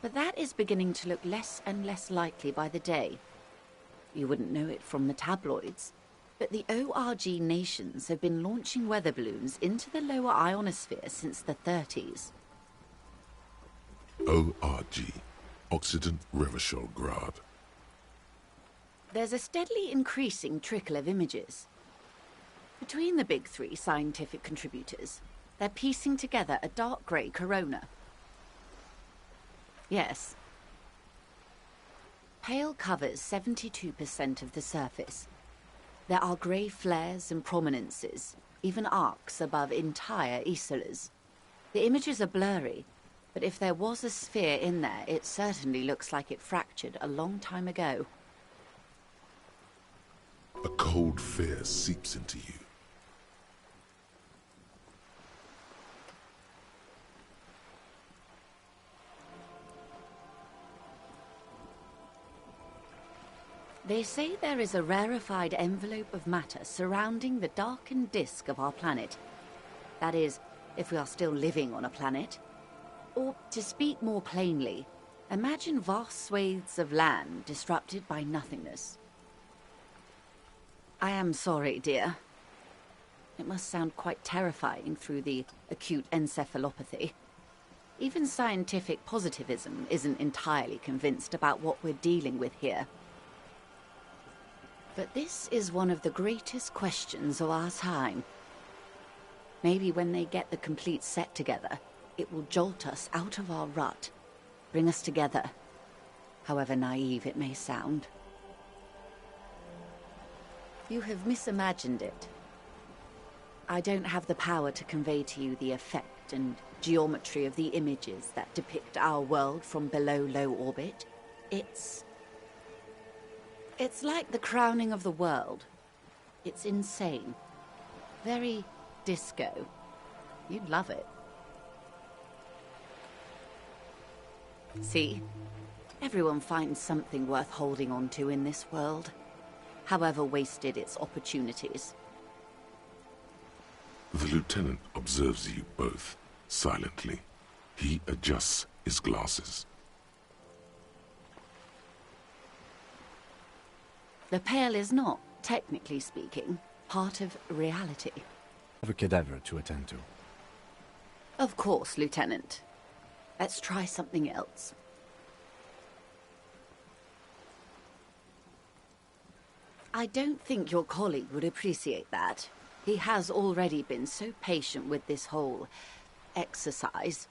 but that is beginning to look less and less likely by the day. You wouldn't know it from the tabloids, but the ORG nations have been launching weather balloons into the lower ionosphere since the 30s. ORG, Occident Revachol Grad. There's a steadily increasing trickle of images. Between the big three scientific contributors, they're piecing together a dark grey corona. Yes. Pale covers 72% of the surface. There are grey flares and prominences, even arcs above entire isolas. The images are blurry, but if there was a sphere in there, it certainly looks like it fractured a long time ago. A cold fear seeps into you. They say there is a rarefied envelope of matter surrounding the darkened disk of our planet. That is, if we are still living on a planet. Or, to speak more plainly, imagine vast swathes of land disrupted by nothingness. I am sorry, dear. It must sound quite terrifying through the acute encephalopathy. Even scientific positivism isn't entirely convinced about what we're dealing with here. But this is one of the greatest questions of our time. Maybe when they get the complete set together, it will jolt us out of our rut, bring us together, however naive it may sound. You have misimagined it. I don't have the power to convey to you the effect and geometry of the images that depict our world from below low orbit. It's like the crowning of the world. It's insane. Very disco. You'd love it. See? Everyone finds something worth holding on to in this world, however wasted its opportunities. The lieutenant observes you both, silently. He adjusts his glasses. The Pale is not, technically speaking, part of reality. I have a cadaver to attend to. Of course, Lieutenant. Let's try something else. I don't think your colleague would appreciate that. He has already been so patient with this whole exercise.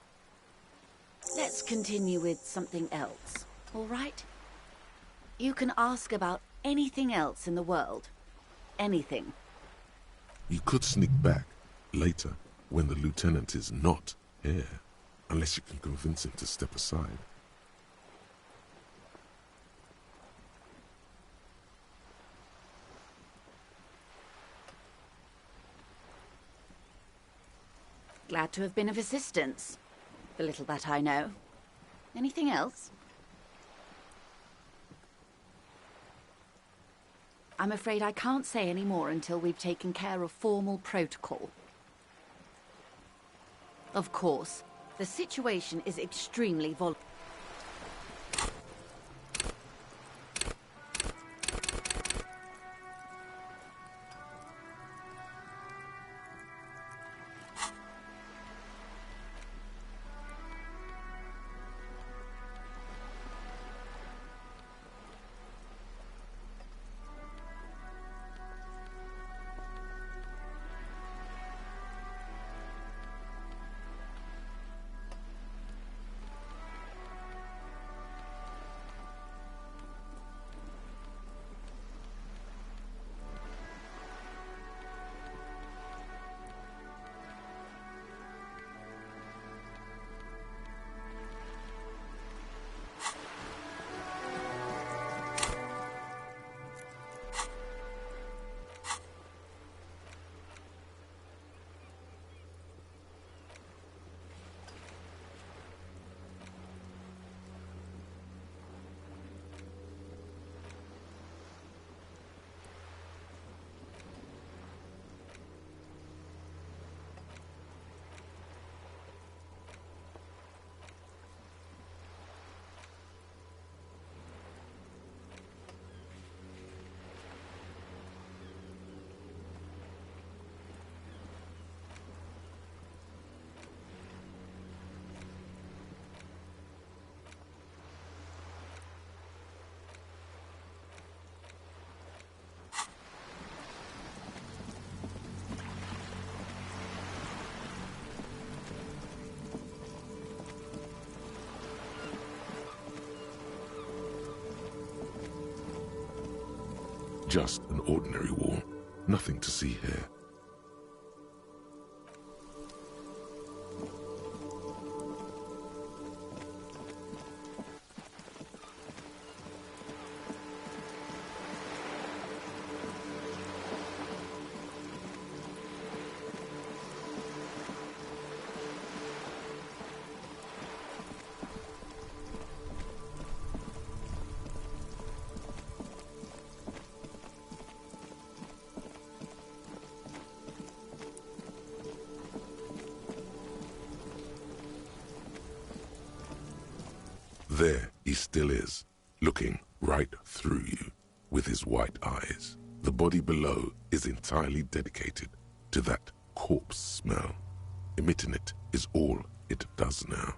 Let's continue with something else, all right? You can ask about anything else in the world. Anything. You could sneak back later when the lieutenant is not here, unless you can convince him to step aside. Glad to have been of assistance. The little that I know. Anything else? I'm afraid I can't say any more until we've taken care of formal protocol. Of course, the situation is extremely volatile. Just an ordinary wall. Nothing to see here. There he still is, looking right through you with his white eyes. The body below is entirely dedicated to that corpse smell. Emitting it is all it does now.